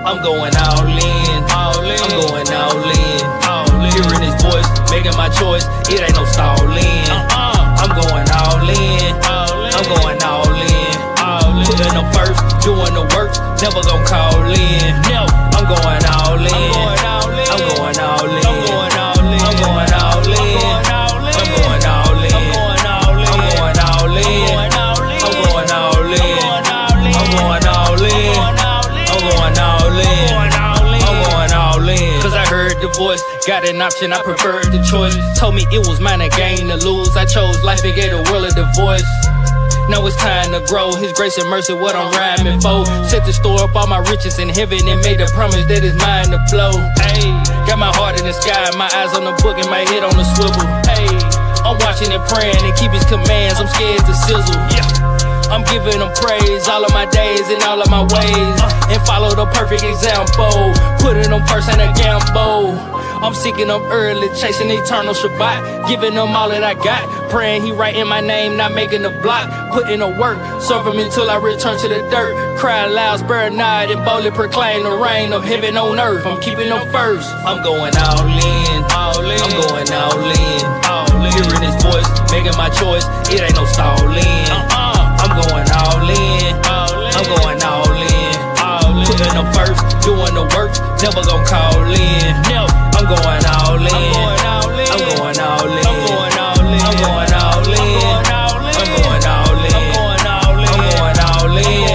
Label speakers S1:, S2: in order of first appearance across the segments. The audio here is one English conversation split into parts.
S1: I'm going all in, I'm going all in. Hearing his voice, making my choice, it ain't no stalling. I'm going all in, I'm going all in. Putting them first, doing the work, never gon' call in. I'm going all in, I'm going all in. I'm going all in, I'm going all in. I'm going all in, I'm going all in. I'm going all in, I'm going all in. I'm going all in, I'm going all in. Cause I heard the voice, got an option, I preferred the choice. Told me it was mine, a gain to lose. I chose life and gave the world a divorce. Now it's time to grow, his grace and mercy, what I'm rhyming for. Set to store up all my riches in heaven and made the promise that it's mine to flow. Ayy, got my heart in the sky, my eyes on the book and my head on the swivel. Ayy, I'm watching and praying and keep his commands, I'm scared to sizzle. Yeah, I'm giving him praise all of my days and all of my ways. And follow the perfect example, putting them first in a gamble. I'm seeking them early, chasing eternal Shabbat, giving them all that I got, praying he writing my name, not making a block, putting the work, serve him until I return to the dirt. Cry loud, spare not, and boldly proclaim the reign of heaven on earth. I'm keeping them first. I'm going all in, I'm going all in. Hearing his voice, making my choice, it ain't no stalling. I'm going all in, I'm going all in. Putting them first, doing the work, never gon' call in. I'm going all in, I'm going all in. I'm going all in, I'm going all in. I'm going all in, I'm going all in.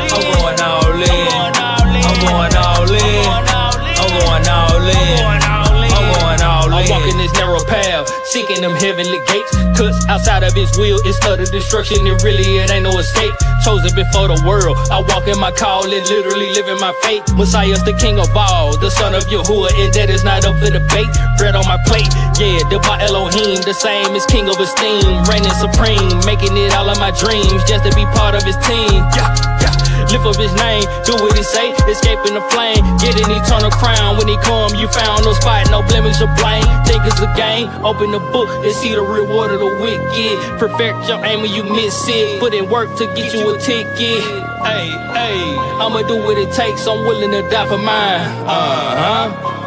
S1: I'm going all in, I'm going all in. I'm going all in, I'm going all in. I'm walking this narrow path, seeking them heavenly gates. Cause outside of his will, it's utter destruction. It ain't no escape. Chosen before the world, I walk in my call and literally living my fate. Messiah's the king of all, the son of Yahuwah, and that is not up for debate. Bread on my plate, yeah, the by Elohim, the same as king of esteem, reigning supreme, making it all of my dreams, just to be part of his team. Yeah, yeah. Lift up his name, do what he say, escaping the flame, get an eternal crown. When he come, you found no spot, no blemish or blame. Think it's a game, open the book and see the reward of the wicked. Perfect your aim when you miss it, put in work to get you a ticket. Hey, hey, I'ma do what it takes, I'm willing to die for mine.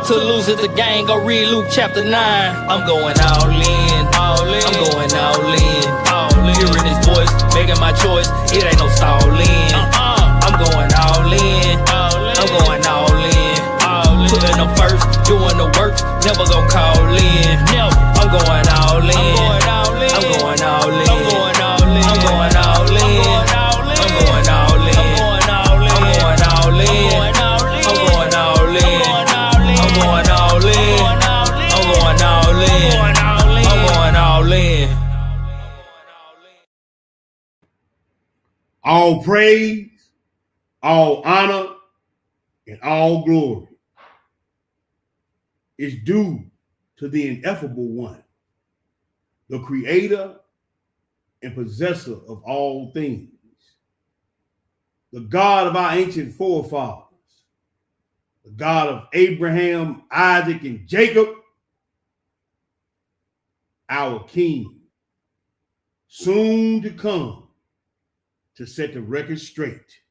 S1: To lose it the gang, go read Luke chapter 9. I'm going all in, I'm going all in. Hearing his voice, making my choice, it ain't no stalling. I'm going all in, I'm going all in. Putting them first, doing the work, never gon' call in. I'm going all in, I'm going all in. I'm going all in, I'm going all in. I'm going all in, I'm going all in. I'm going all in, I'm going all in. I'm going all in, I'm going all in.
S2: All praise, all honor, and all glory is due to the ineffable one, the creator and possessor of all things, the God of our ancient forefathers, the God of Abraham, Isaac, and Jacob, our King, soon to come to set the record straight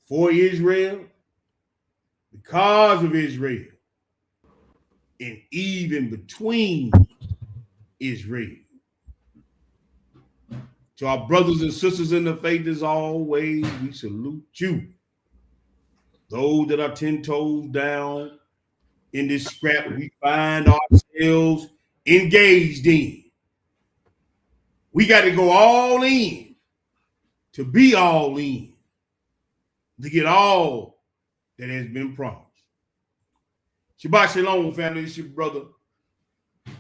S2: for Israel, because of Israel, and even between Israel. To our brothers and sisters in the faith, as always, we salute you. Those that are 10 toes down in this scrap we find ourselves engaged in. We got to go all in to be all in, to get all that has been promised. Shabbat Shalom, family. It's your brother,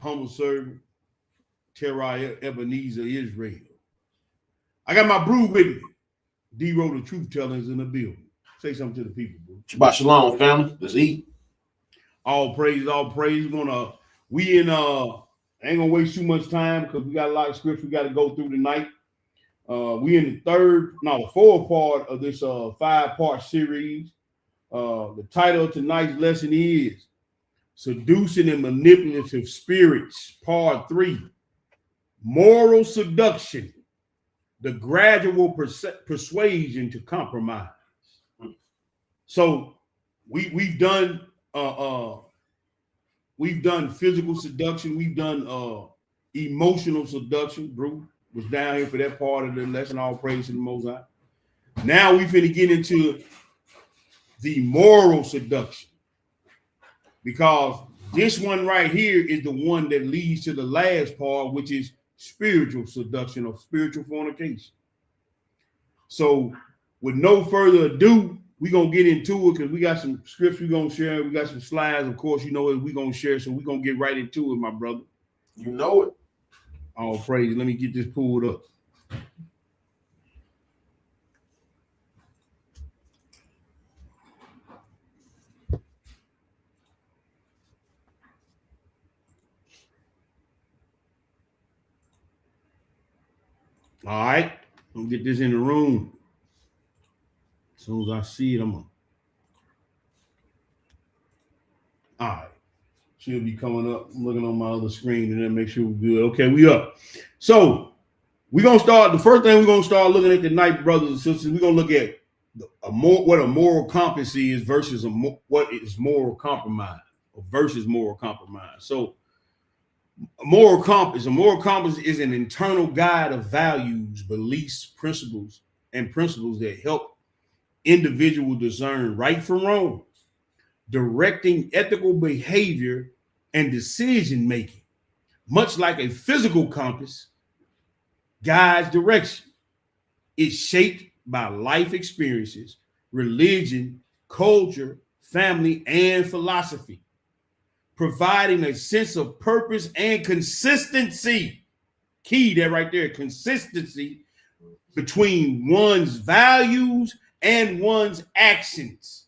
S2: humble servant, Terai Ebenezer Israel. I got my brew with me. D-Row, the truth teller, is in the building. Say something to the people, bro.
S3: Shabbat Shalom, family. Let's eat.
S2: All praise, all praise. We ain't gonna waste too much time because we got a lot of scripts we got to go through tonight. We in the fourth part of this 5-part series. The title of tonight's lesson is Seducing and Manipulative Spirits, Part 3. Moral Seduction the gradual persuasion to compromise. So we've done physical seduction, we've done emotional seduction. Bruce was down here for that part of the lesson. All praise to the Most High. Now we finna get into the moral seduction, because this one right here is the one that leads to the last part, which is spiritual seduction or spiritual fornication. So with no further ado, we're going to get into it, because we got some scripts we're going to share. We got some slides, of course, you know what we're going to share. So we're going to get right into it, my brother.
S3: You know it.
S2: All praise. Let me get this pulled up. All right, I'm gonna get this in the room. As soon as I see it, I'm gonna. All right, should be coming up. I'm looking on my other screen and then make sure we're good. Okay, we up. So we're gonna start. The first thing we're gonna start looking at tonight, brothers and sisters. We're gonna look at what a moral compass is versus what is moral compromise, or versus moral compromise. So a moral compass is an internal guide of values, beliefs, principles that help individuals discern right from wrong, directing ethical behavior and decision making. Much like a physical compass guides direction, it's shaped by life experiences, religion, culture, family, and philosophy, providing a sense of purpose and consistency. Key there right there, consistency between one's values and one's actions,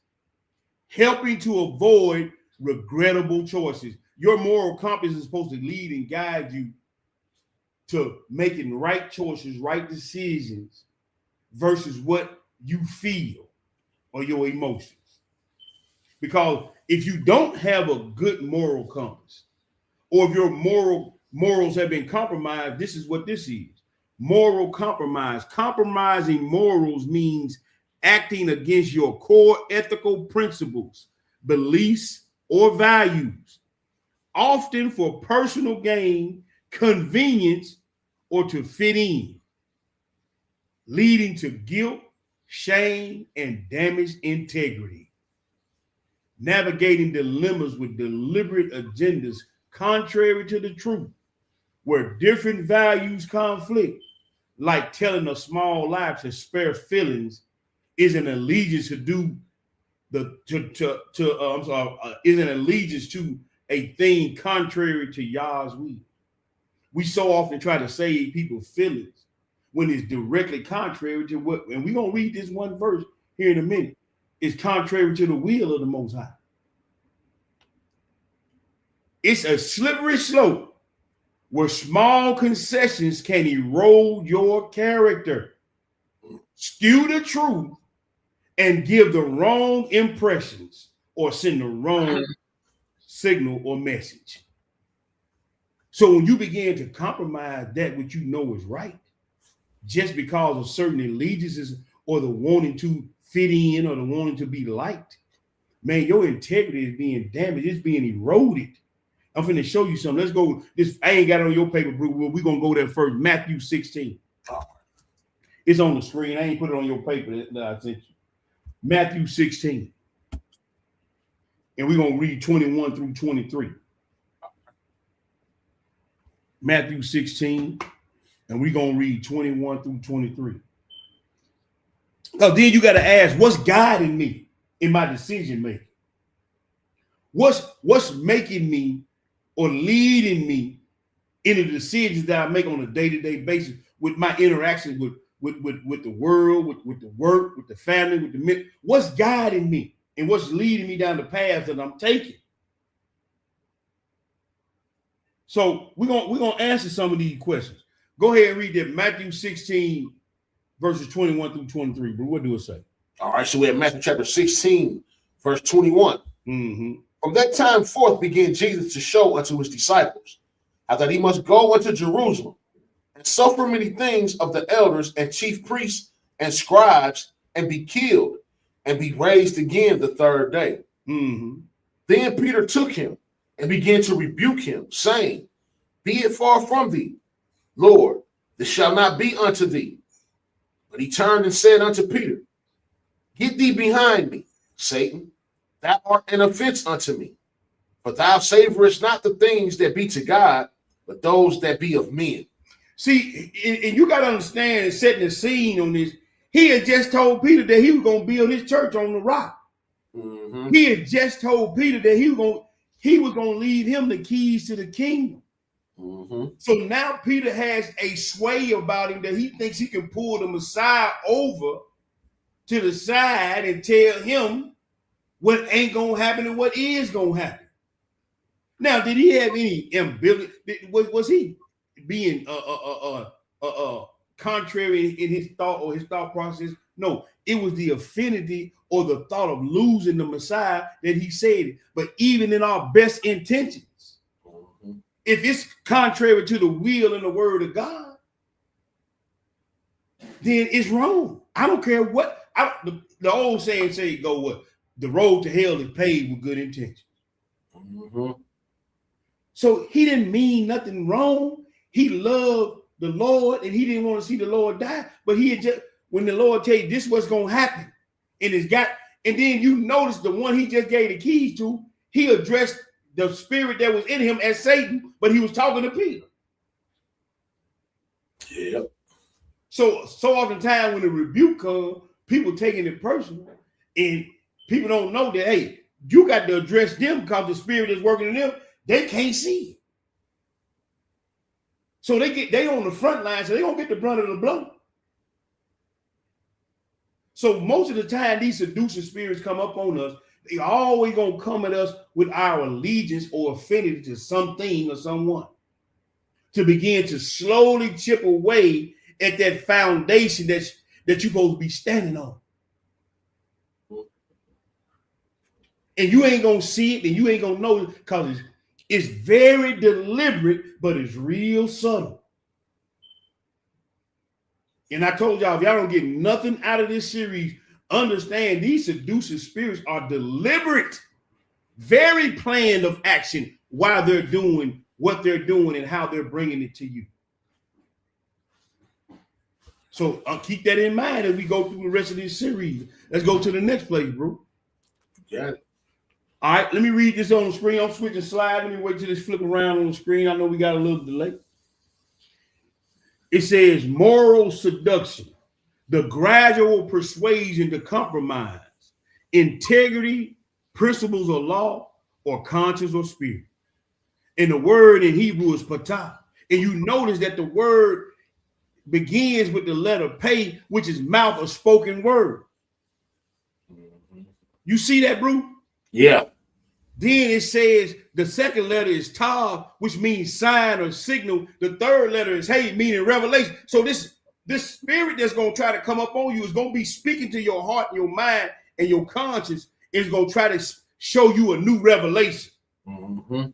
S2: helping to avoid regrettable choices. Your moral compass is supposed to lead and guide you to making right choices, right decisions, versus what you feel or your emotions. Because if you don't have a good moral compass, or if your morals have been compromised, this is what this is. Moral compromise. Compromising morals means acting against your core ethical principles, beliefs, or values, often for personal gain, convenience, or to fit in, leading to guilt, shame, and damaged integrity. Navigating dilemmas with deliberate agendas contrary to the truth, where different values conflict, like telling a small lie to spare feelings, is an allegiance to is an allegiance to a thing contrary to Yah's will. We so often try to save people's feelings when it's directly contrary to what, and we're gonna read this one verse here in a minute, is contrary to the will of the Most High. It's a slippery slope where small concessions can erode your character, skew the truth, and give the wrong impressions or send the wrong signal or message. So when you begin to compromise that which you know is right, just because of certain allegiances or the wanting to fit in or the wanting to be liked, man, your integrity is being damaged. It's being eroded. I'm finna show you something. Let's go. This I ain't got it on your paper, bro. We're gonna go there first. Matthew 16. It's on the screen. I ain't put it on your paper that I sent you. Matthew 16. And we're gonna read 21 through 23. Matthew 16, and we're gonna read 21 through 23. Now, then you got to ask, what's guiding me in my decision making? What's making me or leading me in the decisions that I make on a day-to-day basis with my interactions with the world, with the work, with the family, with the men? What's guiding me and what's leading me down the path that I'm taking? So we're gonna answer some of these questions. Go ahead and read that Matthew 16, verses 21 through 23. But what do it say?
S3: All right, so we have Matthew chapter 16, verse 21.
S2: Mm-hmm.
S3: From that time forth began Jesus to show unto his disciples how that he must go unto Jerusalem and suffer many things of the elders and chief priests and scribes, and be killed, and be raised again the third day.
S2: Mm-hmm.
S3: Then Peter took him and began to rebuke him, saying, Be it far from thee, Lord, this shall not be unto thee. But he turned and said unto Peter, Get thee behind me, Satan, thou art an offense unto me. For thou savorest not the things that be to God, but those that be of men.
S2: See, and you got to understand, setting the scene on this, he had just told Peter that he was going to build his church on the rock.
S3: Mm-hmm.
S2: He had just told Peter that he was going to leave him the keys to the kingdom.
S3: Mm-hmm.
S2: So now Peter has a sway about him that he thinks he can pull the Messiah over to the side and tell him what ain't going to happen and what is going to happen. Now, did he have any ambivalence? Was he being contrary in his thought or his thought process? No, it was the affinity or the thought of losing the Messiah that he said it. But even in our best intentions, if it's contrary to the will and the word of God, then it's wrong. I don't care what. The old saying say go what? The road to hell is paved with good intentions.
S3: Mm-hmm.
S2: So he didn't mean nothing wrong. He loved the Lord and he didn't want to see the Lord die. But he had just, when the Lord tell you this is what's going to happen, and then you notice the one he just gave the keys to, he addressed the spirit that was in him as Satan, but he was talking to Peter.
S3: Yep.
S2: So oftentimes when the rebuke comes, people taking it personal, and people don't know that, hey, you got to address them because the spirit is working in them. They can't see it. So they on the front line, so they don't get the brunt of the blow. So most of the time, these seducing spirits come up on us. They always gonna come at us with our allegiance or affinity to something or someone, to begin to slowly chip away at that foundation that you're supposed to be standing on. And you ain't gonna see it, and you ain't gonna know it because it's very deliberate, but it's real subtle. And I told y'all, if y'all don't get nothing out of this series, understand these seducing spirits are deliberate, very planned of action while they're doing what they're doing and how they're bringing it to you. So keep that in mind as we go through the rest of this series. Let's go to the next place, bro.
S3: Yeah.
S2: All right, let me read this on the screen. I'm switching slides. Let me wait till this flip around on the screen. I know we got a little delay. It says moral seduction, the gradual persuasion to compromise, integrity, principles of law, or conscience or spirit. And the word in Hebrew is patah. And you notice that the word begins with the letter pay, which is mouth or spoken word. You see that, bro?
S3: Yeah.
S2: Then it says the second letter is tav, which means sign or signal. The third letter is hey, meaning revelation. So this spirit that's going to try to come up on you is going to be speaking to your heart and your mind and your conscience. Is going to try to show you a new revelation.
S3: Mm-hmm.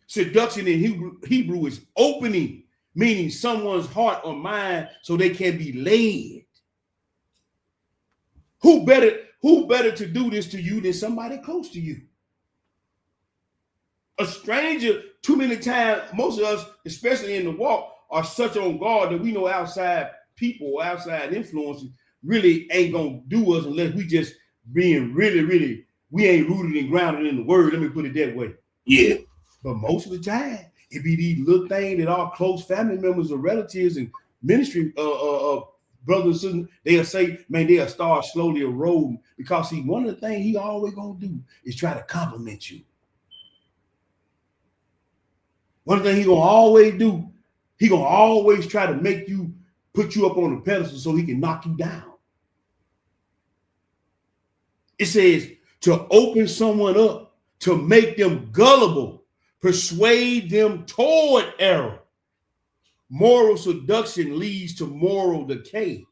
S2: Seduction in Hebrew is opening, meaning someone's heart or mind so they can be led. Who better to do this to you than somebody close to you? A stranger, too many times, most of us, especially in the walk, are such on guard that we know outside people or outside influences really ain't gonna do us unless we just being really, we ain't rooted and grounded in the word. Let me put it that way.
S3: Yeah.
S2: But most of the time, it be these little things that our close family members or relatives and ministry brothers and sisters, they'll say, man, they'll start slowly eroding. Because see, one of the things he always gonna do is try to compliment you. One thing he gonna always do, he gonna always try to make you, put you up on a pedestal so he can knock you down. It says to open someone up, to make them gullible, persuade them toward error. Moral seduction leads to moral decay,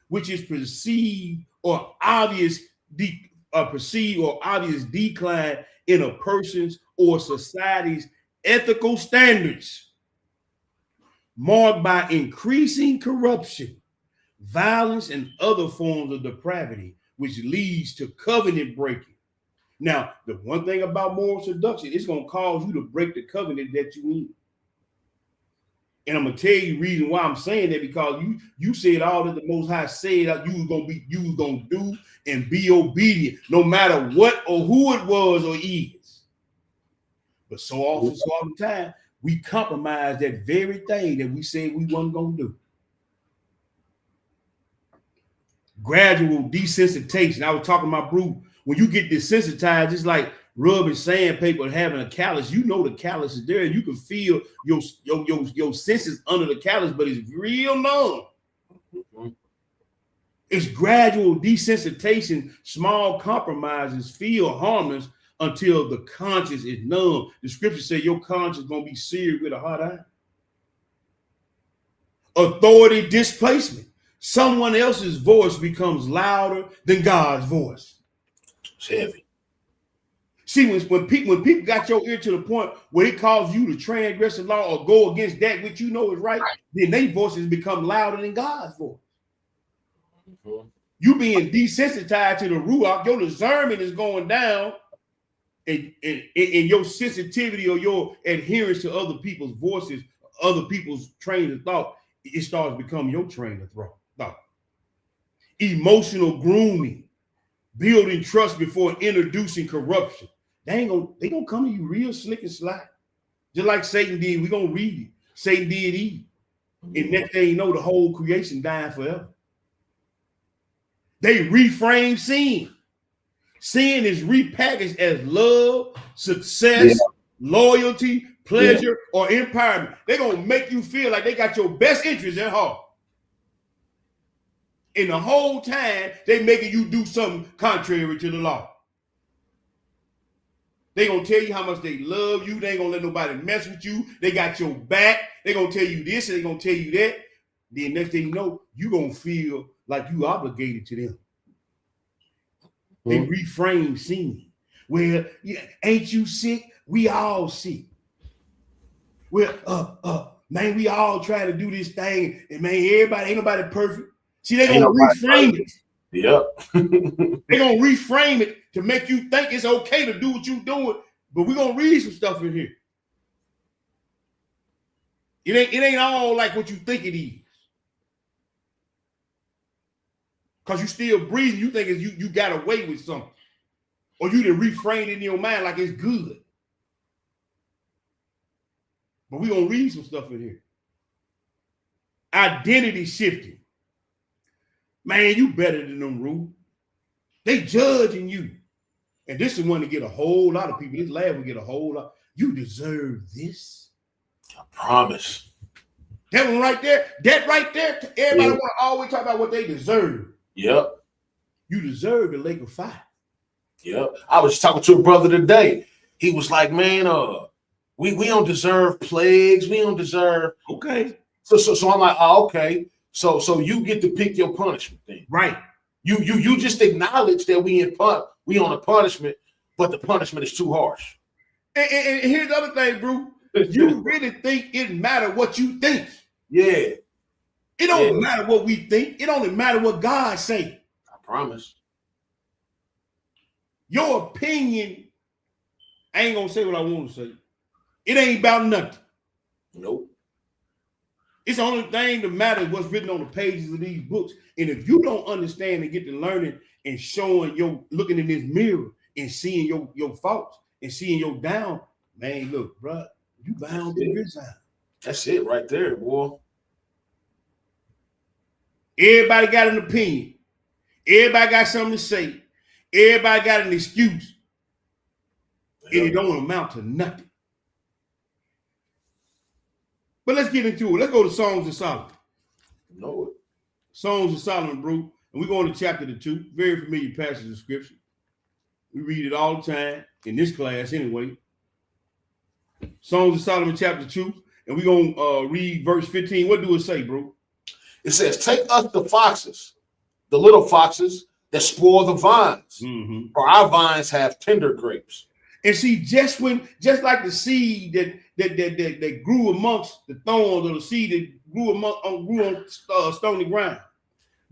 S2: which is perceived or obvious decline in a person's or society's ethical standards. marked by increasing corruption, violence, and other forms of depravity, which leads to covenant breaking. Now, the one thing about moral seduction, it's going to cause you to break the covenant that you in. And I'm gonna tell you the reason why I'm saying that, because you said all that the Most High said that you was gonna do and be obedient, no matter what or who it was or is. But so often, so all the time, we compromise that very thing that we said we wasn't gonna do. Gradual desensitization. I was talking about, Brew, when you get desensitized, it's like rubbing sandpaper and having a callus. You know the callus is there. You can feel your senses under the callus, but it's real numb. Mm-hmm. It's gradual desensitization. Small compromises feel harmless until the conscience is numb. The scripture says your conscience is going to be seared with a hot iron. Authority displacement. Someone else's voice becomes louder than God's voice.
S3: It's heavy.
S2: See, when people got your ear to the point where it causes you to transgress the law or go against that which you know is right, then their voices become louder than God's voice. Mm-hmm. You being desensitized to the ruach, your discernment is going down, and your sensitivity or your adherence to other people's voices, other people's train of thought, it starts to become your train of thought. Emotional grooming, building trust before introducing corruption. They gonna come to you real slick and sly, just like Satan did. We gonna read it. Satan did Eve, and next thing you know, the whole creation died forever. They reframe sin. Sin is repackaged as love, success, loyalty, pleasure, or empowerment. They're gonna make you feel like they got your best interest at heart. And the whole time they making you do something contrary to the law. They gonna tell you how much they love you. They ain't gonna let nobody mess with you. They got your back. They gonna tell you this and they gonna tell you that. Then next thing you know, you gonna feel like you obligated to them. They reframe sin. Well, ain't you sick? We all sick. Well, man, we all try to do this thing, and man, ain't nobody perfect. See, they gonna reframe it.
S3: Yep.
S2: They're gonna reframe it to make you think it's okay to do what you're doing, but we're gonna read some stuff in here. It ain't all like what you think it is. Because you still breathing, you think you got away with something. Or you done reframe it in your mind like it's good. But we're gonna read some stuff in here. Identity shifting. Man, you better than them, Rue. They judging you. And this is one to get a whole lot of people. This lab will get a whole lot. You deserve this.
S3: I promise.
S2: That one right there, everybody want to always talk about what they deserve.
S3: Yep.
S2: You deserve the lake of fire.
S3: Yep. I was talking to a brother today. He was like, man, we don't deserve plagues. We don't deserve.
S2: Okay.
S3: So I'm like, oh, okay. So you get to pick your punishment then.
S2: Right.
S3: You just acknowledge that we on a punishment, but the punishment is too harsh.
S2: And here's the other thing, bro. You really think it matter what you think.
S3: Yeah.
S2: It don't matter what we think. It only matter what God say.
S3: I promise.
S2: Your opinion, I ain't gonna say what I want to say. It ain't about nothing.
S3: Nope.
S2: It's the only thing that matters what's written on the pages of these books. And if you don't understand and get to learning and looking in this mirror and seeing your faults and seeing your down, man, look, bro, you bound to resign.
S3: That's it right there, boy.
S2: Everybody got an opinion. Everybody got something to say. Everybody got an excuse. And it don't amount to nothing. But let's get into it. Let's go to Songs of Solomon.
S3: Know it.
S2: Songs of Solomon, bro. And we're going to chapter 2. Very familiar passage of scripture. We read it all the time in this class anyway. Songs of Solomon, chapter 2. And we're going to read verse 15. What do it say, bro?
S3: It says, take us the foxes, the little foxes that spoil the vines. Mm-hmm. For our vines have tender grapes.
S2: And see, just like the seed that grew amongst the thorns, or the seed that grew on stony ground,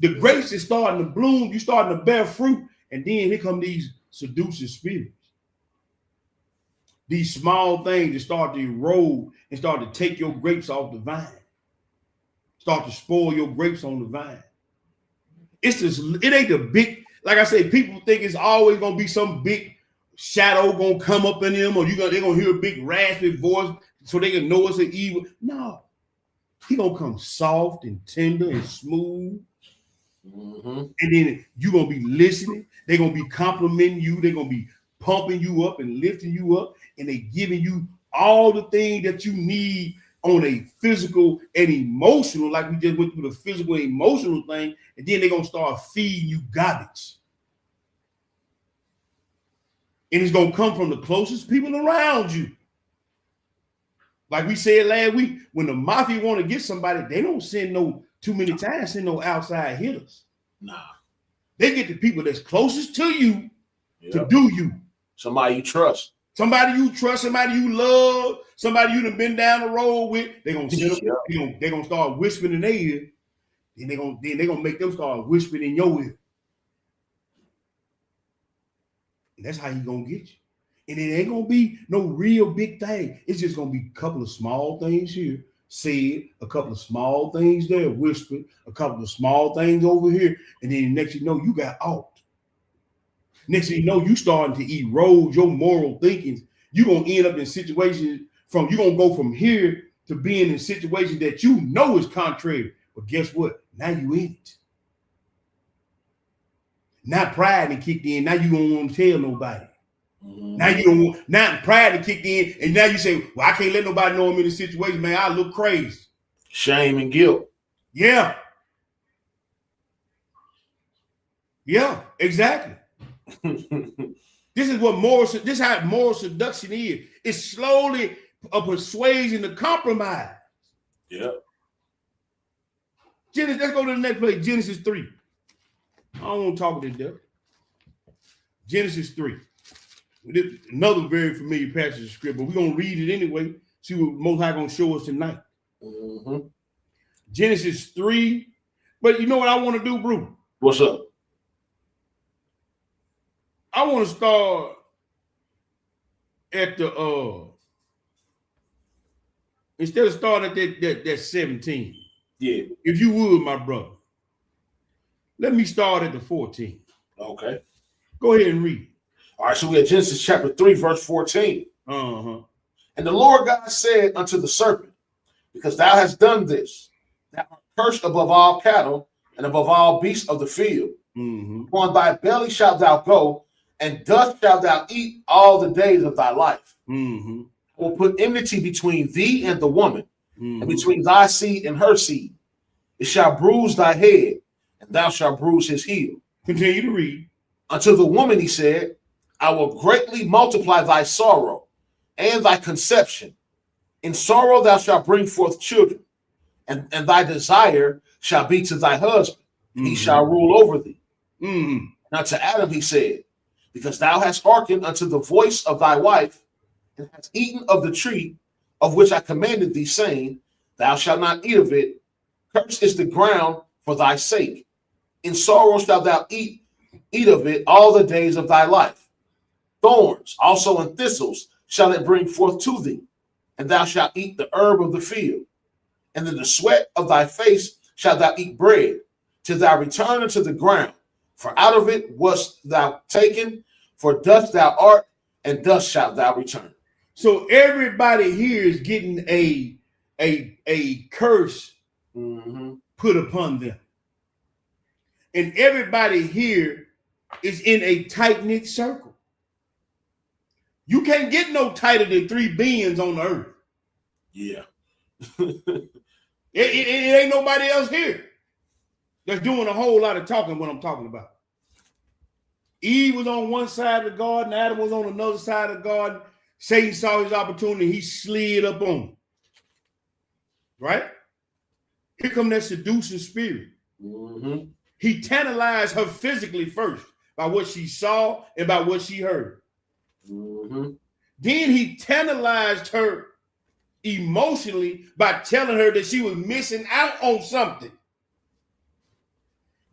S2: the grapes is starting to bloom, you starting to bear fruit, and then here come these seducing spirits. These small things that start to erode and start to take your grapes off the vine, start to spoil your grapes on the vine. It's just, it ain't the big, like I said, people think it's always gonna be some big shadow gonna come up in them, or they're gonna hear a big raspy voice so they can know it's an evil. No, he gonna come soft and tender and smooth. And then you're gonna be listening. They're gonna be complimenting you, they're gonna be pumping you up and lifting you up, and they giving you all the things that you need on a physical and emotional, like we just went through the physical and emotional thing, and then they're gonna start feeding you garbage. And it's gonna come from the closest people around you. Like we said last week, when the mafia want to get somebody, they don't send send no outside hitters.
S3: Nah. They
S2: get the people that's closest to you to do you.
S3: Somebody you trust. Somebody
S2: you love, somebody you done been down the road with. They're gonna sit up, they're gonna start whispering in their ear, then they're gonna make them start whispering in your ear. And that's how he gonna get you. And it ain't gonna be no real big thing. It's just gonna be a couple of small things here said, a couple of small things there whispered, a couple of small things over here, and then next you know you got out. Next thing you know, you starting to erode your moral thinking. You're gonna end up in situations you're gonna go from here to being in situations that you know is contrary. But guess what? Now you in it. Now pride and kicked in. Now you don't want to tell nobody. Now you don't want, now pride and kicked in, and now you say, well, I can't let nobody know I'm in this situation, man. I look crazy.
S3: Shame and guilt.
S2: Yeah. Yeah, exactly. This is how moral seduction is. It's slowly a persuasion to compromise.
S3: Yeah.
S2: Genesis, let's go to the next place. Genesis 3. I don't want to talk about this. Genesis 3. Another very familiar passage of scripture, but we're gonna read it anyway. See what Most High gonna show us tonight. Genesis 3. But you know what I want to do, bro?
S3: What's up?
S2: I want to start at the instead of starting at that 17.
S3: Yeah.
S2: If you would, my brother. Let me start at the 14.
S3: Okay.
S2: Go ahead and read.
S3: All right, so we have Genesis chapter 3, verse 14. And the Lord God said unto the serpent, because thou hast done this, thou art cursed above all cattle and above all beasts of the field. On thy belly shalt thou go, and dust shalt thou eat all the days of thy life. I will put enmity between thee and the woman, and between thy seed and her seed. It shall bruise thy head, and thou shalt bruise his heel.
S2: Continue to read.
S3: Unto the woman he said, I will greatly multiply thy sorrow and thy conception. In sorrow thou shalt bring forth children, and thy desire shall be to thy husband. He shall rule over thee. And unto Adam he said, because thou hast hearkened unto the voice of thy wife, and hast eaten of the tree of which I commanded thee, saying, thou shalt not eat of it. Cursed is the ground for thy sake. In sorrow shalt thou eat of it all the days of thy life. Thorns also and thistles shall it bring forth to thee, and thou shalt eat the herb of the field. And in the sweat of thy face shalt thou eat bread, till thou return unto the ground. For out of it wast thou taken, for dust thou art, and dust shalt thou return.
S2: So everybody here is getting a curse put upon them. And everybody here is in a tight-knit circle. You can't get no tighter than 3 beings on the earth.
S3: Yeah.
S2: it ain't nobody else here that's doing a whole lot of talking what I'm talking about. Eve was on one side of the garden, Adam was on another side of the garden. Satan saw his opportunity, he slid up on him. Right? Here come that seducing spirit. He tantalized her physically first by what she saw and by what she heard. Then he tantalized her emotionally by telling her that she was missing out on something.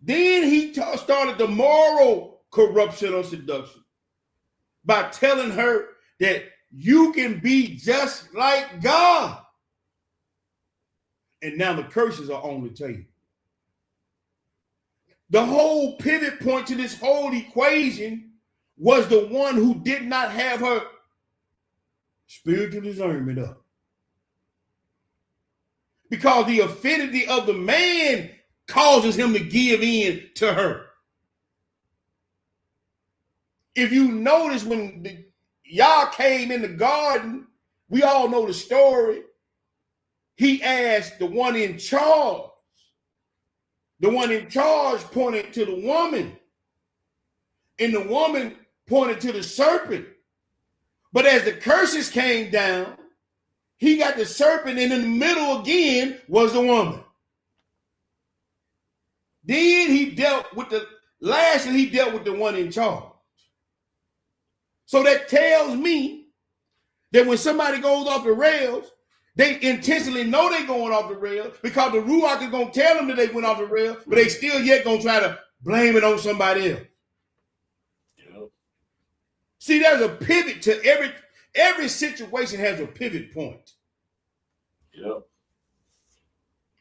S2: Then he started the moral corruption of seduction by telling her that you can be just like God. And now the curses are on the table. The whole pivot point to this whole equation was the one who did not have her spiritual discernment up. Because the affinity of the man causes him to give in to her. If you notice when y'all came in the garden, we all know the story. He asked the one in charge. The one in charge pointed to the woman, and the woman pointed to the serpent. But as the curses came down, he got the serpent, and in the middle again was the woman. Then he dealt with lastly he dealt with the one in charge. So that tells me that when somebody goes off the rails, they intentionally know they're going off the rails because the Ruach is going to tell them that they went off the rails, but they still yet going to try to blame it on somebody else. Yep. See, there's a pivot to every situation has a pivot point. Yep.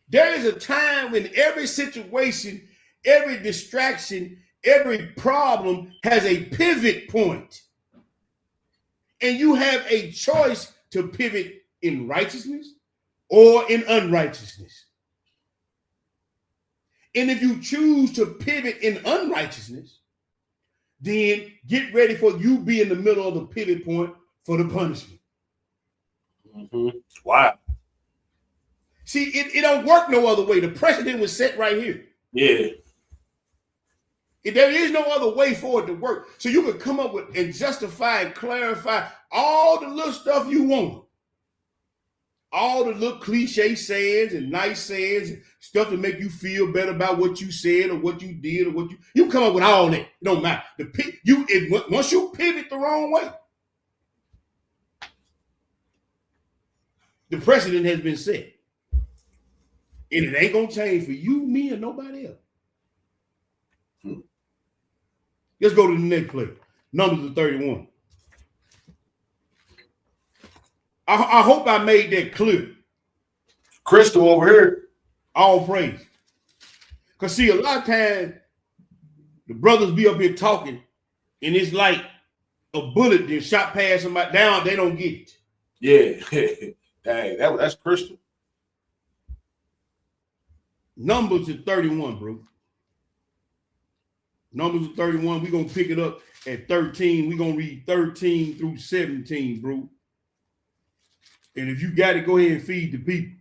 S2: There is a time when every situation, every distraction, every problem has a pivot point. And you have a choice to pivot in righteousness or in unrighteousness. And if you choose to pivot in unrighteousness, then get ready for you be in the middle of the pivot point for the punishment. Mm-hmm. Wow. See, it don't work no other way. The precedent was set right here. Yeah. There is no other way for it to work. So you could come up with and justify and clarify all the little stuff you want. All the little cliche sayings and nice sayings, and stuff to make you feel better about what you said or what you did or what you come up with all that. It don't matter. Once you pivot the wrong way, the precedent has been set. And it ain't gonna change for you, me, or nobody else. Let's go to the next play. Numbers 31. I hope I made that clear. Crystal over here. All praise. Because see, a lot of times the brothers be up here talking, and it's like a bullet that shot past somebody down, they don't get it. Yeah. Dang, that's Crystal. Numbers 31, bro. Numbers 31, we're going to pick it up at 13. We're going to read 13 through 17, bro. And if you got it, go ahead and feed the people.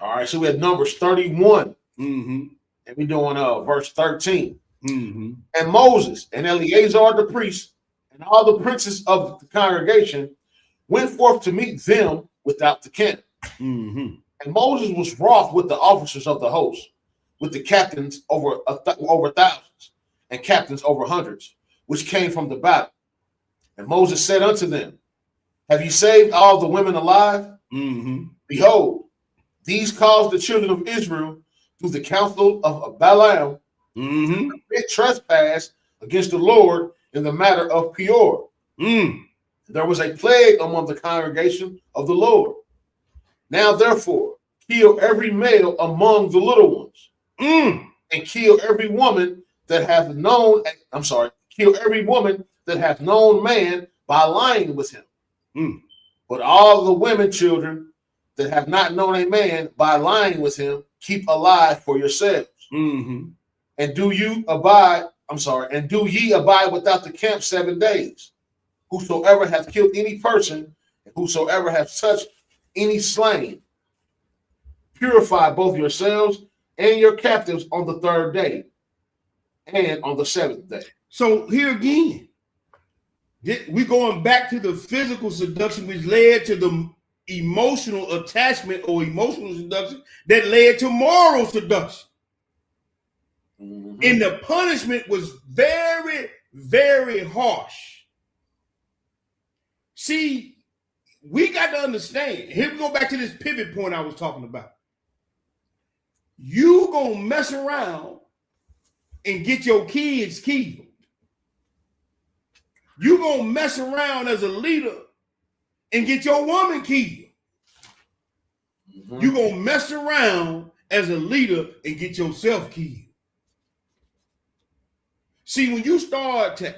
S2: All right, so we have Numbers 31. Mm-hmm. And we're doing verse 13. Mm-hmm. And Moses and Eleazar the priest and all the princes of the congregation went forth to meet them without the camp. Mm-hmm. And Moses was wroth with the officers of the host, with the captains over thousands and captains over hundreds, which came from the battle. And Moses said unto them, have you saved all the women alive? Mm-hmm. Behold, these caused the children of Israel through the counsel of Balaam to commit trespass against the Lord in the matter of Peor. There was a plague among the congregation of the Lord. Now therefore, kill every male among the little ones, and kill every woman that hath known. Kill every woman that hath known man by lying with him. But all the women children that have not known a man by lying with him, keep alive for yourselves. And do ye abide without the camp 7 days. Whosoever hath killed any person, and whosoever hath touched any slain, purify both yourselves and your captives on the 3rd day and on the 7th day. So here again, we're going back to the physical seduction, which led to the emotional attachment or emotional seduction that led to moral seduction. And the punishment was very, very harsh. See, we got to understand. Here we go back to this pivot point I was talking about. You gonna mess around and get your kids killed. You gonna mess around as a leader and get your woman killed. Mm-hmm. You gonna mess around as a leader and get yourself killed. See, when you start to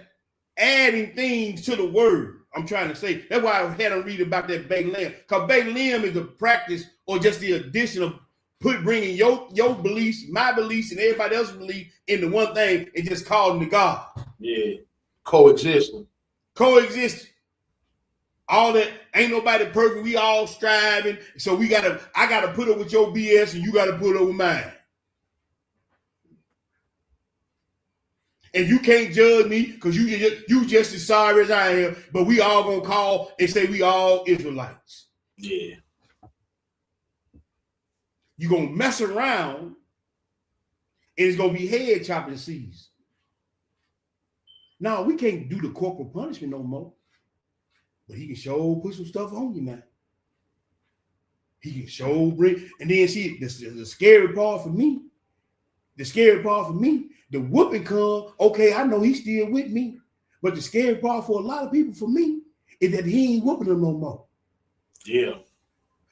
S2: adding things to the word, I'm trying to say, that's why I had to read about that Balaam. Because Balaam is the practice or just the addition of bringing your beliefs, my beliefs, and everybody else's belief into one thing and just calling to God.
S3: Yeah. Coexisting.
S2: All that, ain't nobody perfect. We all striving. So I gotta put up with your BS and you gotta put up with mine. And you can't judge me because you just as sorry as I am, but we all gonna call and say we all Israelites.
S3: Yeah.
S2: You're gonna mess around and it's gonna be head chopping season. No, we can't do the corporal punishment no more. But he can show put some stuff on you now. He can show bring, and then see the scary part for me. The whooping come, okay, I know he's still with me. But the scary part for a lot of people, for me, is that he ain't whooping them no more.
S3: Yeah.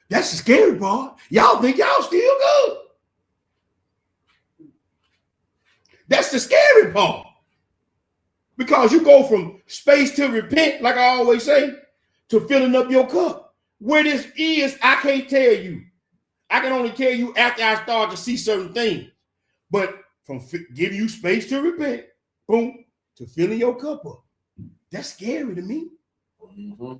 S2: That's the scary part. Y'all think y'all still good. That's the scary part. Because you go from space to repent, like I always say, to filling up your cup. Where this is, I can't tell you. I can only tell you after I start to see certain things. But from giving you space to repent, boom, to filling your cup up. That's scary to me. Mm-hmm.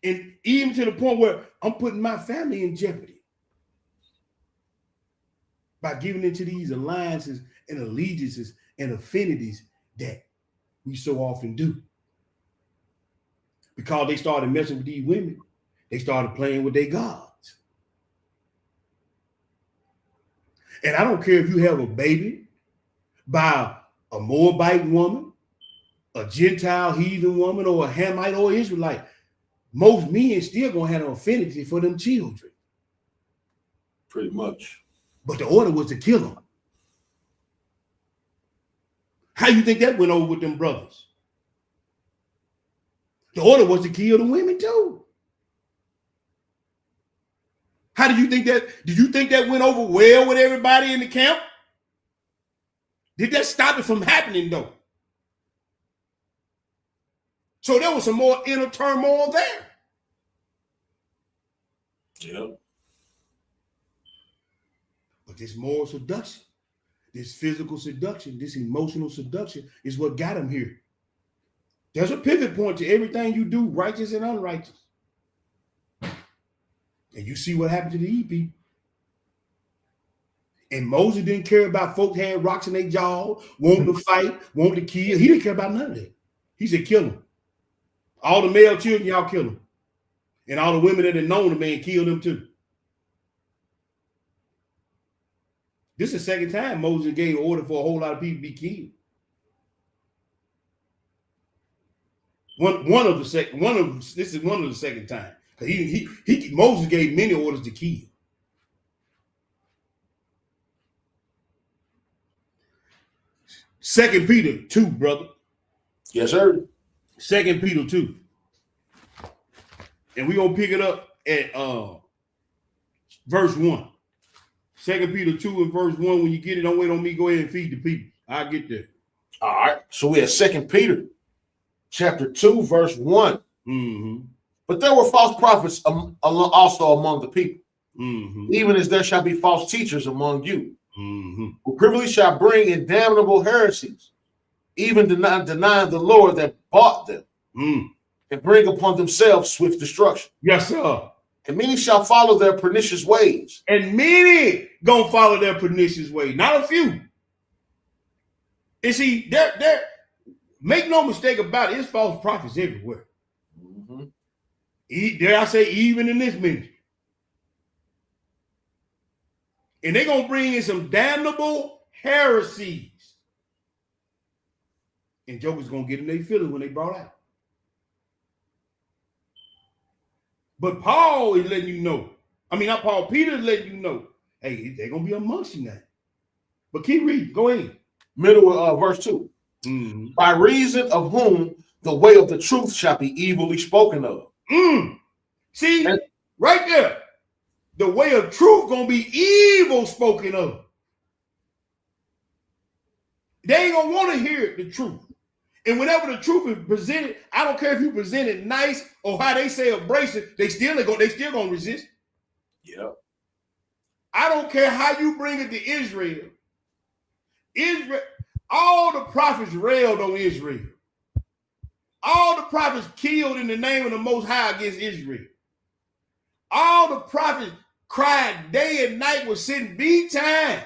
S2: And even to the point where I'm putting my family in jeopardy by giving into these alliances and allegiances and affinities that we so often do. Because they started messing with these women, they started playing with their gods. And I don't care if you have a baby by a Moabite woman, a Gentile heathen woman, or a Hamite or Israelite. Most men still gonna have an affinity for them children.
S3: Pretty much.
S2: But the order was to kill them. How you think that went over with them brothers? The order was to kill the women too. How do you think that? Did you think that went over well with everybody in the camp? Did that stop it from happening though? So there was some more inner turmoil there.
S3: Yep.
S2: But this moral seduction, this physical seduction, this emotional seduction is what got him here. There's a pivot point to everything you do, righteous and unrighteous. And you see what happened to the E people. And Moses didn't care about folks having rocks in their jaw, wanting to fight, wanting to kill. He didn't care about none of that. He said, kill them. All the male children, y'all kill them. And all the women that had known the man, kill them too. This is the second time Moses gave order for a whole lot of people to be killed. This is one of the second time. Because Moses gave many orders to kill. Second Peter 2, brother.
S3: Yes, sir.
S2: Second Peter 2. And we're going to pick it up at verse 1. Second Peter 2 and verse 1. When you get it, don't wait on me. Go ahead and feed the people. I'll get there.
S3: All right. So we have Second Peter chapter 2, verse 1.
S2: Mm-hmm.
S3: But there were false prophets also among the people,
S2: mm-hmm.
S3: even as there shall be false teachers among you,
S2: mm-hmm.
S3: who privily shall bring in damnable heresies, even denying the Lord that bought them, and bring upon themselves swift destruction.
S2: Yes, sir.
S3: And many shall follow their pernicious ways.
S2: And many gonna follow their pernicious ways, not a few. And see, there, make no mistake about it, it's false prophets everywhere.
S3: Mm-hmm.
S2: Dare I say, even in this ministry. And they're gonna bring in some damnable heresies. And jokers gonna get in their feelings when they brought out. But Paul is letting you know. I mean, not Paul, Peter is letting you know. Hey, they're going to be amongst you now. But keep reading. Go ahead.
S3: Middle of verse 2.
S2: Mm-hmm.
S3: By reason of whom the way of the truth shall be evilly spoken of.
S2: See, right there. The way of truth going to be evil spoken of. They ain't going to want to hear the truth. And whenever the truth is presented, I don't care if you present it nice or how they say abrasive, they still gonna resist.
S3: Yeah.
S2: I don't care how you bring it to Israel. Israel, all the prophets railed on Israel. All the prophets killed in the name of the Most High against Israel. All the prophets cried day and night, was sitting be time.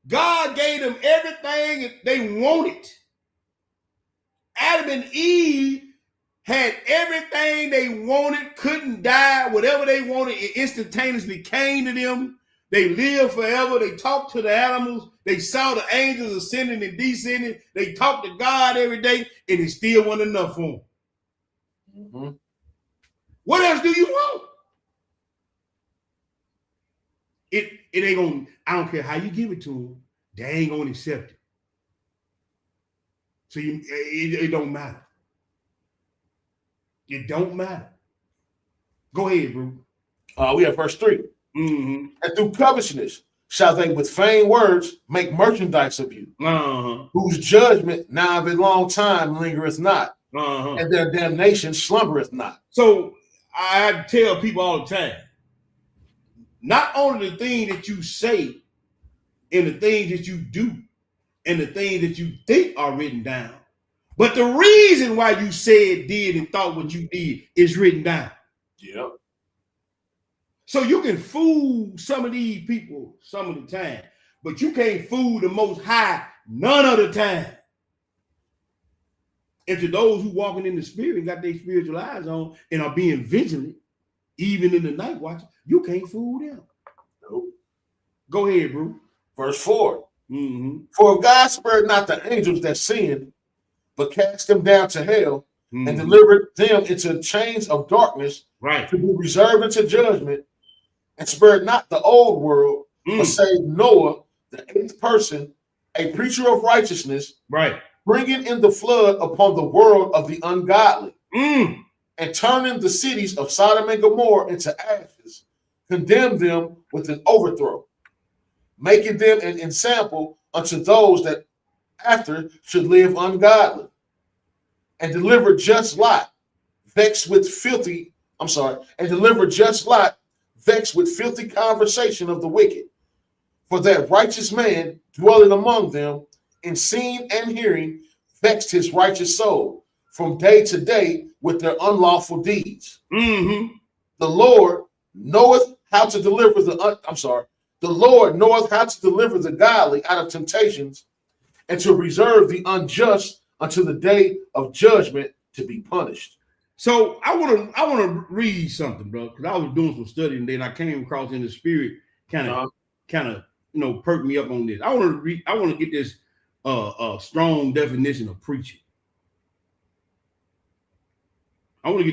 S2: God gave them everything they wanted. Adam and Eve had everything they wanted, couldn't die, whatever they wanted, it instantaneously came to them. They lived forever. They talked to the animals. They saw the angels ascending and descending. They talked to God every day, and it still wasn't enough for them.
S3: Mm-hmm.
S2: What else do you want? It ain't gonna, I don't care how you give it to them, they ain't gonna accept it. So it don't matter. It don't matter. Go ahead, bro.
S3: We have verse 3.
S2: Mm-hmm.
S3: And through covetousness shall they with vain words make merchandise of you, whose judgment now of a long time lingereth not, and their damnation slumbereth not.
S2: So I tell people all the time, not only the thing that you say and the things that you do and the things that you think are written down, but the reason why you said, did, and thought what you did is written down.
S3: Yep.
S2: So you can fool some of these people some of the time, but you can't fool the Most High none of the time. And to those who walking in the spirit and got their spiritual eyes on and are being vigilant, even in the night watch, you can't fool them.
S3: Nope.
S2: Go ahead, bro.
S3: Verse 4.
S2: Mm-hmm.
S3: For if God spared not the angels that sinned, but cast them down to hell, and delivered them into chains of darkness, to be reserved unto judgment, and spared not the old world, but saved Noah, the 8th person, a preacher of righteousness, bringing in the flood upon the world of the ungodly, and turning the cities of Sodom and Gomorrah into ashes, condemned them with an overthrow, making them an ensample unto those that after should live ungodly, and delivered just Lot, vexed with filthy conversation of the wicked. For that righteous man dwelling among them, in seeing and hearing, vexed his righteous soul from day to day with their unlawful deeds. The Lord knoweth how to deliver the Lord knoweth how to deliver the godly out of temptations, and to reserve the unjust until the day of judgment to be punished.
S2: So I want to read something, bro, because I was doing some studying today and I came across in the spirit, kind of perked me up on this. I want to get this strong definition of preaching. I'm going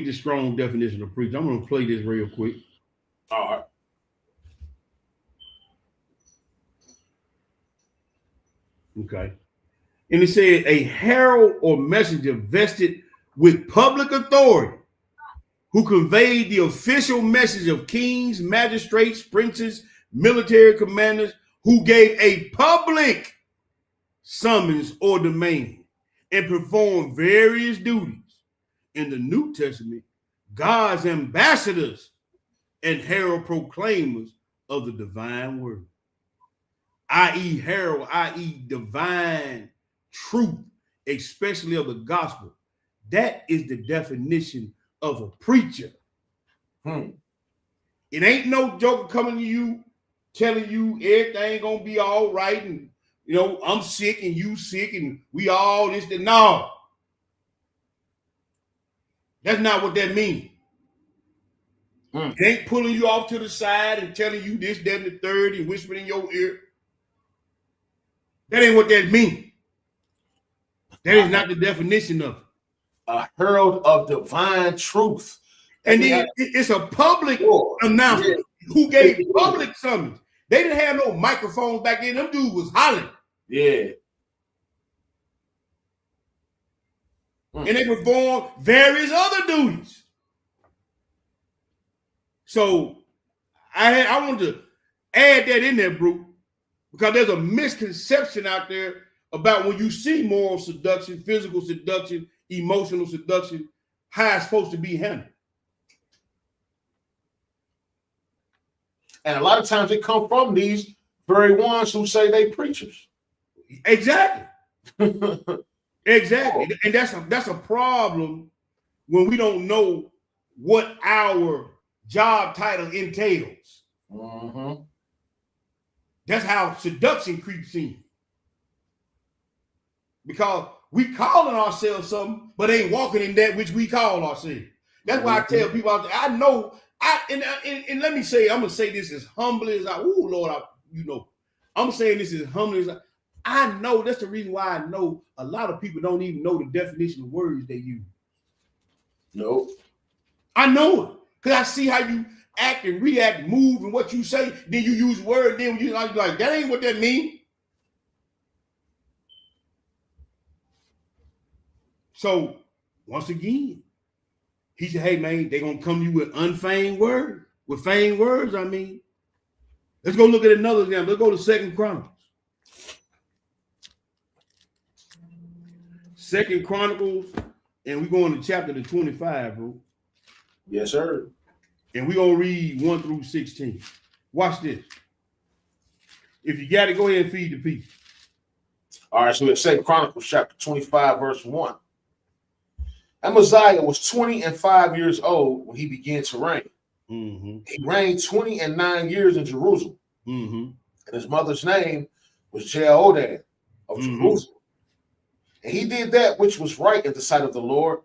S2: to play this real quick.
S3: All right.
S2: Okay. And it said a herald or messenger vested with public authority who conveyed the official message of kings, magistrates, princes, military commanders, who gave a public summons or demand and performed various duties. In the New Testament, God's ambassadors and herald proclaimers of the divine word, i.e. herald, i.e. divine truth, especially of the gospel. That is the definition of a preacher. It ain't no joker coming to you telling you everything gonna be all right and I'm sick and you sick and we all this that. No, that's not what that means. It ain't pulling you off to the side and telling you this, that, and the third and whispering in your ear. That ain't what that means. That is not the definition of it.
S3: A herald of divine truth,
S2: And then it's a public announcement. Who gave public summons? They didn't have no microphones back then. Them dudes was hollering.
S3: Yeah.
S2: And they performed various other duties. So I wanted to add that in there, bro, because there's a misconception out there about when you see moral seduction, physical seduction, emotional seduction, how it's supposed to be handled.
S3: And a lot of times they come from these very ones who say they preachers.
S2: Exactly. Exactly. And that's a problem when we don't know what our job title entails.
S3: Mm-hmm.
S2: That's how seduction creeps in. Because we calling ourselves something, but ain't walking in that which we call ourselves. That's why I tell people out there, I know, and let me say, I'm gonna say this as humbly as I'm saying this as humbly as I know. That's the reason why I know a lot of people don't even know the definition of words they use.
S3: Nope.
S2: I know it because I see how you act and react, move, and what you say. Then you use word. Then you like that ain't what that means. So once again, he said, "Hey man, they gonna come to you with unfeigned words, with feigned words. I mean, let's go look at another example. Let's go to 2 Chronicles. 2 Chronicles, and we're going to chapter 25, bro.
S3: Yes, sir.
S2: And we're going to read 1 through 16. Watch this. If you got it, go ahead and feed the people.
S3: All right, so we have 2 Chronicles chapter 25, verse 1. Amaziah was 25 years old when he began to reign.
S2: Mm-hmm.
S3: He reigned 29 years in Jerusalem.
S2: Mm-hmm.
S3: And his mother's name was Jehoadan of Jerusalem. And he did that which was right in the sight of the Lord,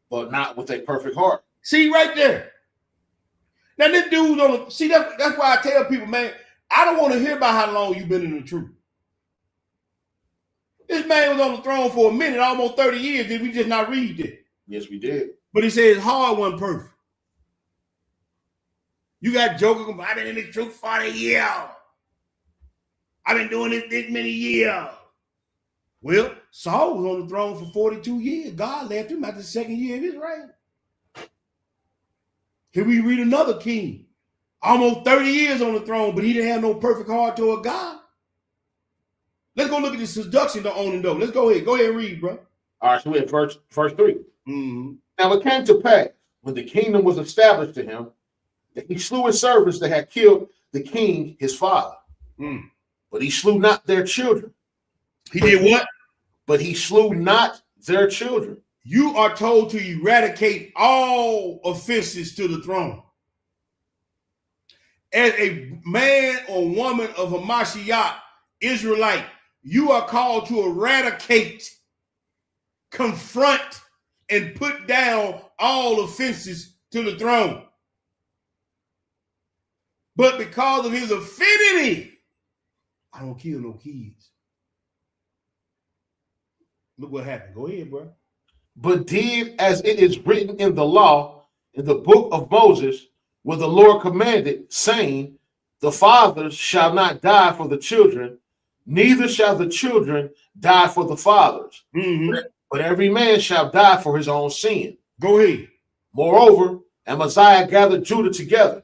S3: but not with a perfect heart.
S2: See right there. Now this dude's on the, see that's why I tell people, man, I don't want to hear about how long you've been in the truth. This man was on the throne for a minute, almost 30 years. Did we just not read it?
S3: Yes, we did.
S2: But he said his heart wasn't perfect. You got jokers, I've been in the truth 40 years. I've been doing this many years. Well, Saul was on the throne for 42 years. God left him after the second year of his reign. Here we read another king, almost 30 years on the throne, but he didn't have no perfect heart toward God. Let's go look at the seduction to own and though. Let's go ahead and read, bro.
S3: All right, so we have verse 3.
S2: Mm-hmm.
S3: Now it came to pass, when the kingdom was established to him, that he slew his servants that had killed the king his father. But he slew not their children.
S2: He did what?
S3: But he slew not their children.
S2: You are told to eradicate all offenses to the throne. As a man or woman of Hamashiach, Israelite, you are called to eradicate, confront, and put down all offenses to the throne. But because of his affinity, I don't kill no kids. Look what happened. Go ahead, bro.
S3: But did as it is written in the law, in the book of Moses, where the Lord commanded, saying, the fathers shall not die for the children, neither shall the children die for the fathers. But every man shall die for his own sin.
S2: Go ahead.
S3: Moreover, Amaziah gathered Judah together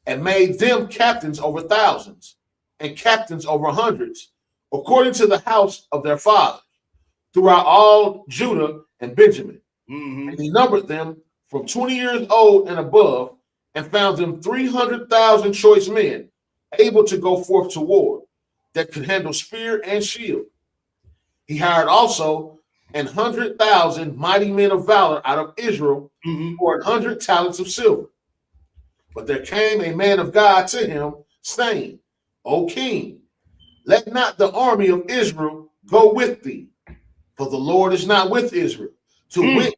S3: and made them captains over thousands and captains over hundreds, according to the house of their fathers, throughout all Judah and Benjamin. And he numbered them from 20 years old and above, and found them 300,000 choice men, able to go forth to war, that could handle spear and shield. He hired also 100,000 mighty men of valor out of Israel for 100 talents of silver. But there came a man of God to him, saying, O king, let not the army of Israel go with thee, for the Lord is not with Israel, to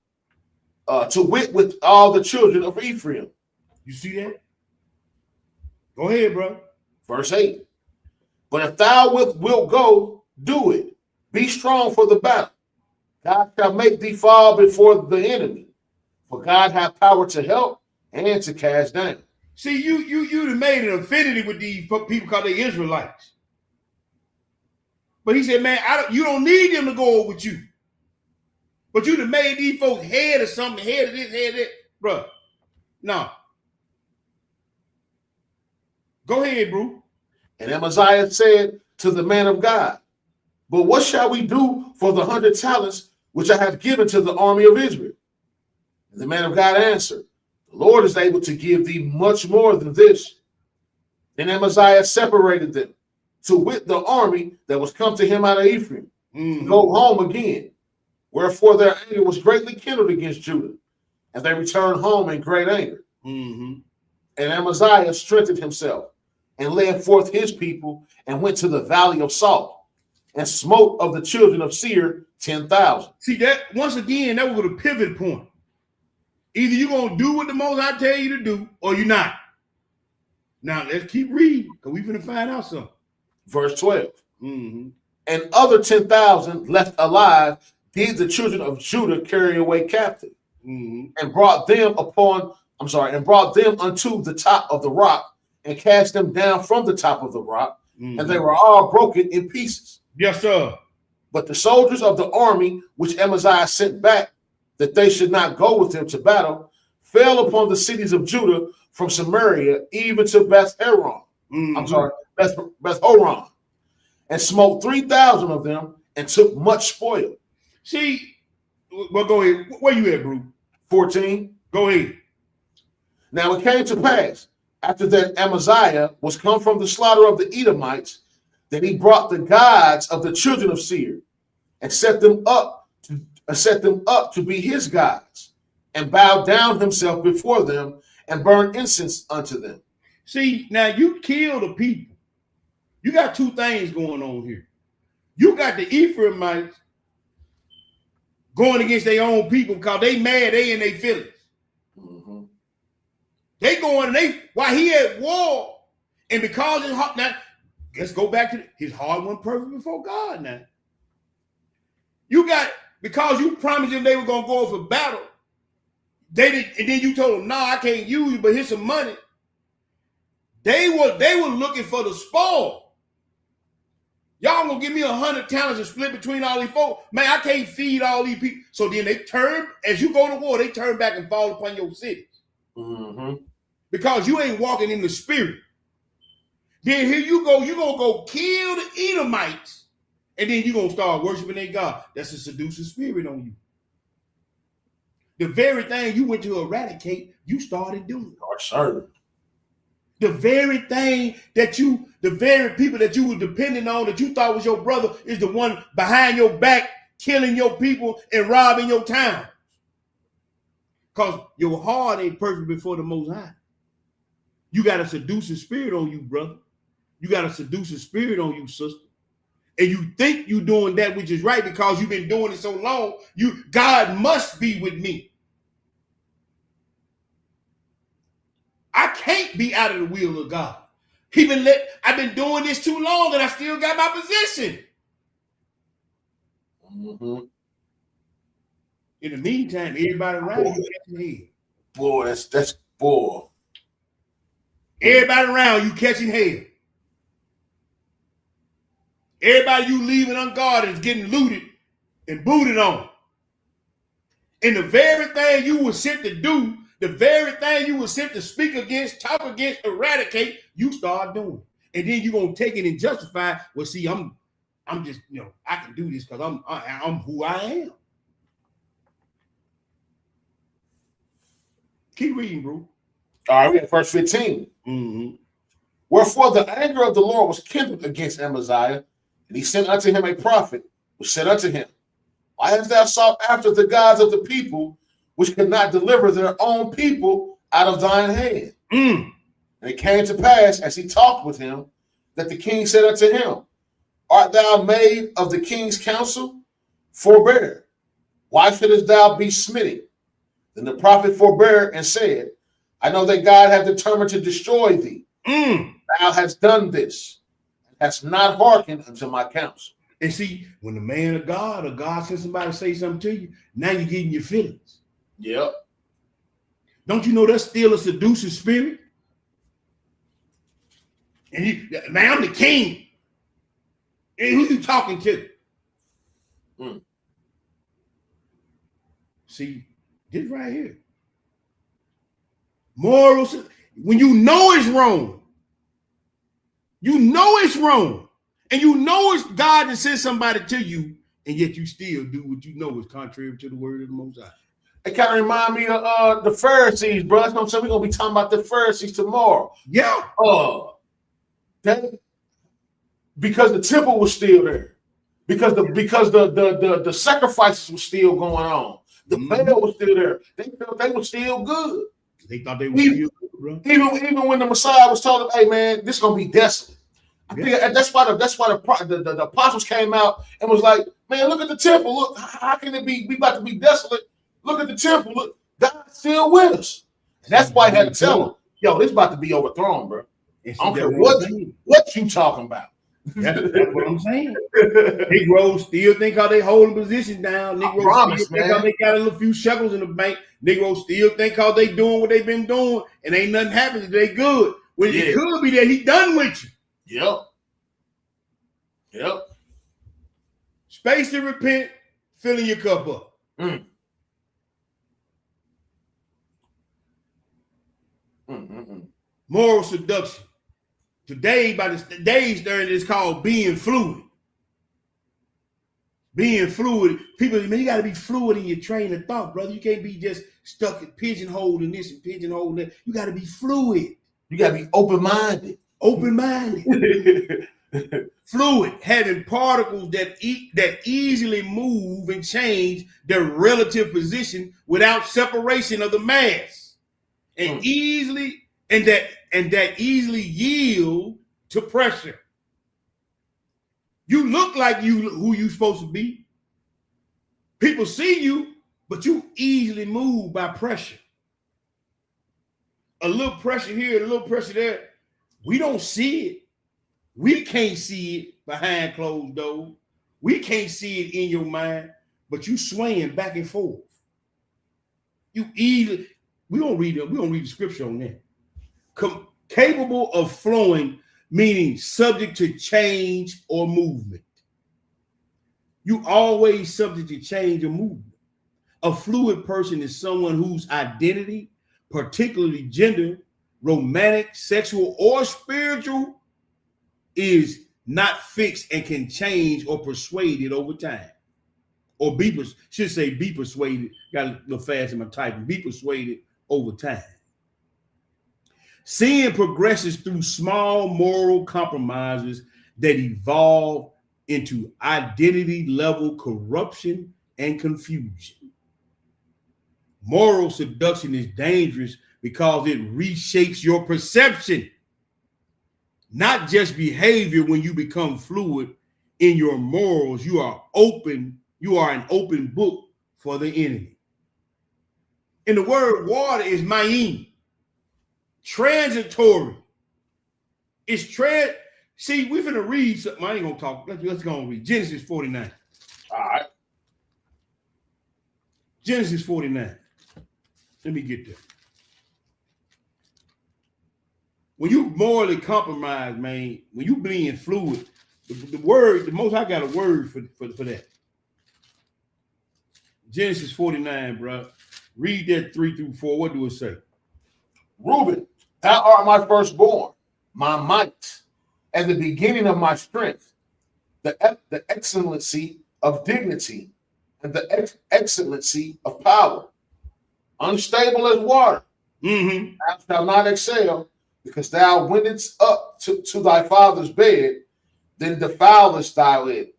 S3: wit with all the children of Ephraim.
S2: You see that? Go ahead, bro.
S3: Verse 8. But if thou wilt go, do it. Be strong for the battle. God shall make thee fall before the enemy. For God hath power to help, and to cast down.
S2: See, you made an affinity with these people because they Israelites. But he said, man, you don't need them to go over with you. But you done made these folks head of something, head of this, head of that. Bro, no. Go ahead, bro.
S3: And Amaziah said to the man of God, but what shall we do for the 100 talents which I have given to the army of Israel? And the man of God answered, the Lord is able to give thee much more than this. Then Amaziah separated them, to wit the army that was come to him out of Ephraim, to go home again. Wherefore their anger was greatly kindled against Judah, and they returned home in great anger. And Amaziah strengthened himself, and led forth his people, and went to the valley of Salt, and smote of the children of Seir 10,000.
S2: See, that once again, that was a pivot point. Either you're going to do what the Most High tell you to do, or you're not. Now, let's keep reading, because we're going to find out something.
S3: Verse 12. And other 10,000 left alive did the children of Judah carry away captive, and brought them unto the top of the rock, and cast them down from the top of the rock, and they were all broken in pieces.
S2: Yes, sir.
S3: But the soldiers of the army which Amaziah sent back, that they should not go with him to battle, fell upon the cities of Judah from Samaria even to Beth Horon, and smote 3,000 of them, and took much spoil.
S2: See, well, go ahead. Where you at, bro?
S3: 14.
S2: Go ahead.
S3: Now it came to pass, after that Amaziah was come from the slaughter of the Edomites, that he brought the gods of the children of Seir, and set them up to be his gods, and bowed down himself before them, and burned incense unto them.
S2: See, now you kill the people. You got two things going on here. You got the Ephraimites going against their own people because they mad, they in their feelings. They going, while he at war, and because his heart, now let's go back to his heart wasn't perfect before God. Now you got, because you promised them they were gonna go for battle, they did, and then you told them, no, I can't use you, but here's some money. They were looking for the spoil. Y'all gonna give me 100 talents and split between all these folks? Man, I can't feed all these people. So then they turn, as you go to war, they turn back and fall upon your cities. Because you ain't walking in the spirit. Then here you go, you're gonna go kill the Edomites, and then you're gonna start worshiping their God. That's a seducing spirit on you. The very thing you went to eradicate, you started doing. The very thing the very people that you were depending on, that you thought was your brother, is the one behind your back, killing your people and robbing your town. Because your heart ain't perfect before the Most High. You got a seducing spirit on you, brother. You got a seducing spirit on you, sister. And you think you're doing that which is right because you've been doing it so long. God must be with me. I can't be out of the will of God. I've been doing this too long, and I still got my position. In the meantime, everybody around you catching hell.
S3: Boy, that's boy.
S2: Everybody around you catching hell. Everybody you leaving unguarded is getting looted and booted on. And the very thing you were sent to do, the very thing you were sent to speak against, talk against, eradicate, you start doing. And then you're gonna take it and justify, well, see, I'm just, I can do this because I'm who I am. Keep reading, bro.
S3: All right, we at verse 15. Wherefore the anger of the Lord was kindled against Amaziah, and he sent unto him a prophet, which said unto him, why hast thou sought after the gods of the people, which could not deliver their own people out of thine hand? And it came to pass, as he talked with him, that the king said unto him, art thou made of the king's counsel? Forbear. Why shouldest thou be smitten? Then the prophet forbare and said, I know that God hath determined to destroy thee. Thou hast done this, and hast not hearkened unto my counsel.
S2: And see, when the man of God or God sends somebody to say something to you, now you're getting your feelings.
S3: Yep.
S2: Don't you know that's still a seducing spirit? And you, man, I'm the king. And who you talking to? See, this right here. Morals, when you know it's wrong, and you know it's God that sent somebody to you, and yet you still do what you know is contrary to the word of the Most High.
S3: It kind of remind me of the Pharisees, bro. That's what I'm saying. We're gonna be talking about the Pharisees tomorrow.
S2: Yeah.
S3: Because the temple was still there, because the sacrifices were still going on, the veil was still there. They felt they were still good.
S2: They thought they were still good, bro.
S3: Even when the Messiah was told them, "Hey, man, this is gonna be desolate." I think that's why the apostles came out and was like, "Man, look at the temple. Look, how can it be? We about to be desolate. Look at the temple. Look, God's still with us." And that's why I had to tell them, "Yo, this about to be overthrown, bro. I don't care what you talking about."
S2: That's what I'm saying. Negroes still think how they holding position down. Negroes still think how they got a little few shekels in the bank. Negroes still think how they doing what they've been doing, and ain't nothing happening. They good. When it could be that he done with you.
S3: Yep.
S2: Space to repent, filling your cup up. Moral seduction. Today, by the days there, it's called being fluid. Being fluid. People, man, you got to be fluid in your train of thought, brother. You can't be just stuck in pigeonhole in this and pigeonhole in that. You got to be fluid.
S3: You got to be open-minded.
S2: Fluid, having particles that easily move and change their relative position without separation of the mass, and that easily yield to pressure. You look like who you supposed to be. People see you, but you easily move by pressure. A little pressure here, a little pressure there. We don't see it. We can't see it behind closed doors. We can't see it in your mind, but you swaying back and forth. You easily. We don't read the scripture on that. Capable of flowing, meaning subject to change or movement. You always subject to change or movement. A fluid person is someone whose identity, particularly gender, romantic, sexual, or spiritual, is not fixed and can change or persuaded over time. Or be persuaded. Got a little fast in my typing. Be persuaded over time. Sin progresses through small moral compromises that evolve into identity level corruption and confusion. Moral seduction is dangerous because it reshapes your perception, not just behavior. When you become fluid in your morals, you are an open book for the enemy. And the word water is ma'in. Transitory. It's See, we're gonna read something. I ain't gonna talk. Let's go and read Genesis 49.
S3: All right.
S2: Genesis 49. Let me get there. When you morally compromise, man, when you being fluid, the most I got a word for that. Genesis 49, bro. Read that 3-4. What do it say?
S3: Reuben, thou art my firstborn, my might, and the beginning of my strength, the excellency of dignity, and the excellency of power. Unstable as water, thou shalt not excel, because thou wentest up to thy father's bed, then defilest thou it.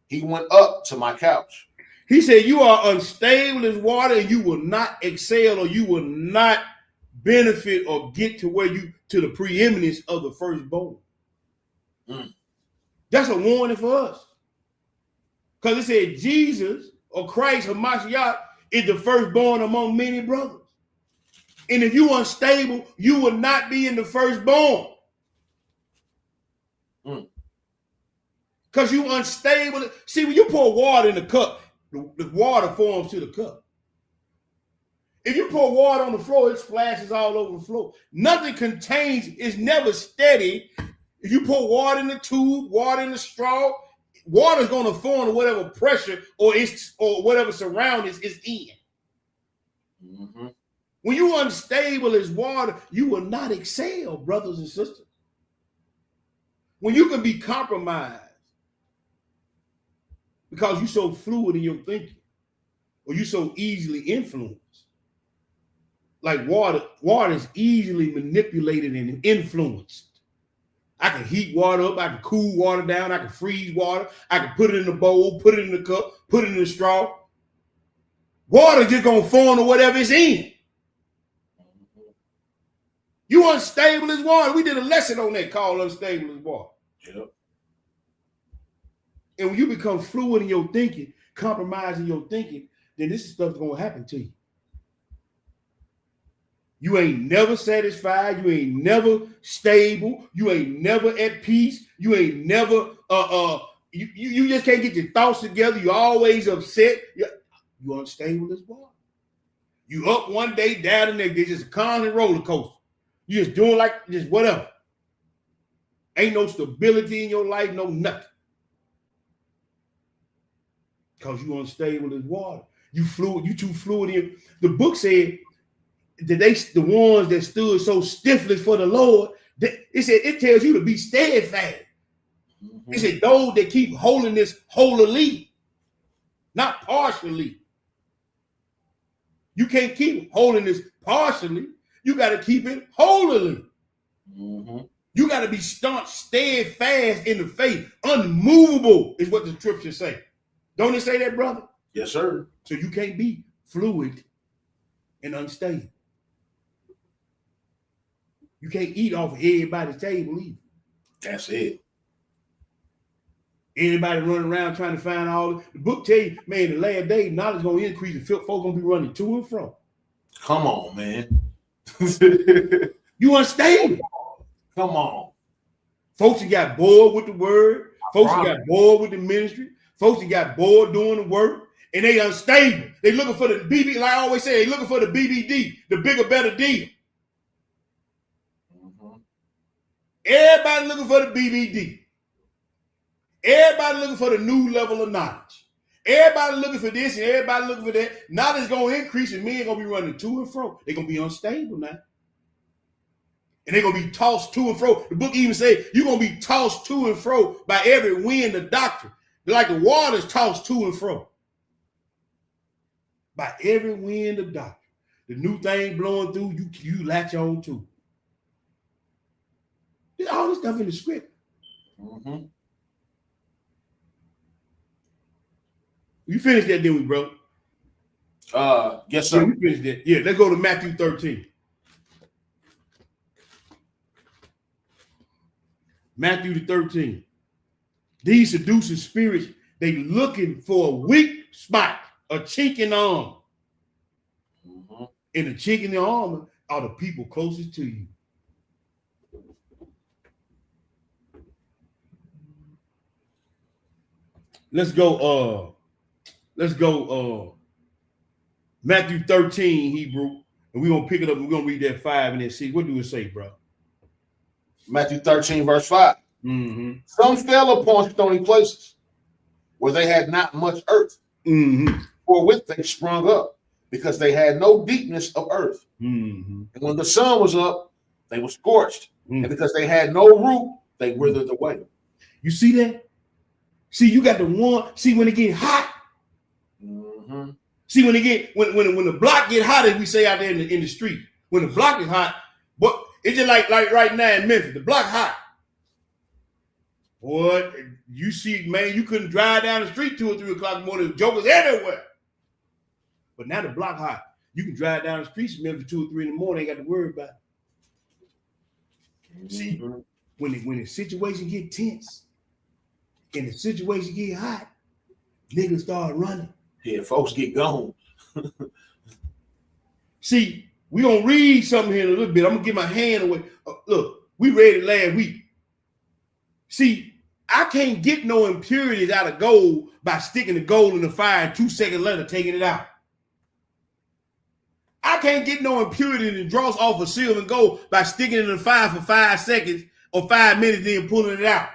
S3: He went up to my couch.
S2: He said, you are unstable as water, and you will not excel, or you will not benefit or get to the preeminence of the firstborn. That's a warning for us. Because it said Jesus or Christ or Mashiach is the firstborn among many brothers. And if you're unstable, you will not be in the firstborn. Because you unstable. See, when you pour water in a cup, the water forms to the cup. If you pour water on the floor, it splashes all over the floor. Nothing contains, is never steady. If you pour water in the tube, water in the straw, water is going to form to whatever pressure or whatever surroundings is in.
S3: Mm-hmm.
S2: When you unstable as water, you will not excel, brothers and sisters. When you can be compromised because you're so fluid in your thinking, or you're so easily influenced. Like water is easily manipulated and influenced. I can heat water up, I can cool water down, I can freeze water, I can put it in a bowl, put it in the cup, put it in the straw. Water just gonna form to whatever it's in. You unstable as water. We did a lesson on that called unstable as water.
S3: Yep.
S2: And when you become fluid in your thinking, compromising your thinking, then this stuff's gonna happen to you. You ain't never satisfied. You ain't never stable. You ain't never at peace. You ain't never you just can't get your thoughts together. You always upset. You unstable as water. You up one day, down the next day, just a constant roller coaster. You just doing like just whatever. Ain't no stability in your life, no nothing. Because you unstable as water. You fluid, you too fluid in. The book said that the ones that stood so stiffly for the Lord, it said it tells you to be steadfast. Mm-hmm. It said those that keep holding this wholly, not partially. You can't keep holding this partially. You got to keep it wholly. Mm-hmm. You got to be staunch, steadfast in the faith. Unmovable is what the scriptures say. Don't it say that, brother?
S3: Yes, sir.
S2: So you can't be fluid and unstable. You can't eat off of everybody's table either.
S3: That's it.
S2: Anybody running around trying to find all the book tell you, man, the last day knowledge gonna increase and folks gonna be running to and from.
S3: Come on, man.
S2: You unstable.
S3: Come on.
S2: Folks that got bored with the word, folks that got bored with the ministry, folks that got bored doing the work, and they unstable. They looking for the BB, like I always say, they looking for the BBD, the bigger, better deal. Mm-hmm. Everybody looking for the BBD. Everybody looking for the new level of knowledge. Everybody looking for this and everybody looking for that. Knowledge going to increase and men going to be running to and fro. They're going to be unstable now. And they're going to be tossed to and fro. The book even says you're going to be tossed to and fro by every wind of doctrine. Like the water's tossed to and fro. By every wind of doctrine. The new thing blowing through, you latch on to. There's all this stuff in the script. Mm-hmm. You finished that, didn't we, bro?
S3: Yes, sir.
S2: Yeah, we finished that. Yeah, let's go to Matthew 13. Matthew 13. These seducing spirits, they looking for a weak spot, a chink in the armor. Mm-hmm. And the chink in the armor are the people closest to you. Let's go Matthew 13, Hebrew, and we're going to pick it up and we're going to read that 5 and then 6. What do it say, bro?
S3: Matthew 13, verse 5. Mm-hmm. Some fell upon stony places where they had not much earth, wherewith they sprung up, because they had no deepness of earth. Mm-hmm. And when the sun was up, they were scorched. And because they had no root, they withered away. You see that? See, you got the one. See, when it get hot. Mm-hmm. See, when the block get hot, as we say out there in the street, when the block is hot, but it's just like right now in Memphis, the block hot. Boy, you see, man, you couldn't drive down the street 2 or 3 o'clock in the morning. Jokers everywhere. But now the block hot. You can drive down the streets in Memphis 2 or 3 in the morning. Ain't got to worry about it. See, when the situation get tense and the situation get hot, niggas start running. Yeah, folks get gone.
S2: See, we gonna read something here in a little bit. I'm gonna get my hand away. Look, we read it last week. See, I can't get no impurities out of gold by sticking the gold in the fire and 2 seconds later taking it out. I can't get no impurity and dross off of silver and gold by sticking it in the fire for 5 seconds or 5 minutes, then pulling it out.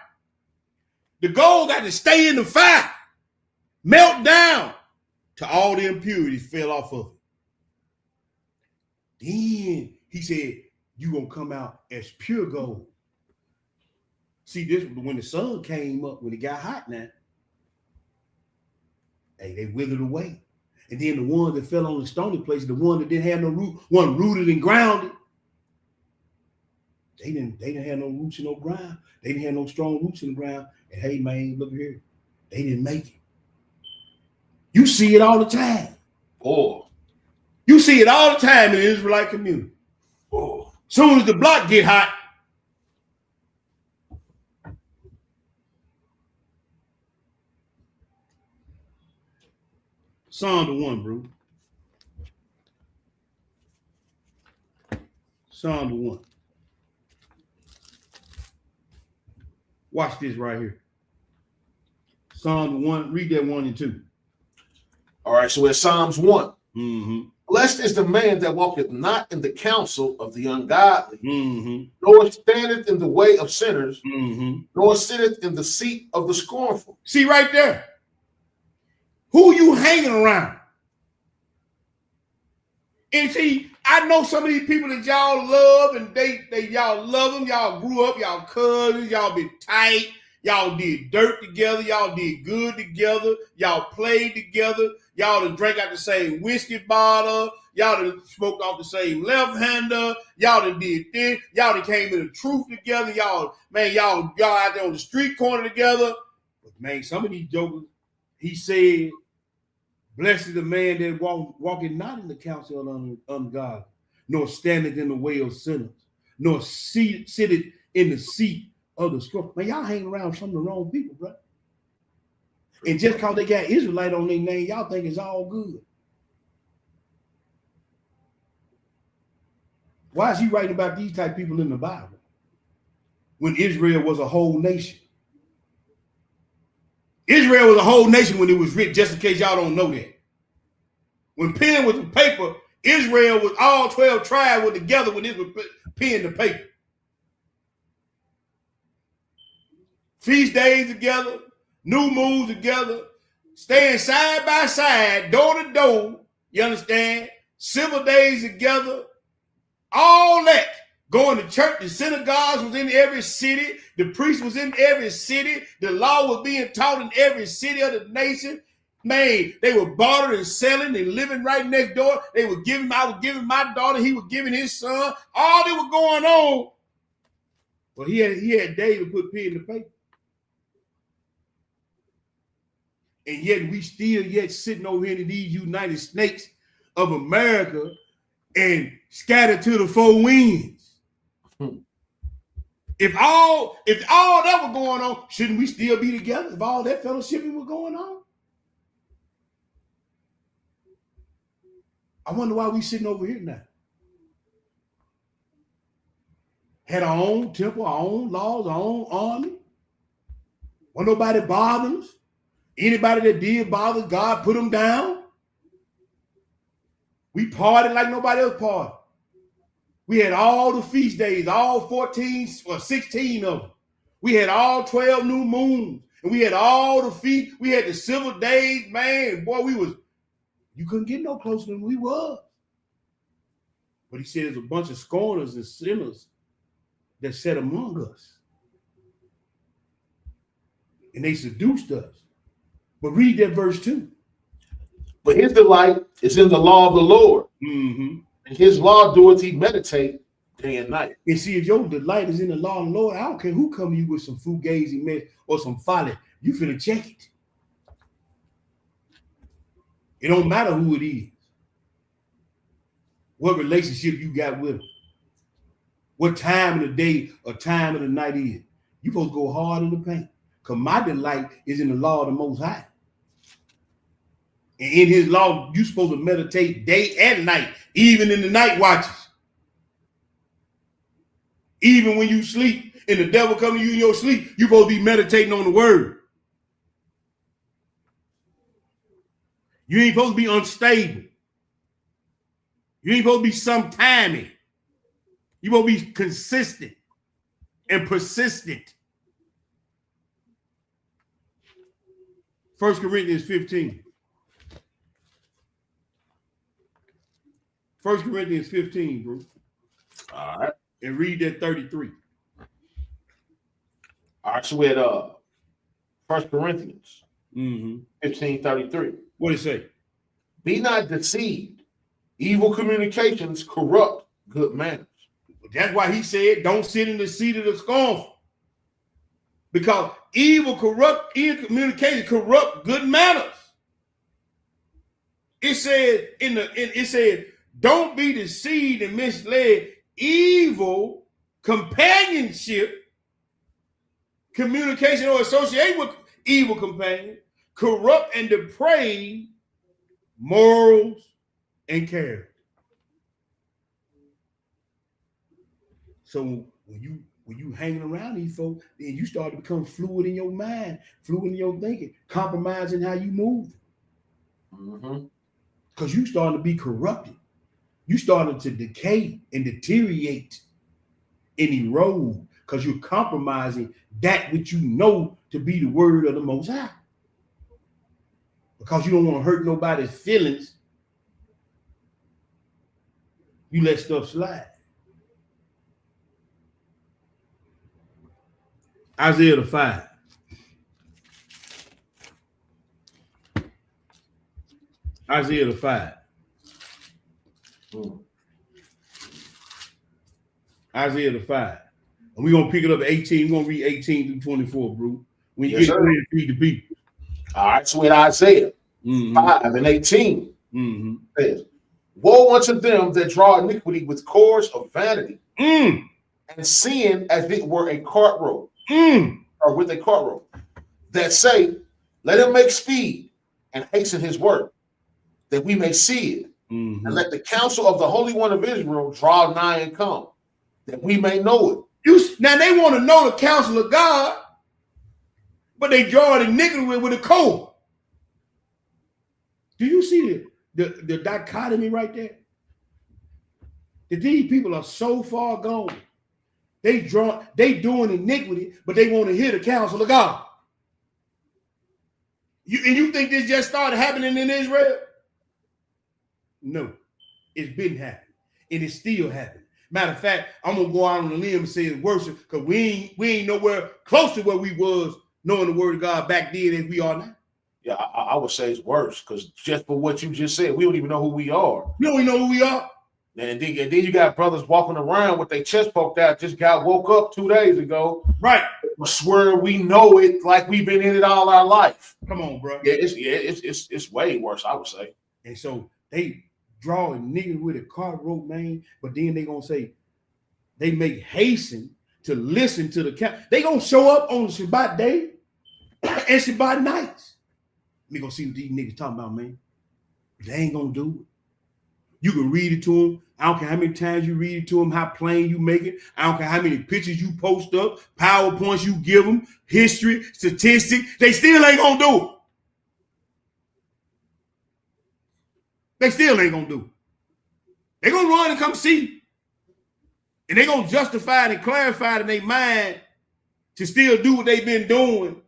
S2: The gold got to stay in the fire, melt down till all the impurities fell off of it. Then he said, you're going to come out as pure gold. See, this when the sun came up, when it got hot now, hey, they withered away. And then the ones that fell on the stony place, the one that didn't have no root, one rooted and grounded, they didn't have no roots in no ground. They didn't have no strong roots in the ground. And hey, man, look here. They didn't make it. You see it all the time.
S3: Oh.
S2: You see it all the time in the Israelite community.
S3: Oh.
S2: Soon as the block get hot, Psalm 1, bro. Psalm 1. Watch this right here. Psalm 1, read that 1 and 2.
S3: All right, so it's Psalms 1.
S2: Mm-hmm.
S3: Blessed is the man that walketh not in the counsel of the ungodly,
S2: Mm-hmm.
S3: nor standeth in the way of sinners,
S2: Mm-hmm.
S3: nor sitteth in the seat of the scornful.
S2: See right there. Who you hanging around? And see, I know some of these people that y'all love, and they y'all love them. Y'all grew up, y'all cousins, y'all been tight, y'all did dirt together, y'all did good together, y'all played together, y'all done drank out the same whiskey bottle, y'all done smoked off the same left-hander, y'all done did this, y'all done came in the truth together, y'all out there on the street corner together. But man, some of these jokers, he said, blessed is the man that walketh not in the counsel of ungodly, nor standeth in the way of sinners, nor sitteth in the seat of the scornful. Man, y'all hanging around some of the wrong people, bro. And just because they got Israelite on their name, y'all think it's all good. Why is he writing about these type of people in the Bible when Israel was a whole nation? Israel was a whole nation when it was written, just in case y'all don't know that. When pen was the paper, Israel was all 12 tribes were together when it was pen to paper. Feast days together, new moons together, staying side by side, door to door, you understand? Civil days together, all that. Going to church, the synagogues was in every city. The priest was in every city. The law was being taught in every city of the nation. Man, they were bartering and selling and living right next door. I was giving my daughter, he was giving his son. All that was going on. Well, he had David put pen to paper. And yet we still sitting over here in these United States of America and scattered to the four winds. If all that was going on, shouldn't we still be together? If all that fellowshipping was going on? I wonder why we sitting over here now. Had our own temple, our own laws, our own army. Wasn't nobody bothering us. Anybody that did bother God, put them down. We partied like nobody else partied. We had all the feast days, all 14 or 16 of them. We had all 12 new moons. And we had all the feast. We had the civil days, man. Boy, you couldn't get no closer than we were. But he said there's a bunch of scorners and sinners that sat among us. And they seduced us. But read that verse 2.
S3: But his delight is in the law of the Lord.
S2: Mm-hmm.
S3: And his law doeth he meditate day and night.
S2: And see, if your delight is in the law of the Lord, I don't care who come to you with some fugazi mess or some folly. You finna check it. It don't matter who it is. What relationship you got with them. What time of the day or time of the night is. You supposed to go hard in the paint. Because my delight is in the law of the Most High. And in his law, you're supposed to meditate day and night, even in the night watches. Even when you sleep and the devil comes to you in your sleep, you're supposed to be meditating on the word. You ain't supposed to be unstable. You ain't supposed to be sometimey. You supposed to be consistent and persistent. 1 Corinthians 15. 1 Corinthians 15, bro.
S3: All right.
S2: And read that 33.
S3: All right, so we had 1 Corinthians 15:33.
S2: What did it say?
S3: Be not deceived. Evil communications corrupt good manners.
S2: That's why he said, don't sit in the seat of the scornful. Because evil communication corrupt good manners. It said, don't be deceived and misled. Evil companionship, communication or association with evil companions, corrupt and deprave morals and character. So when you hanging around these folks, then you start to become fluid in your mind, fluid in your thinking, compromising how you move. Because you starting to be corrupted. You starting to decay and deteriorate and erode because you're compromising that which you know to be the word of the Most High. Because you don't want to hurt nobody's feelings, you let stuff slide. Isaiah the 5. Isaiah the 5. Isaiah the 5. And we're going to pick it up at 18. We're going to read 18 through 24, bro. When you get ready to feed the people.
S3: All right, so in Isaiah 5 and 18, says, woe unto them that draw iniquity with cords of vanity, and sin as it were a cart rope, or with a cart rope, that say, let him make speed and hasten his work, that we may see it. And let the counsel of the Holy One of Israel draw nigh and come, that we may know it.
S2: Now they want to know the counsel of God, but they draw the iniquity with a cord. Do you see the dichotomy right there? That these people are so far gone. They doing iniquity, but they want to hear the counsel of God. You think this just started happening in Israel? No, it's been happening, and it's still happening. Matter of fact, I'm gonna go out on a limb and say it's worse because we ain't nowhere close to where we was knowing the word of God back then as we are now.
S3: Yeah, I would say it's worse because just for what you just said, we don't even know who we are.
S2: We don't even know who we are.
S3: And then you got brothers walking around with their chest poked out, just woke up 2 days ago.
S2: Right.
S3: I swear we know it like we've been in it all our life.
S2: Come on, bro.
S3: It's way worse, I would say.
S2: And so they draw a nigga with a cart rope, man, but then they gonna say they make hasten to listen to the count. They gonna show up on the Shabbat day and Shabbat nights. We gonna see what these niggas talking about, man. They ain't gonna do it. You can read it to them. I don't care how many times you read it to them, how plain you make it. I don't care how many pictures you post up, PowerPoints you give them, history, statistics. They still ain't gonna do it. They still ain't gonna do it. They're gonna run and come see. And they're gonna justify it and clarify it in their mind to still do what they've been doing.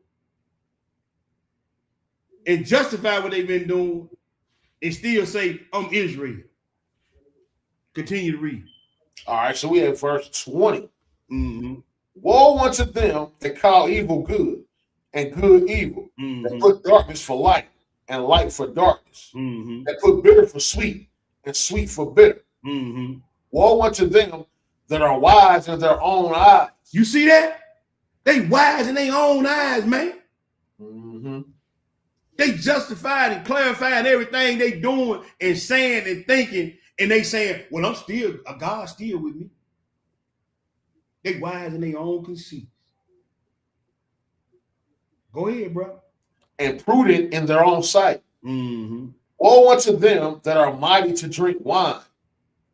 S2: And justify what they've been doing and still say, I'm Israel. Continue to read.
S3: All right, so we have verse 20. Woe unto them that call evil good and good evil, that put darkness for light and light for darkness, that put bitter for sweet and sweet for bitter. Woe unto them that are wise in their own eyes.
S2: You see that? They wise in their own eyes, man. They justified and clarified everything they doing and saying and thinking, and they saying, well, I'm still, God's still with me. They wise in their own conceit. Go ahead, bro.
S3: And prudent in their own sight. Woe unto them that are mighty to drink wine,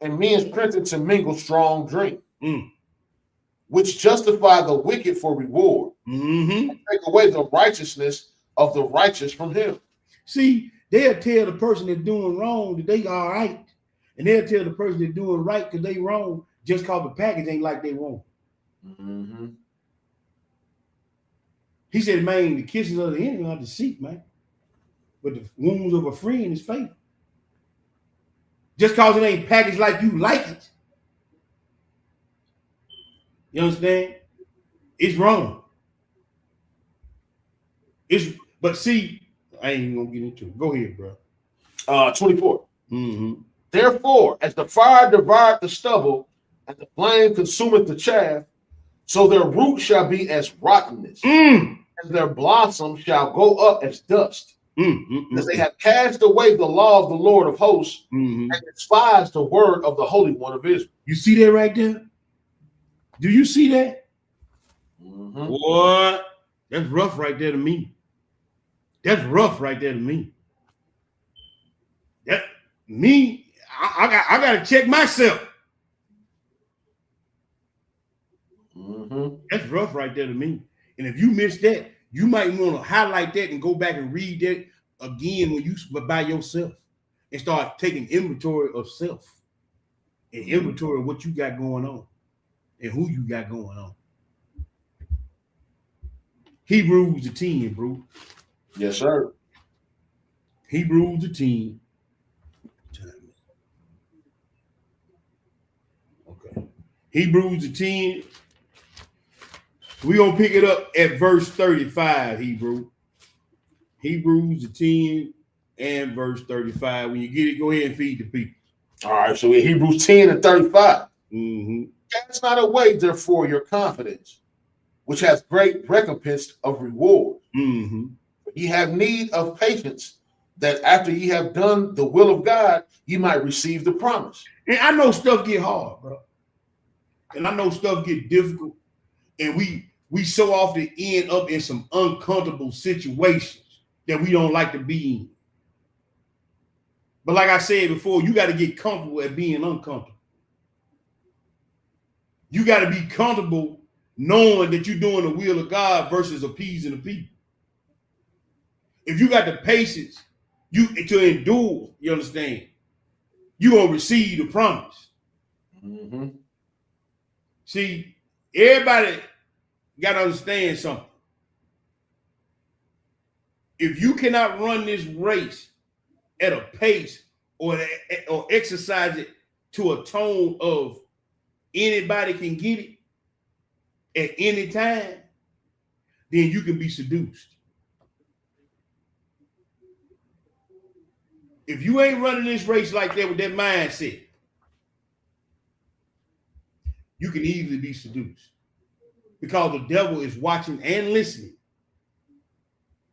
S3: and men strengthened to mingle strong drink, which justify the wicked for reward, and take away the righteousness of the righteous from him.
S2: See, they'll tell the person that's doing wrong that they all right. And they'll tell the person they're doing right because they wrong just because the package ain't like they want.
S3: Mm-hmm.
S2: He said, man, the kisses of the enemy are deceit, man. But the wounds of a friend is faith. Just because it ain't packaged like you like it. You understand? It's wrong. But see, I ain't even gonna get into it. Go ahead, bro.
S3: 24.
S2: Mm-hmm.
S3: Therefore, as the fire devoured the stubble, and the flame consumeth the chaff, so their root shall be as rottenness, and their blossom shall go up as dust. Because they have cast away the law of the Lord of hosts, and despised the word of the Holy One of Israel.
S2: You see that right there? Do you see that? What? That's rough right there to me. That's rough right there to me. That me, I gotta check myself. That's rough right there to me. And if you missed that, you might want to highlight that and go back and read that again when you by yourself and start taking inventory of self and inventory of what you got going on and who you got going on. Hebrews the 10, bro.
S3: Yes, sir.
S2: Hebrews the 10. Okay. Hebrews the 10. We're going to pick it up at verse 35, Hebrews the 10 and verse 35. When you get it, go ahead and feed the people.
S3: All right, so in Hebrews 10 and 35.
S2: Mm-hmm.
S3: Cast not away, therefore, your confidence, which hath great recompense of reward.
S2: Mm-hmm.
S3: Ye have need of patience, that after ye have done the will of God, ye might receive the promise.
S2: And I know stuff get hard, bro. And I know stuff get difficult. And we so often end up in some uncomfortable situations that we don't like to be in. But like I said before, you got to get comfortable at being uncomfortable. You got to be comfortable knowing that you're doing the will of God versus appeasing the people. If you got the patience to endure, you understand, you're going to receive the promise. See, everybody got to understand something. If you cannot run this race at a pace or exercise it to a tone of anybody can get it at any time, then you can be seduced. If you ain't running this race like that with that mindset, you can easily be seduced because the devil is watching and listening.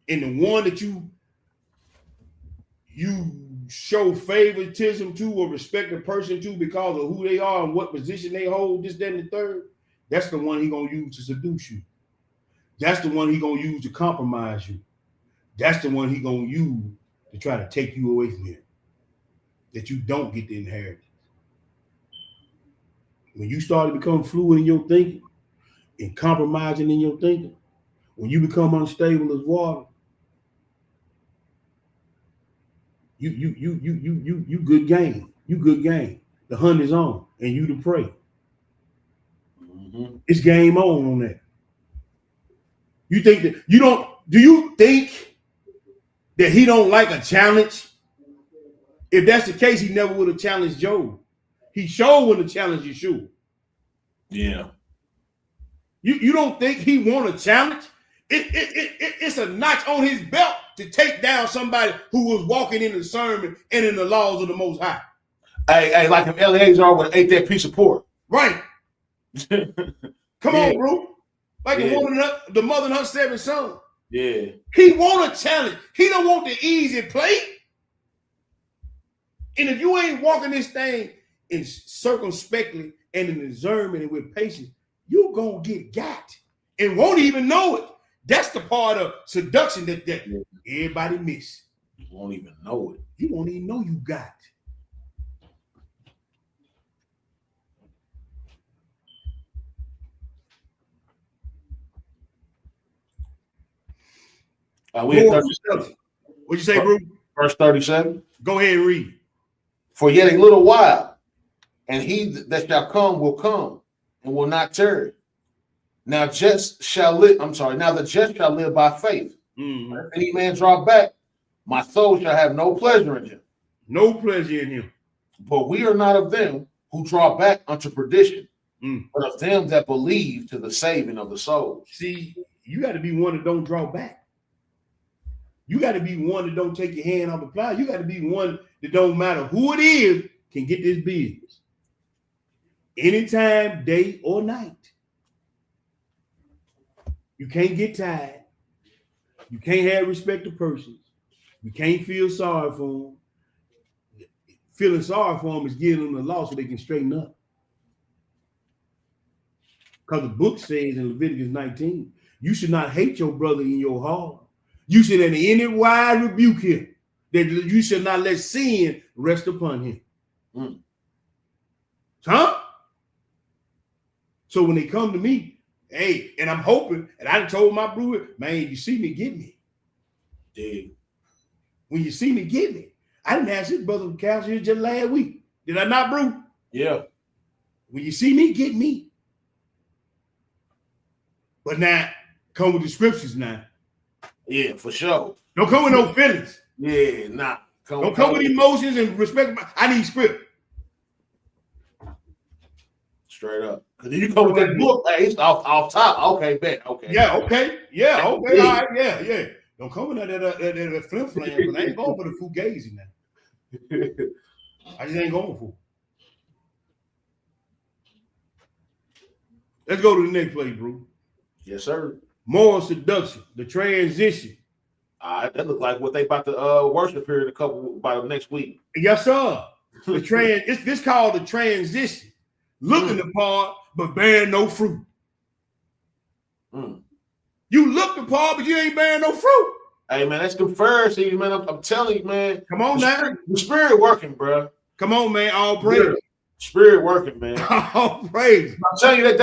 S2: And the one that you show favoritism to or respect a person to because of who they are and what position they hold, this, that, and the third, that's the one he's going to use to seduce you. That's the one he's going to use to compromise you. That's the one he's going to use to try to take you away from him, that you don't get the inheritance. When you start to become fluid in your thinking and compromising in your thinking, when you become unstable as water, you good game. You good game. The hunt is on, and you the prey. It's game on that. You think that you don't? Do you think that he don't like a challenge? If that's the case, he never would have challenged Job. He sure would have challenged Yeshua.
S3: Yeah.
S2: You don't think he want a challenge? It's a notch on his belt to take down somebody who was walking in the sermon and in the laws of the Most High.
S3: Hey, like if Eleazar would have ate that piece of pork.
S2: Right. Come on, bro. Like the mother and her 7 sons.
S3: Yeah.
S2: He want a challenge. He don't want the easy plate. And if you ain't walking this thing in circumspectly and in discernment and with patience, you gonna get got and won't even know it. That's the part of seduction that everybody miss.
S3: You won't even know it.
S2: You won't even know you got.
S3: We at 37.
S2: What'd you say, bro?
S3: Verse 37.
S2: Go ahead and read.
S3: For yet a little while, and he that shall come will come and will not tarry. Now just shall live. I'm sorry. Now the just shall live by faith.
S2: Mm-hmm.
S3: If any man draw back, my soul shall have no pleasure in him.
S2: No pleasure in him.
S3: But we are not of them who draw back unto perdition,
S2: Mm.
S3: but of them that believe to the saving of the soul.
S2: See, you got to be one that don't draw back. You got to be one that don't take your hand off the plow. You got to be one that don't matter who it is can get this business. Anytime, day or night. You can't get tired. You can't have respect to persons. You can't feel sorry for them. Feeling sorry for them is giving them the law so they can straighten up. Because the book says in Leviticus 19, you should not hate your brother in your heart. You should in any wise rebuke him. That you should not let sin rest upon him.
S3: Mm.
S2: Huh? So when they come to me, hey, and I'm hoping, and I told my brother, man, you see me, get me.
S3: Dude.
S2: When you see me, get me. I didn't ask his brother for counsel here just last week. Did I not, bro?
S3: Yeah.
S2: When you see me, get me. But now, come with the scriptures now.
S3: Yeah, for sure.
S2: Don't come with no feelings.
S3: Yeah, nah.
S2: Don't come with emotions and respect. I need script.
S3: Straight up. Because you come with that book, hey, it's off top. Okay, bet. Okay.
S2: Yeah, okay. Yeah, okay. All right. Yeah. Don't come with that flim flam, because I ain't going for the fugazi now. I just ain't going for it. Let's go to the next place, bro.
S3: Yes, sir.
S2: Moral seduction, the transition.
S3: That look like what they about to worship here by the next week.
S2: Yes, sir. It's this called the transition. Looking the part, but bearing no fruit. You look the part, but you ain't bearing no fruit.
S3: Hey, man, that's the Pharisees, man. I'm telling you, man.
S2: Come on now.
S3: The spirit working, bro.
S2: Come on, man. All praise.
S3: Spirit working, man.
S2: All praise.
S3: I'm telling you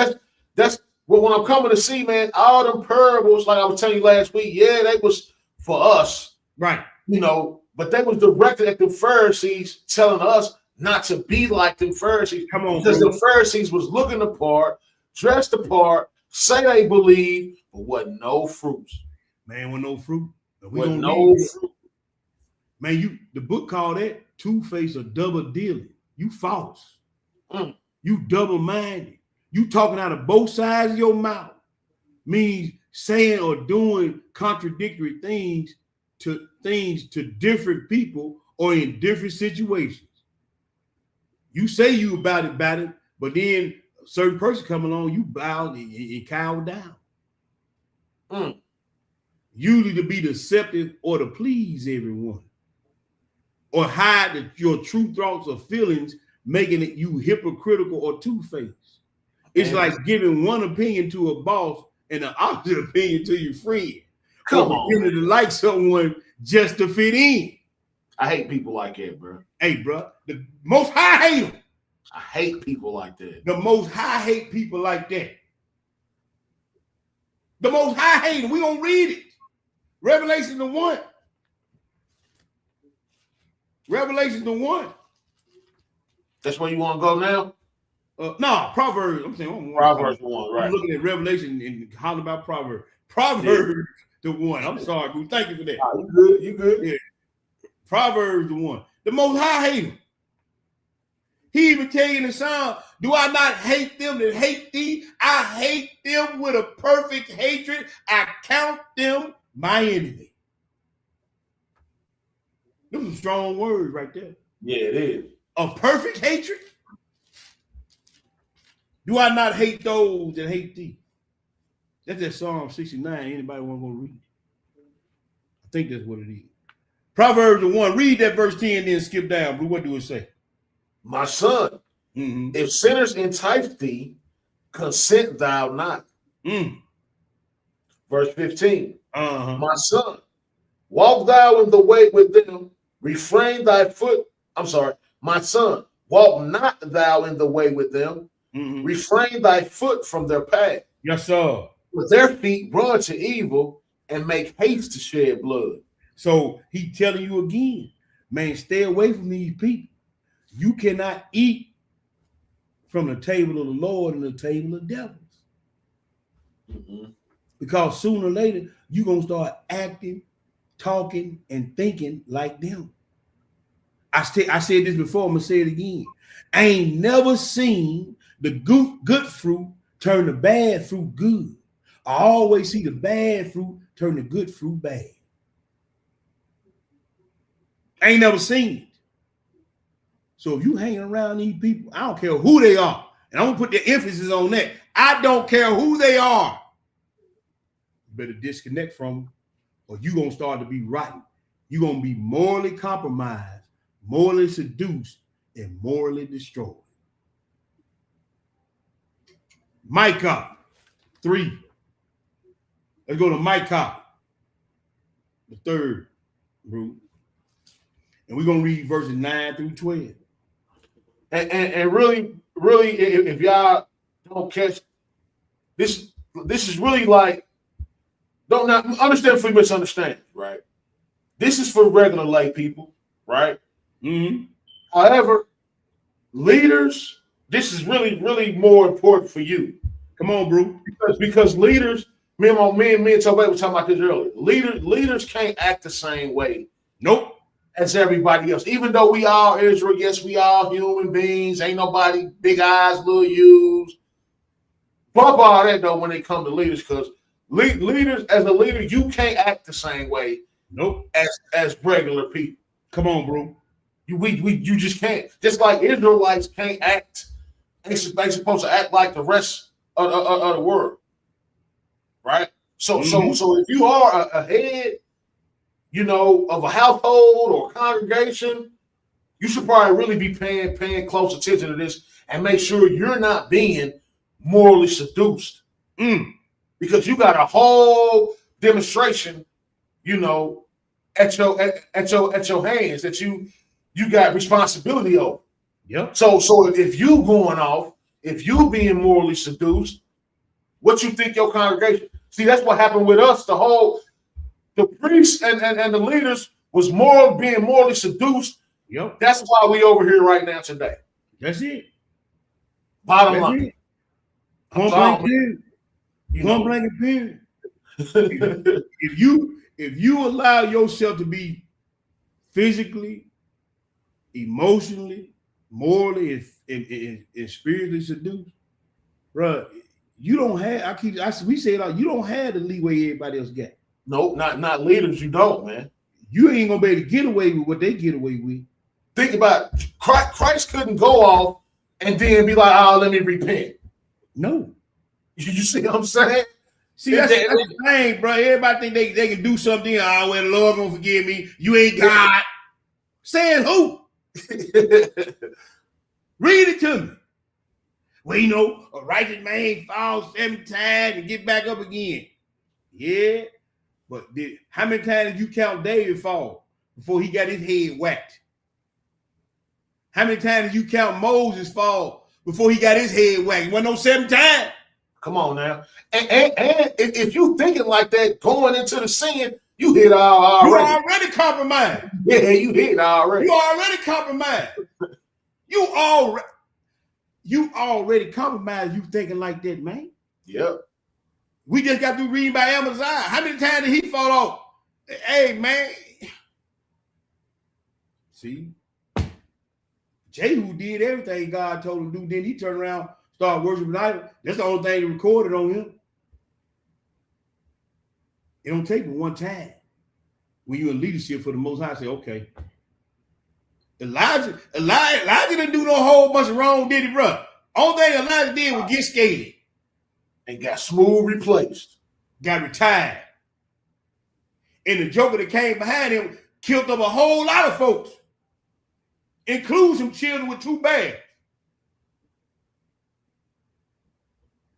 S3: that's what when I'm coming to see, man, all them parables, like I was telling you last week, yeah, they was for us.
S2: Right.
S3: You know, but they was directed at the Pharisees telling us not to be like them Pharisees.
S2: Come on,
S3: because
S2: bro.
S3: the Pharisees was looking the part, dressed the part, say they believe, but wasn't no fruits.
S2: Man, with no fruit.
S3: We don't know.
S2: Man, the book called that two-faced or double dealing. You false. You double-minded. You talking out of both sides of your mouth. Means saying or doing contradictory things to different people or in different situations. You say you about it, but then a certain person come along, you bow and cower down. Usually to be deceptive or to please everyone. Or hide your true thoughts or feelings, making it you hypocritical or two-faced. It's like giving one opinion to a boss and the opposite opinion to your friend.
S3: Come on.
S2: Beginning to like someone just to fit in.
S3: I hate people like that, bro.
S2: Hey, bro, the most high hate them.
S3: I hate people like that.
S2: The most high hate people like that. The most high hate them. We gonna read it. Revelation 1. Revelation 1.
S3: That's where you want to go now?
S2: No, Proverbs. I'm saying
S3: Proverbs 1, right?
S2: I'm looking at Revelation and hollering about Proverbs. Proverbs 1. I'm sorry, boo. Thank you for that.
S3: You good? You good?
S2: Yeah. Proverbs 1. The most high hate him. He even tell you in the Psalm, do I not hate them that hate thee? I hate them with a perfect hatred. I count them my enemy. Those are strong words right there.
S3: Yeah, it is.
S2: A perfect hatred? Do I not hate those that hate thee? That's that Psalm 69. Anybody want to go read it? I think that's what it is. Proverbs 1. Read that verse 10, then skip down. But what do it say?
S3: My son, if sinners entice thee, consent thou not. Verse 15. My son, walk thou in the way with them, refrain thy foot. I'm sorry, my son, walk not thou in the way with them, refrain thy foot from their path.
S2: Yes, sir.
S3: With their feet run to evil and make haste to shed blood.
S2: So he telling you again, man, stay away from these people. You cannot eat from the table of the Lord and the table of devils. Because sooner or later, you're going to start acting, talking, and thinking like them. I said this before, I'm going to say it again. I ain't never seen the good fruit turn the bad fruit good. I always see the bad fruit turn the good fruit bad. I ain't never seen it. So if you hanging around these people, I don't care who they are. And I'm going to put the emphasis on that. I don't care who they are. You better disconnect from them or you're going to start to be rotten. You're going to be morally compromised, morally seduced, and morally destroyed. Micah 3. Let's go to Micah, the third group. And we're going to read verses 9 through 12.
S3: And really, if y'all don't catch this is really like, don't not understand for misunderstanding, right? This is for regular lay people, right?
S2: Mm-hmm.
S3: However, leaders, this is really more important for you.
S2: Come on, bro.
S3: Because leaders, me and Tobey were talking about this earlier. Leaders can't act the same way.
S2: Nope.
S3: As everybody else. Even though we all Israel, yes, we all human beings. Ain't nobody big eyes, little U's. Bump all that though when they come to leaders, because leaders, as a leader, you can't act the same way.
S2: Nope.
S3: As regular people.
S2: Come on, bro.
S3: You just can't. Just like Israelites can't act. They supposed to act like the rest of the world, right? So if you are a head, of a household or congregation, you should probably really be paying close attention to this and make sure you're not being morally seduced. Because you got a whole demonstration, at your hands that you got responsibility over.
S2: Yep.
S3: So if you going off, if you being morally seduced, what you think your congregation? See, that's what happened with us. The priests and the leaders was being morally seduced.
S2: Yep.
S3: That's why we over here right now today.
S2: That's it.
S3: Bottom line.
S2: Period. If you allow yourself to be physically, emotionally, morally, and spiritually seduced, bro, you don't have. We say it all. You don't have the leeway everybody else got.
S3: Nope, not leaders. You don't, man.
S2: You ain't gonna be able to get away with what they get away with.
S3: Think about it. Christ couldn't go off and then be like, "Oh, let me repent."
S2: No.
S3: You see what I'm saying?
S2: See, that's the thing, bro. Everybody think they can do something. Oh, well, the Lord gonna forgive me. You ain't God. Saying who? Read it to me. Well, a righteous man falls 7 times and get back up again. Yeah. But how many times did you count David fall before he got his head whacked? How many times did you count Moses fall before he got his head whacked? It wasn't no 7 times.
S3: Come on now. And if you thinking like that going into the sin, you hit already.
S2: You already compromised.
S3: Yeah, you hit already.
S2: You already compromised. You already compromised. You thinking like that, man.
S3: Yep.
S2: We just got through reading by Amaziah. How many times did he fall off? Hey, man. See? Jehu did everything God told him to do. Then he turned around, started worshiping idols. That's the only thing recorded on him. It don't take but one time. When you're in leadership for the Most High, say, okay. Elijah didn't do no whole bunch of wrong, did he, bro? Only thing Elijah did was get scared.
S3: And got smooth replaced.
S2: Got retired. And the joker that came behind him killed up a whole lot of folks, including some children with 2 bears.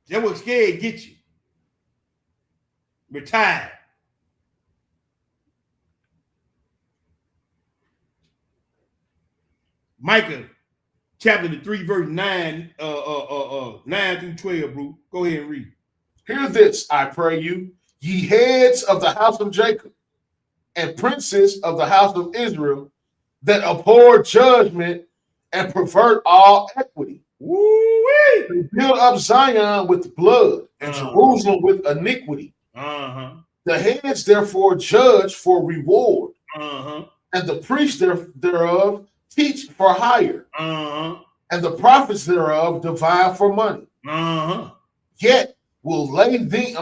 S2: That was scared get you. Retired. Micah chapter 3, verse 9, 9 through 12, bro. Go ahead and read.
S3: Hear this, I pray you, ye heads of the house of Jacob, and princes of the house of Israel, that abhor judgment and pervert all equity.
S2: Woo-wee.
S3: They build up Zion with blood and Jerusalem with iniquity. The heads therefore judge for reward, and the priests thereof teach for hire, and the prophets thereof divide for money. Yet will they lean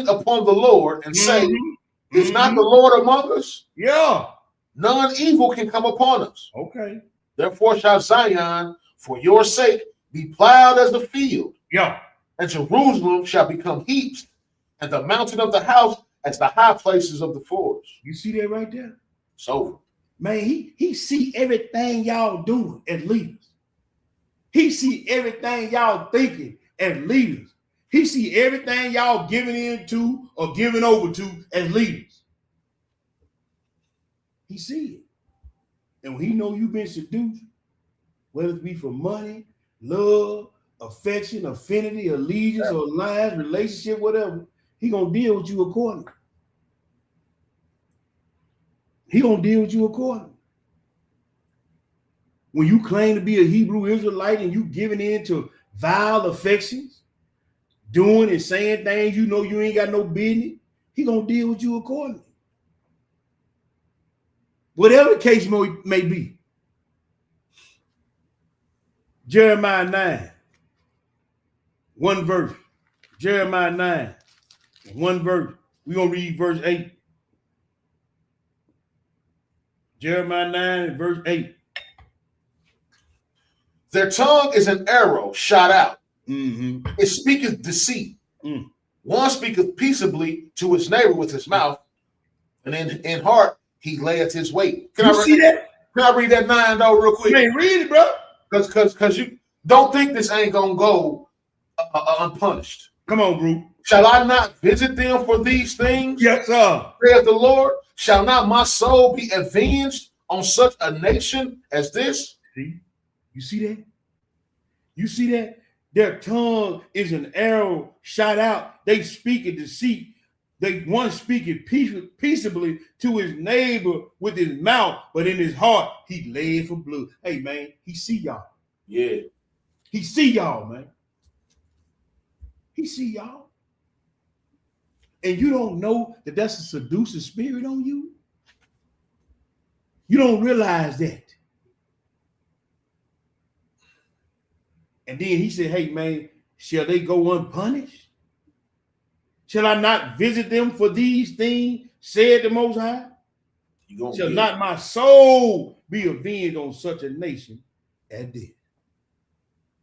S3: upon the Lord and say, is not the Lord among us?
S2: Yeah.
S3: None evil can come upon us.
S2: Okay.
S3: Therefore shall Zion, for your sake, be plowed as the field.
S2: Yeah.
S3: And Jerusalem shall become heaps, and the mountain of the house as the high places of the forest.
S2: You see that right there?
S3: It's over.
S2: Man, he see everything y'all doing as leaders. He see everything y'all thinking as leaders. He see everything y'all giving into or giving over to as leaders. He see it. And when he know you've been seduced, whether it be for money, love, affection, affinity, allegiance, or alliance, relationship, whatever, he gonna deal with you accordingly. He gonna deal with you accordingly. When you claim to be a Hebrew Israelite and you giving in to vile affections, doing and saying things you know you ain't got no business, he gonna deal with you accordingly. Whatever the case may be. Jeremiah 9, one verse. Jeremiah 9, one verse. We're going to read verse 8. Jeremiah 9, verse 8.
S3: Their tongue is an arrow shot out. It speaketh deceit. One speaketh peaceably to his neighbor with his mouth, and in heart he layeth his weight. Can I read that 9 though real quick?
S2: Man, read it, bro.
S3: Because you don't think this ain't gonna go unpunished.
S2: Come on, bro.
S3: Shall I not visit them for these things?
S2: Yes, sir.
S3: Saith the Lord. Shall not my soul be avenged on such a nation as this?
S2: See? You see that? You see that? Their tongue is an arrow shot out. They speak in deceit. One speaking peaceably to his neighbor with his mouth, but in his heart he laid for blood. Hey, man, he see y'all.
S3: Yeah.
S2: He see y'all, man. He see y'all. And you don't know that that's a seducing spirit on you? You don't realize that. And then he said, hey, man, shall they go unpunished? Shall I not visit them for these things, said the Most High? Shall not my soul be avenged on such a nation as this?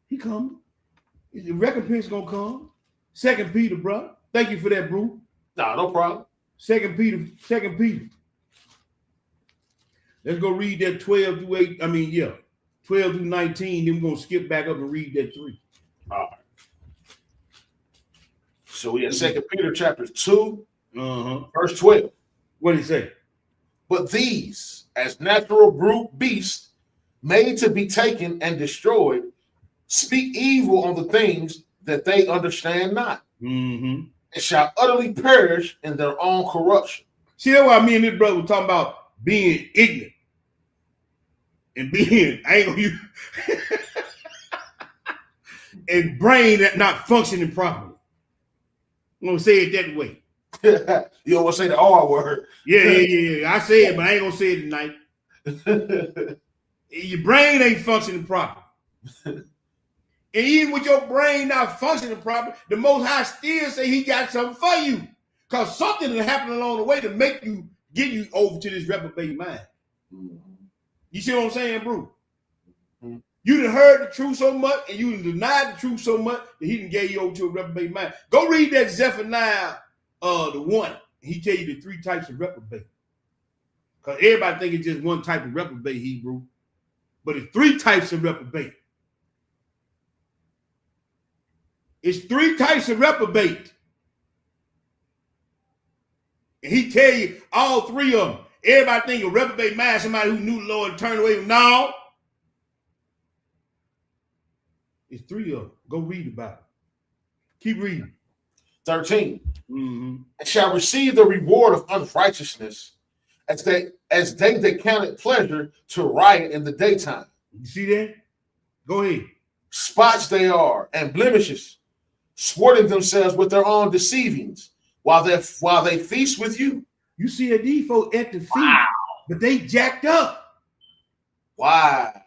S2: He coming. The recompense gonna come. 2 Peter, bro. Thank you for that, bro.
S3: Nah, no problem.
S2: 2 Peter. Let's go read that 12 through 8. 12 through 19. Then we're gonna skip back up and read that 3.
S3: All right. So we have 2 Peter chapter 2, verse 12.
S2: What did he say?
S3: But these, as natural brute beasts, made to be taken and destroyed, speak evil on the things that they understand not, and shall utterly perish in their own corruption.
S2: See, that's why me and this brother were talking about being ignorant and being angry and brain that not functioning properly. I'm gonna say it that way.
S3: You don't want to say the R word.
S2: Yeah. I say it, but I ain't gonna say it tonight. Your brain ain't functioning properly. And even with your brain not functioning properly, the Most High still say he got something for you. Because something will happen along the way to make you, get you over to this reprobate mind. You see what I'm saying, bro? You done heard the truth so much and you done denied the truth so much that he done gave you over to a reprobate mind. Go read that Zephaniah, the 1. He tell you the 3 types of reprobate. Because everybody think it's just one type of reprobate, Hebrew. But it's 3 types of reprobate. It's 3 types of reprobate. And he tell you all 3 of them. Everybody think a reprobate mind, somebody who knew the Lord and turned away from. No. It's 3 of them. Go read about it. Keep reading.
S3: 13. And shall receive the reward of unrighteousness as they that counted pleasure to riot in the daytime.
S2: You see that? Go ahead.
S3: Spots they are and blemishes, sporting themselves with their own deceivings, while they feast with you.
S2: You see that these folks at the feet, but they jacked up.
S3: Why?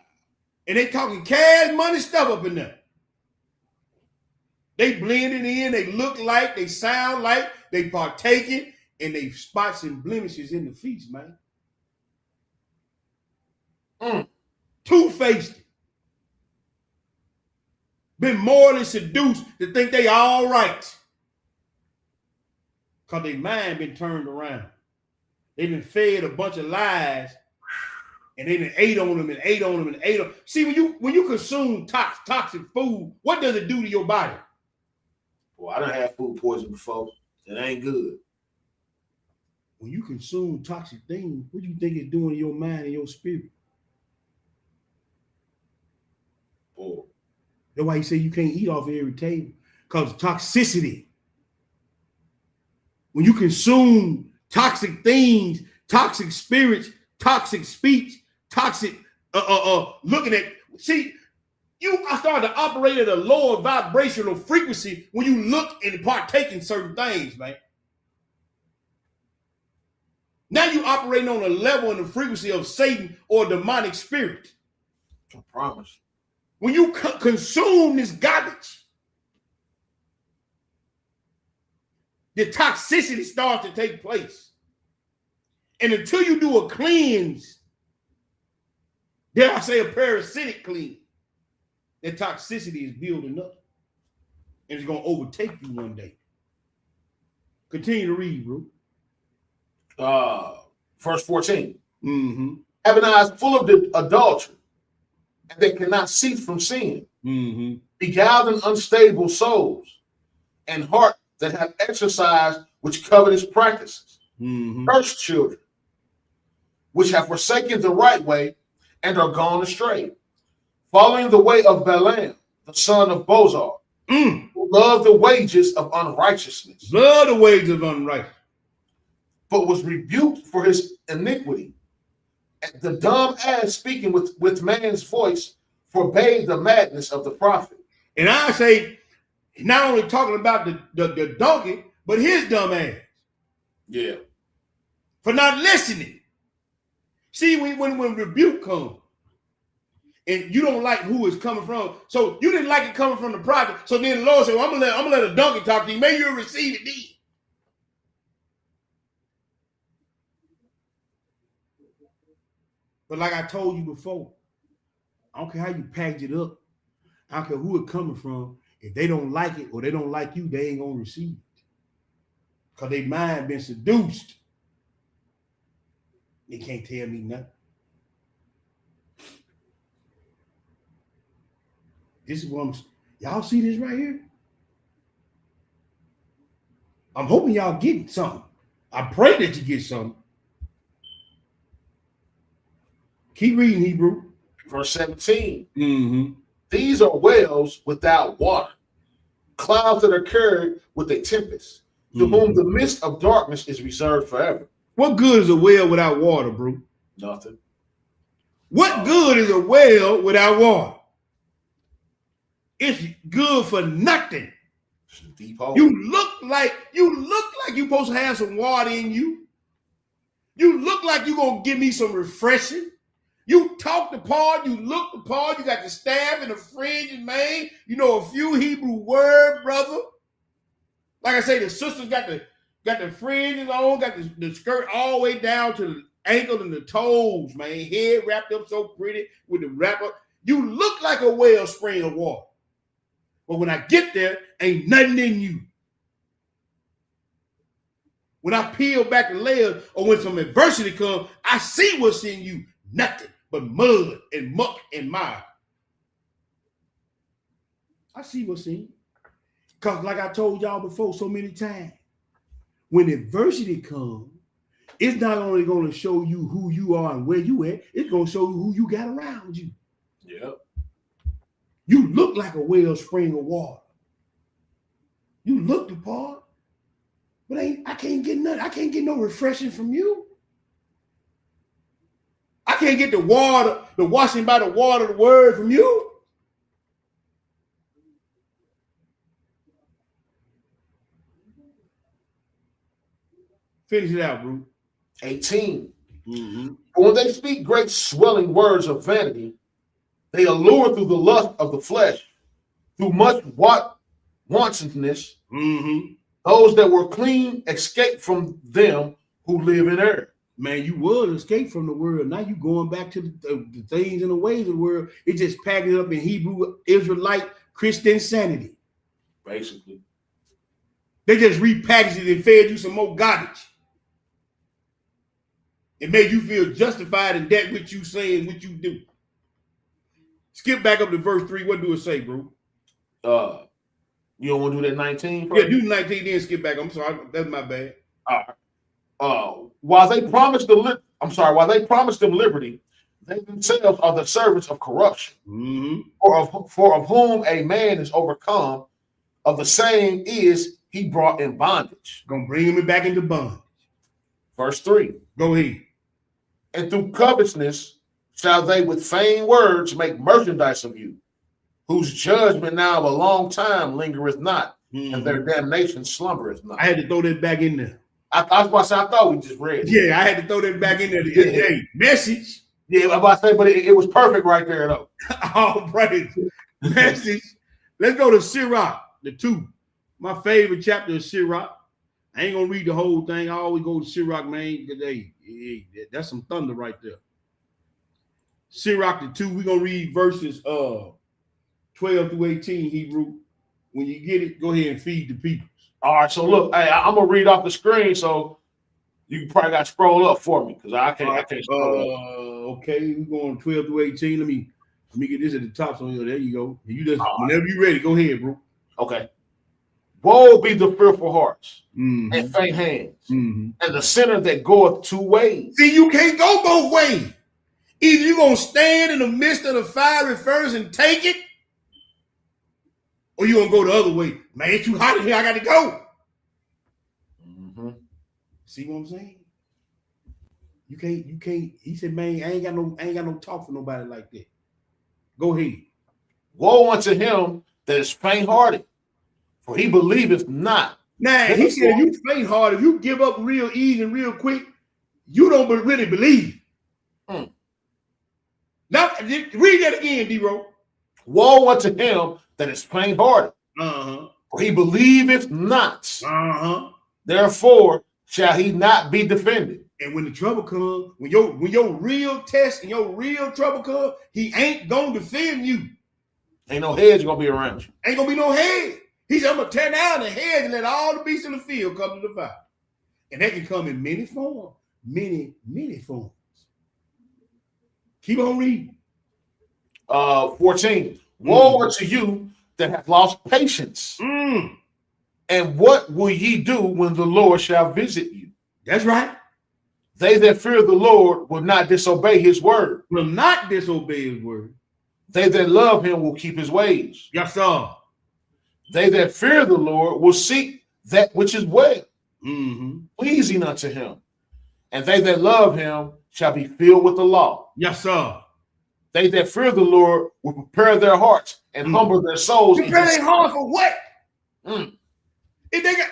S2: And they talking cash money stuff up in there. They blending in, they look like, they sound like, they partaking, and they spots and blemishes in the feast, man. Two-faced. Been morally seduced to think they all right. Because their mind been turned around. They've been fed a bunch of lies, and they done ate on them and ate on them and ate on them. See, when you consume toxic food, what does it do to your body?
S3: Well, I done had food poison before. It ain't good.
S2: When you consume toxic things, what do you think it's doing to your mind and your spirit?
S3: Boy.
S2: That's why you say you can't eat off every table, because toxicity. When you consume toxic things, toxic spirits, toxic speech, toxic looking at, see, I started to operate at a lower vibrational frequency when you look and partake in certain things, man. Now you operating on a level in the frequency of Satan or demonic spirit.
S3: I promise.
S2: When you consume this garbage, the toxicity starts to take place. And until you do a cleanse, dare I say a parasitic cleanse, that toxicity is building up. And it's going to overtake you one day. Continue to read, bro.
S3: Verse 14.
S2: Mm-hmm.
S3: Having eyes full of the adultery, and they cannot cease from sin.
S2: Mm-hmm.
S3: Beguiled and unstable souls, and heart that have exercised which covetous practices.
S2: Mm-hmm.
S3: Cursed children, which have forsaken the right way and are gone astray, following the way of Balaam, the son of Bozar, who loved the wages of unrighteousness.
S2: Love the wages of unrighteousness.
S3: But was rebuked for his iniquity. And the dumb ass speaking with man's voice forbade the madness of the prophet.
S2: And I say, not only talking about the donkey, but his dumb ass.
S3: Yeah.
S2: For not listening. See, when rebuke comes, and you don't like who it's coming from, so you didn't like it coming from the prophet, so then the Lord said, well, I'm gonna let a donkey talk to you. Maybe you'll receive it then. But like I told you before, I don't care how you package it up. I don't care who it coming from. If they don't like it or they don't like you, they ain't gonna receive it. Because their mind been seduced. They can't tell me nothing. This is what y'all see this right here? I'm hoping y'all get something. I pray that you get something. Keep reading, Hebrew.
S3: Verse 17.
S2: Mm-hmm.
S3: These are wells without water, clouds that are carried with a tempest, to whom the mist of darkness is reserved forever.
S2: What good is a well without water, bro?
S3: Nothing.
S2: What good is a well without water? It's good for nothing.
S3: Deep hole.
S2: You look like you're supposed to have some water in you. You look like you're gonna give me some refreshing. You talk the part, you look the part, you got the staff and the fringe and mane, you know a few Hebrew word, brother. Like I say, the sisters got the fringes on, got the skirt all the way down to the ankle and the toes, man. Head wrapped up so pretty with the wrapper. You look like a wellspring of water. But when I get there, ain't nothing in you. When I peel back the layers or when some adversity comes, I see what's in you. Nothing but mud and muck and mire. I see what's in you. Because like I told y'all before so many times, when adversity comes, it's not only going to show you who you are and where you at, it's going to show you who you got around you.
S3: Yep.
S2: You look like a wellspring of water. You look the part, but I can't get nothing. I can't get no refreshing from you. can't get the water, the washing by the water of the word from you. Finish it out, bro.
S3: 18.
S2: Mm-hmm.
S3: When they speak great swelling words of vanity, they allure through the lust of the flesh, through much wantonness.
S2: Mm-hmm.
S3: Those that were clean escape from them who live in error.
S2: Man, you would escape from the world. Now you going back to the things and the ways of the world. It just packed it up in Hebrew, Israelite, Christian sanity.
S3: Basically.
S2: They just repackaged it and fed you some more garbage. It made you feel justified in that which you say and what you do. Skip back up to verse 3. What do it say, bro?
S3: You don't want to do that 19?
S2: Yeah, do 19, then skip back. I'm sorry. That's my bad.
S3: While they promised them liberty, they themselves are the servants of corruption.
S2: Mm-hmm.
S3: For of whom a man is overcome, of the same is he brought in bondage.
S2: Gonna bring him back into bondage.
S3: Verse 3.
S2: Go ahead.
S3: And through covetousness shall they with vain words make merchandise of you, whose judgment now of a long time lingereth not, and their damnation slumbereth not.
S2: I had to throw that back in there.
S3: I was about to say, I thought we just read it.
S2: Yeah, I had to throw that back in there. Hey, message.
S3: Yeah, I was about to say, but it was perfect right there, though.
S2: All praise. Message. Let's go to Sirach, the 2. My favorite chapter is Sirach. I ain't gonna read the whole thing. I always go to Sirach, man, because hey, that's some thunder right there. Sirach, the 2. We're gonna read verses 12 through 18 Hebrew. When you get it, go ahead and feed the people.
S3: All right, so look, hey, I'm gonna read off the screen, so you probably got to scroll up for me because I can't scroll up.
S2: Okay, we're going 12 through 18. Let me get this at the top. So there you go. You just whenever you're ready, go ahead, bro.
S3: Okay. Woe be the fearful hearts and faint hands, and the sinner that goeth 2 ways.
S2: See, you can't go both ways. Either you're gonna stand in the midst of the fiery furnace and take it, or you gonna go the other way. Man, it's too hot in here. I got to go. See what I'm saying? You can't. He said, man, I ain't got no talk for nobody like that. Go ahead.
S3: Woe unto him that is faint-hearted, for he believeth not.
S2: Now, he said, you faint-hearted, if you give up real easy and real quick, you don't really believe. Now, read that again, D-Ro.
S3: Woe unto him that is faint-hearted, for he believeth not. Therefore shall he not be defended.
S2: And when the trouble comes, when your real test and your real trouble comes, he ain't gonna defend you.
S3: Ain't no hedge gonna be around you.
S2: Ain't gonna be no hedge. He said, I'm gonna tear down the hedge and let all the beasts in the field come to the fire. And that can come in many forms. Many forms. Keep on reading.
S3: 14. Woe unto you that have lost patience. And what will ye do when the Lord shall visit you?
S2: That's right.
S3: They that fear the Lord will not disobey his word.
S2: Will not disobey his word.
S3: They that love him will keep his ways.
S2: Yes, sir.
S3: They that fear the Lord will seek that which is well, pleasing unto him. And they that love him shall be filled with the law.
S2: Yes, sir.
S3: They that fear the Lord will prepare their hearts and humble their souls.
S2: Prepare their heart for what? If they got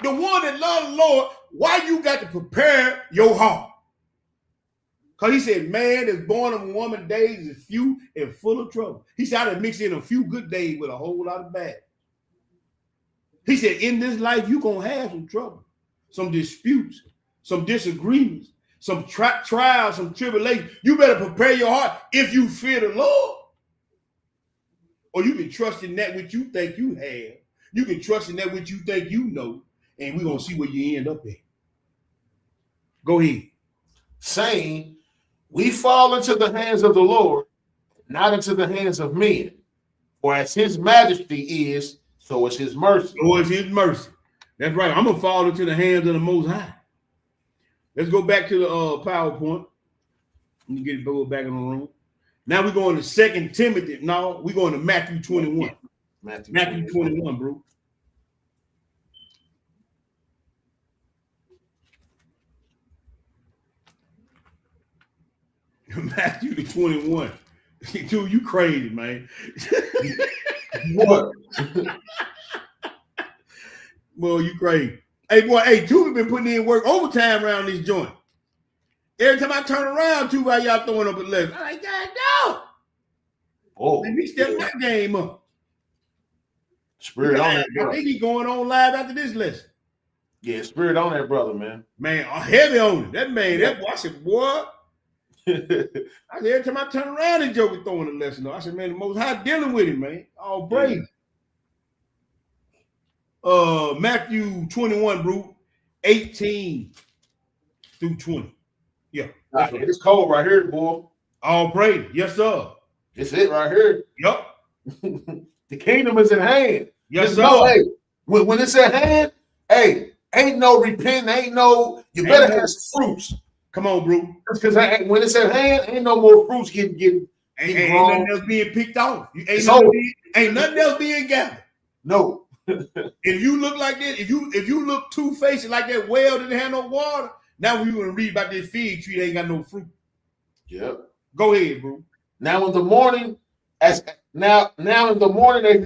S2: the one that loves the Lord, why you got to prepare your heart? Because he said, man that's born of a woman days is few and full of trouble. He said, I done mix in a few good days with a whole lot of bad. He said, in this life, you're going to have some trouble, some disputes, some disagreements, some trials, some tribulations. You better prepare your heart if you fear the Lord. Or you can trust in that which you think you have. You can trust in that which you think you know. And we're going to see where you end up at. Go ahead.
S3: Saying, we fall into the hands of the Lord, not into the hands of men. For as his majesty is, so is his mercy.
S2: So is his mercy. That's right. I'm going to fall into the hands of the Most High. Let's go back to the PowerPoint. Let me get it back in the room. Now we're going to 2 Timothy. No, we're going to Matthew 21. Matthew 21, bro. Matthew the 21. Dude, you crazy, man.
S3: What?
S2: Boy, you crazy. Hey, boy, hey, Tuba been putting in work overtime around this joint. Every time I turn around, Tuba, y'all throwing up a lesson. I'm like, God, no.
S3: Oh,
S2: Let me step that game up.
S3: Spirit on that
S2: I
S3: brother.
S2: think he's going on live after this lesson.
S3: Yeah, spirit on that brother, man.
S2: Man, heavy on it. That man,
S3: Yeah.
S2: that boy, I said, boy. I said, every time I turn around, this joker throwing a lesson. I said, man, the Most High dealing with him, man. All praise. Yeah. Matthew 21, bro, 18 through 20. Yeah.
S3: Right. It's cold right here, boy.
S2: All praise. Yes, sir.
S3: It's it right here.
S2: Yep.
S3: The kingdom is in hand.
S2: Yes,
S3: Just
S2: sir.
S3: know, hey, when it's at hand, hey, ain't no repenting, ain't no, you better have some fruits.
S2: Come on, bro.
S3: Because when it's at hand, ain't no more fruits getting
S2: Ain't
S3: grown.
S2: nothing else being picked off. Ain't nothing else being gathered.
S3: No.
S2: If you look like this, if you look two-faced like that well that didn't have no water, now we want to read about this fig tree that ain't got no fruit.
S3: Yep.
S2: Go ahead, bro.
S3: Now in the morning, as he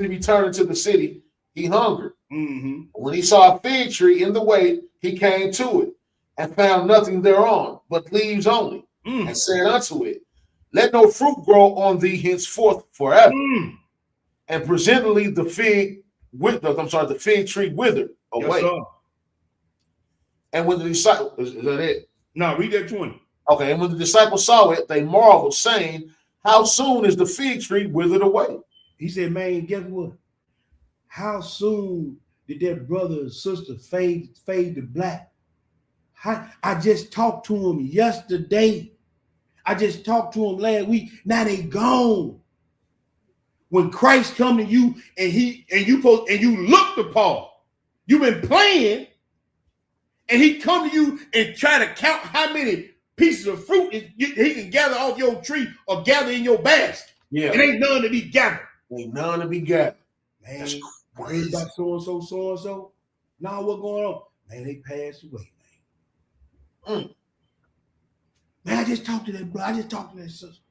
S3: returned to the city, he hungered.
S2: Mm-hmm.
S3: When he saw a fig tree in the way, he came to it and found nothing thereon, but leaves only, and said unto it, let no fruit grow on thee henceforth forever. And presently the fig tree withered away.
S2: Yes, sir.
S3: And when the disciples, is that it?
S2: No, read that 20.
S3: Okay, and when the disciples saw it, they marveled, saying, how soon is the fig tree withered away?
S2: He said, man, guess what? How soon did that brother and sister fade to black? I just talked to him yesterday. I just talked to him last week. Now they gone. When Christ come to you and you look to Paul, you've been playing, and he come to you and try to count how many pieces of fruit he can gather off your tree or gather in your basket.
S3: Yeah,
S2: it ain't none to be gathered.
S3: Ain't none to be gathered.
S2: Man,
S3: that's crazy.
S2: About so and so. Now what going on? Man, they passed away, man. Man, I just talked to that brother. I just talked to that sister.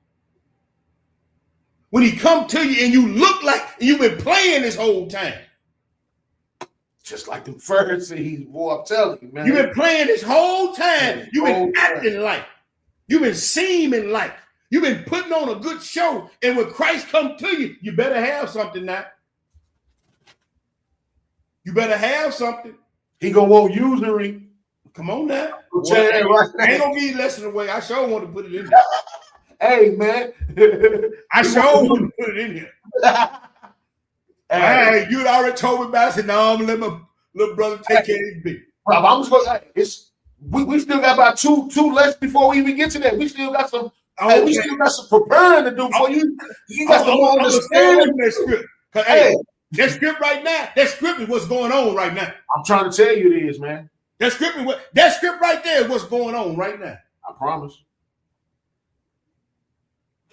S2: When he come to you and you look like you've been playing this whole time.
S3: Just like the Pharisees, boy, I'm telling you, man.
S2: You've been playing this whole time. You've been acting like. You've been seeming like. You've been putting on a good show. And when Christ come to you, you better have something now. You better have something.
S3: He gonna want usury.
S2: Come on now.
S3: I
S2: ain't gonna give you lesson away. I sure want to put it in there.
S3: Hey, man.
S2: I sure want to put it in here. Hey, you'd already told me about it. I said, no, I'm gonna let my little brother take care of his business.
S3: I'm just gonna, we still got about two left before we even get to that. We still got some. Hey, we still got some preparing to do for you. You got some more understanding.
S2: That script. Hey, that script right now. That script is what's going on right now.
S3: I'm trying to tell you it is, man.
S2: That script right there is what's going on right now.
S3: I promise.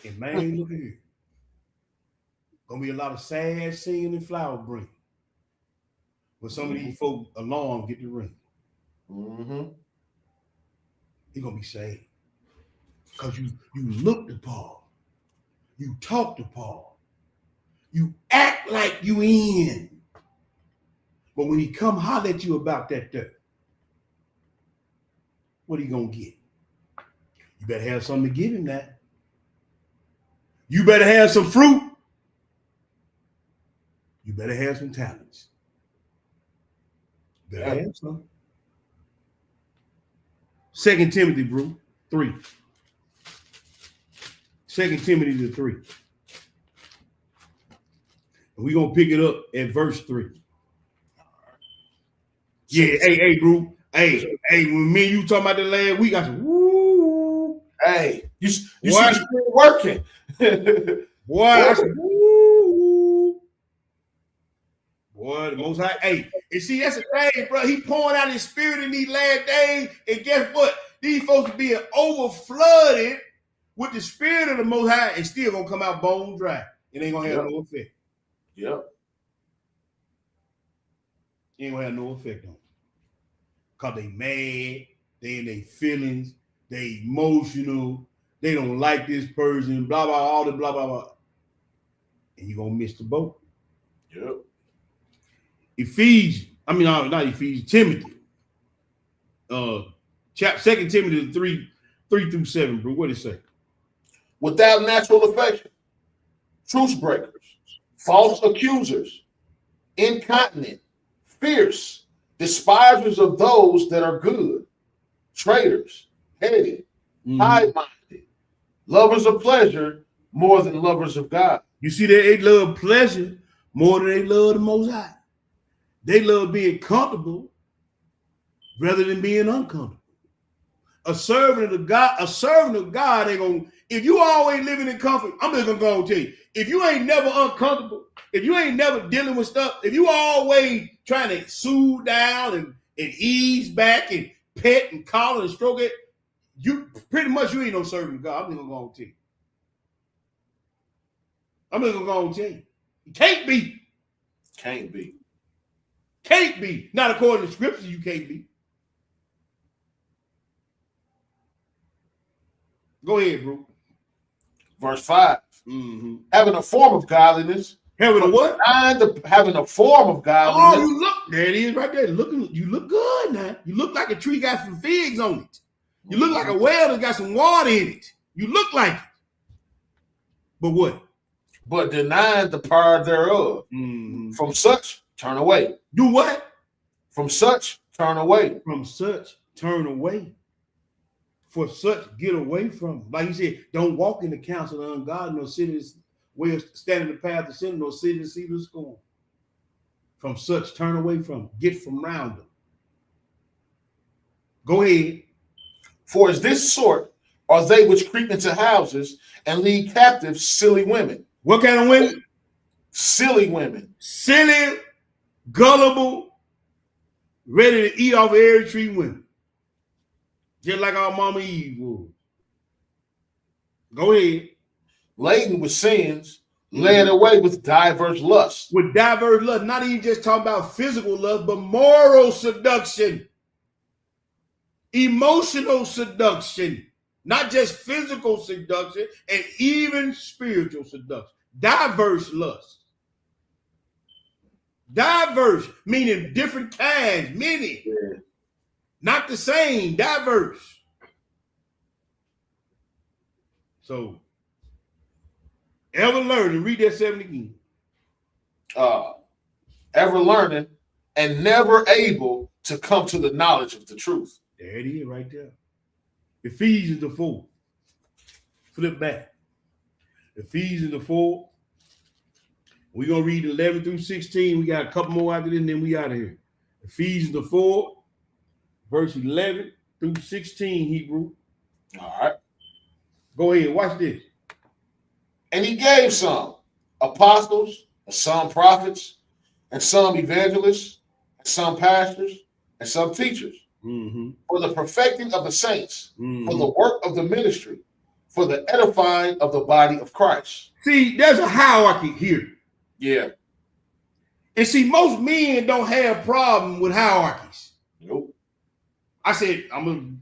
S2: And man, look at here. Gonna be a lot of sad singing and flower bringing. When some of these folk alarm get the ring. He gonna be sad. Because you look to Paul. You talk to Paul. You act like you in. But when he come holler at you about that dirt, what are you gonna get? You better have something to give him that. You better have some fruit. You better have some talents. You better have some. 2 Timothy, bro, 3. 2 Timothy 3. And we're going to pick it up at verse 3. Yeah, hey, bro. Hey, when me and you talking about that last week, I said, woo.
S3: Hey, you see the spirit working.
S2: Boy, I said, woo. Boy, the Most High. Hey, and see, that's the thing, bro. He pouring out his spirit in these last days. And guess what? These folks are being overflooded with the spirit of the Most High and still going to come out bone dry. It ain't going to have no effect.
S3: Yep.
S2: It ain't going to have no effect on them. Because they mad, they in their feelings, they emotional, They don't like this person, blah, blah, all the blah, blah, blah. And you're going to miss the boat.
S3: Yep.
S2: Timothy. 2 Timothy 3-7, bro. What did it say?
S3: Without natural affection, truce breakers, false accusers, incontinent, fierce, despisers of those that are good, traitors, heady, high-minded, lovers of pleasure more than lovers of God.
S2: You see that they love pleasure more than they love the Most High. They love being comfortable rather than being uncomfortable. A servant of God ain't gonna, if you always living in comfort, I'm just gonna go and tell you, if you ain't never uncomfortable, if you ain't never dealing with stuff, if you always trying to soothe down and ease back and pet and collar and stroke it, you pretty much you ain't no servant of God. I'm just gonna go and tell you. I'm just gonna go and tell you. You can't be.
S3: Can't be.
S2: Can't be. Not according to scripture, you can't be. Go ahead, bro.
S3: Verse 5. Having a form of godliness.
S2: Having a what?
S3: Having a form of godliness.
S2: Oh, you look. There it is right there. You look good now. You look like a tree got some figs on it. You look like a well that got some water in it. You look like it. But what?
S3: But denying the power thereof. From such, turn away.
S2: Do what?
S3: From such, turn away.
S2: From such, turn away. For such, get away from. Like he said, don't walk in the counsel of ungodly, nor sit in where stand in the path of sin, nor sit in the seat of scorn. From such, turn away from. Get from round them. Go ahead.
S3: For as this sort are they which creep into houses and lead captive silly women.
S2: What kind of women?
S3: Silly women.
S2: Silly, gullible, ready to eat off every tree women. Just like our mama Eve was. Go ahead.
S3: Laden with sins, led away with diverse lusts.
S2: With diverse lust, not even just talking about physical lust, but moral seduction. Emotional seduction. Not just physical seduction, and even spiritual seduction. Diverse lust. Diverse, meaning different kinds, many. Yeah. Not the same, diverse. So, ever learning, read that 7 again.
S3: Ever learning and never able to come to the knowledge of the truth.
S2: There it is right there. Ephesians the 4. Flip back. Ephesians the 4. We're going to read 11 through 16. We got a couple more after this, and then we out of here. Ephesians the 4, verse 11 through 16, Hebrew.
S3: All right.
S2: Go ahead. Watch this.
S3: And he gave some apostles, and some prophets, and some evangelists, and some pastors, and some teachers. For the perfecting of the saints, for the work of the ministry, for the edifying of the body of Christ.
S2: See, there's a hierarchy here.
S3: Yeah.
S2: And see, most men don't have a problem with hierarchies.
S3: Nope.
S2: I said, I'm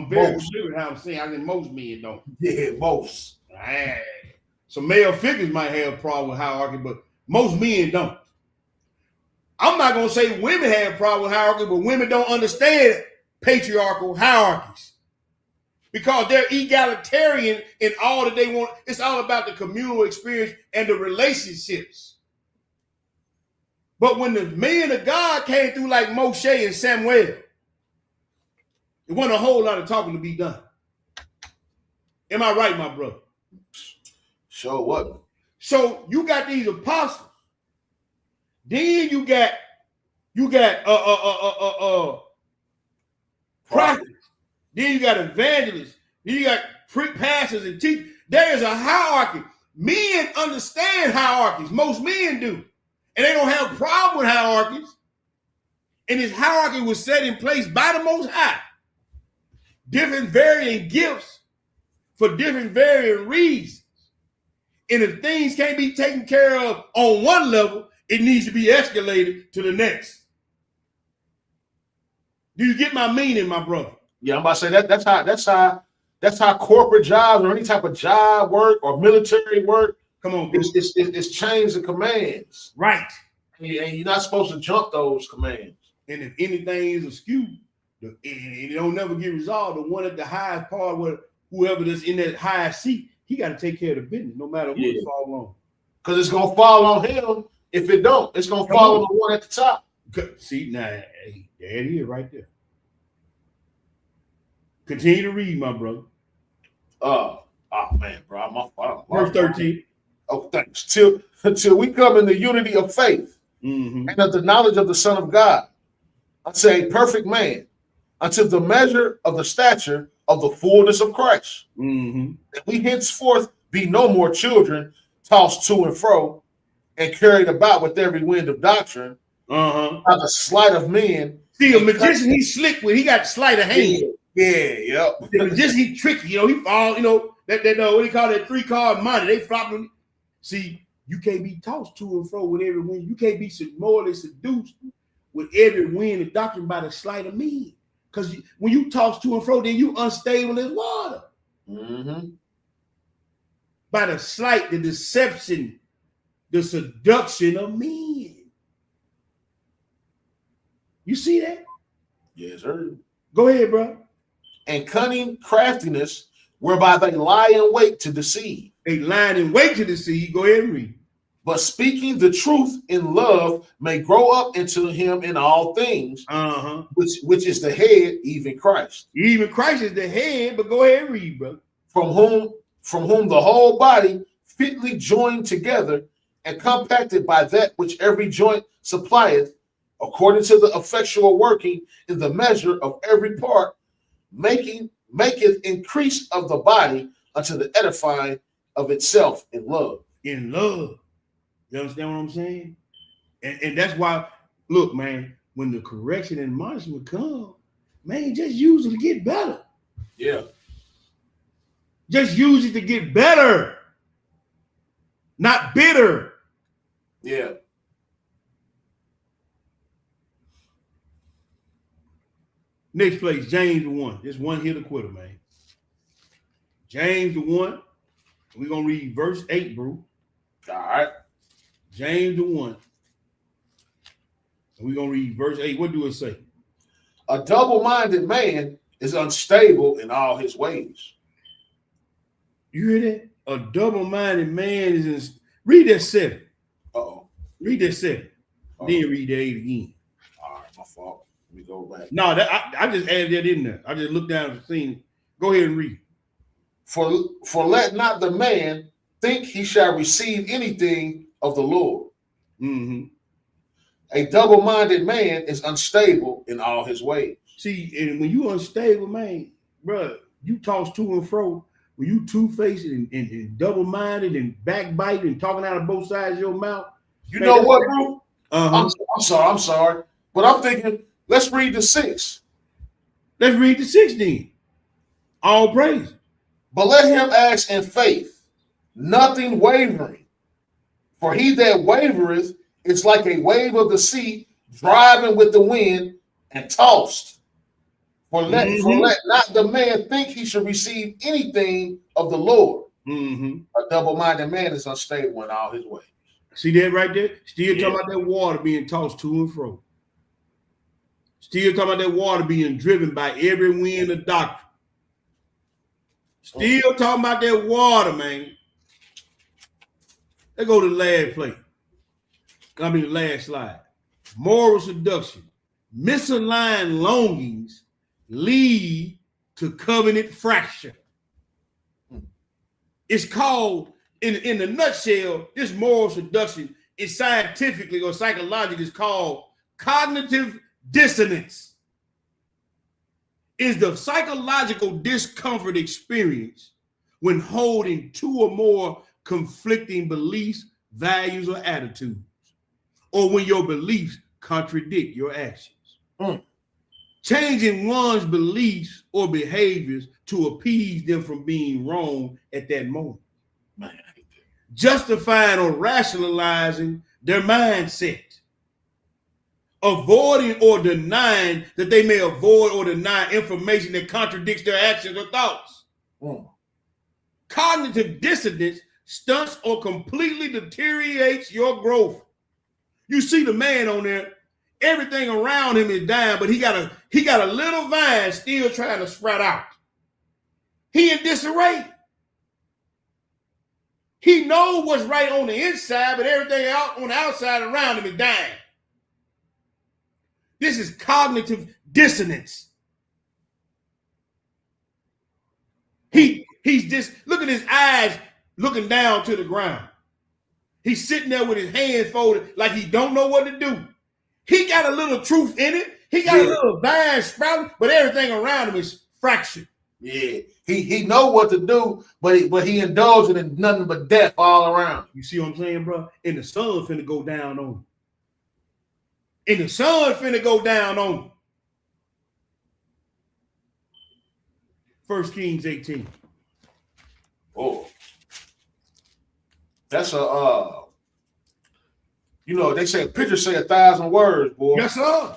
S2: very clear how I'm saying. I said most men don't.
S3: Yeah, most.
S2: Some male figures might have a problem with hierarchy, but most men don't. I'm not going to say women have a problem with hierarchy, but women don't understand patriarchal hierarchies because they're egalitarian in all that they want. It's all about the communal experience and the relationships. But when the men of God came through like Moshe and Samuel, it wasn't a whole lot of talking to be done. Am I right, my brother?
S3: Sure wasn't.
S2: So you got these apostles. Then you got prophets. Then you got evangelists. Then you got pastors and teachers. There is a hierarchy. Men understand hierarchies. Most men do. And they don't have a problem with hierarchies. And this hierarchy was set in place by the Most High. Different varying gifts for different varying reasons. And if things can't be taken care of on one level, it needs to be escalated to the next. Do you get my meaning, my brother?
S3: Yeah, I'm about to say that's how That's how corporate jobs or any type of job work or military work.
S2: Come on, bro.
S3: It's chains of commands.
S2: Right.
S3: And you're not supposed to jump those commands.
S2: And if anything is askew, and it don't never get resolved, the one at the highest part, where whoever that's in that highest seat, he got to take care of the business, no matter who it falls on.
S3: Because it's gonna fall on him. If it don't, it's gonna fall on the one at the top.
S2: See, now, hey, there it is right there. Continue to read, my brother.
S3: Oh man, bro,
S2: Verse 13.
S3: Oh, thanks. Till we come in the unity of faith and of the knowledge of the Son of God, unto a perfect man, unto the measure of the stature of the fullness of Christ. That we henceforth be no more children, tossed to and fro, and carried about with every wind of doctrine, by the sleight of men.
S2: See, a magician, he's slick with, he got sleight of hand.
S3: Yep.
S2: The magician, he tricky, he fall, that what do you call that 3-card money? They flop them. See, you can't be tossed to and fro with every wind. You can't be morally seduced with every wind of doctrine by the sleight of men. Because when you toss to and fro, then you unstable as water. By the sleight, the deception, the seduction of men. You see that?
S3: Yes, sir.
S2: Go ahead, bro.
S3: And cunning craftiness, whereby they lie in wait to deceive.
S2: They lie in wait to deceive. Go ahead and read.
S3: But speaking the truth in love may grow up into him in all things, which is the head, even Christ.
S2: Even Christ is the head, but go ahead and read, bro.
S3: From whom the whole body fitly joined together and compacted by that which every joint supplieth, according to the effectual working in the measure of every part, maketh increase of the body unto the edifying of itself in love.
S2: In love. You understand what I'm saying? And that's why, look, man, when the correction and admonishment come, man, just use it to get better.
S3: Yeah.
S2: Just use it to get better. Not bitter.
S3: Yeah.
S2: Next place, James 1. This one hitter quitter, man. James 1. We're going to read verse 8, bro.
S3: All right.
S2: James 1. And we're going to read verse 8. What do it say?
S3: A double-minded man is unstable in all his ways.
S2: You hear that? A double-minded man is in. Read that 7.
S3: Uh-oh.
S2: Read that 7. Then read that 8 again.
S3: All right, my fault. Let me go back.
S2: No, I just added that in there. I just looked down at the scene. Go ahead and read.
S3: For let not the man think he shall receive anything of the Lord. A double-minded man is unstable in all his ways.
S2: See, and when you unstable, man, bro, you toss to and fro. When you two-faced and double-minded and backbiting and talking out of both sides of your mouth.
S3: You know what, bro? I'm sorry. But I'm thinking, let's read the 6.
S2: Let's read the 6 then. All praise.
S3: But let him ask in faith, nothing wavering. For he that wavereth is like a wave of the sea, driving with the wind and tossed. For let not the man think he should receive anything of the Lord. A double-minded man is unstable in all his ways.
S2: See that right there? Still talking about that water being tossed to and fro. Still talking about that water being driven by every wind of doctrine. Still talking about that water, man. Let's go to the last plate. The last slide. Moral seduction. Misaligned longings lead to covenant fracture. It's called, in the nutshell, this moral seduction is scientifically or psychologically is called cognitive dissonance. Is the psychological discomfort experience when holding 2 or more conflicting beliefs, values, or attitudes, or when your beliefs contradict your actions. Changing one's beliefs or behaviors to appease them from being wrong at that moment. Man, justifying or rationalizing their mindset. Avoiding or denying that they may avoid or deny information that contradicts their actions or thoughts. Cognitive dissonance stunts or completely deteriorates your growth. You see the man on there, everything around him is dying, but he got a little vine still trying to sprout out. He in disarray. He knows what's right on the inside, but everything out on the outside around him is dying. This is cognitive dissonance. He's just, look at his eyes looking down to the ground. He's sitting there with his hands folded like he don't know what to do. He got a little truth in it. He got a little vine sprouting, but everything around him is fractured.
S3: Yeah, he know what to do, but he indulging in nothing but death all around.
S2: You see what I'm saying, bro? And the sun finna go down on him. And the sun finna go down on him. 1 Kings 18.
S3: Oh, that's they say a picture say 1,000 words, boy.
S2: Yes, sir.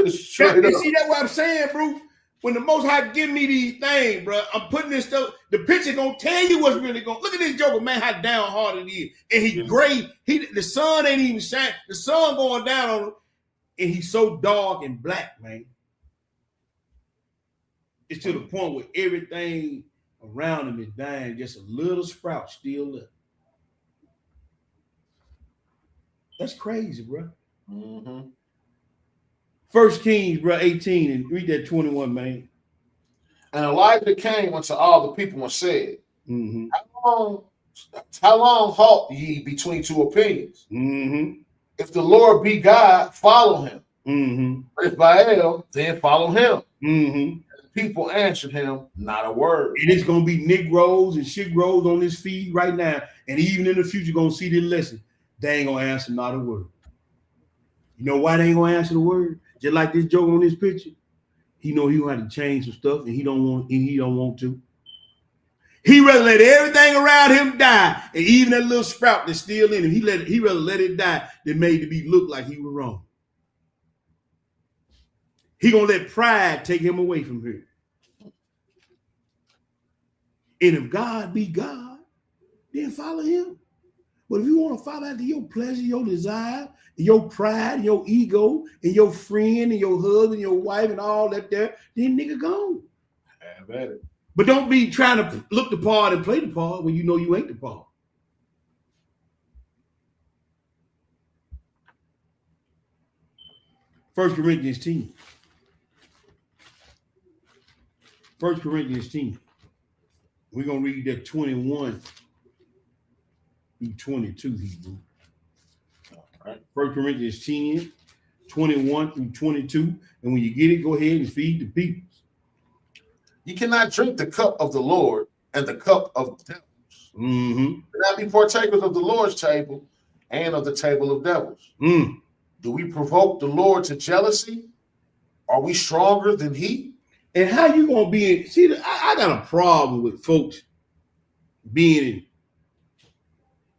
S3: Straight up.
S2: See, that's what I'm saying, bro. When the Most High give me these things, bro, I'm putting this stuff. The picture gonna tell you what's really going. Look at this joker, man, how downhearted he is, and he gray. The sun ain't even shining. The sun going down on him, and he's so dark and black, man. It's to the point where everything around him is dying. Just a little sprout still left. That's crazy, bro.
S3: Mm-hmm.
S2: 1 Kings, bro, 18, and read that 21, man.
S3: And Elijah came unto all the people and said, How long halt ye between two opinions?
S2: Mm-hmm.
S3: If the Lord be God, follow him.
S2: Mm-hmm.
S3: If Baal, then follow him.
S2: Mm-hmm.
S3: People answered him not a word.
S2: And it's gonna be Negroes and shitgrows on this feed right now, and even in the future, gonna see this lesson. They ain't gonna answer not a word. You know why they ain't gonna answer the word? Just like this joke on this picture, he know he gonna have to change some stuff, and he don't want to. He rather let everything around him die, and even that little sprout that's still in him, he rather let it die than made it be look like he was wrong. He gonna let pride take him away from here. And if God be God, then follow him. But if you want to follow after your pleasure, your desire, your pride, your ego, and your friend, and your husband, your wife, and all that there, then nigga go.
S3: Have at it.
S2: But don't be trying to look the part and play the part when you know you ain't the part. First Corinthians 10. 1 Corinthians 10. We're going to read that 21 through 22, Hebrew. All right. 1 Corinthians 10, 21 through 22. And when you get it, go ahead and feed the people.
S3: You cannot drink the cup of the Lord and the cup of devils.
S2: Mm-hmm.
S3: Do not be partakers of the Lord's table and of the table of devils.
S2: Mm.
S3: Do we provoke the Lord to jealousy? Are we stronger than he?
S2: And how you gonna be in? See, I got a problem with folks being in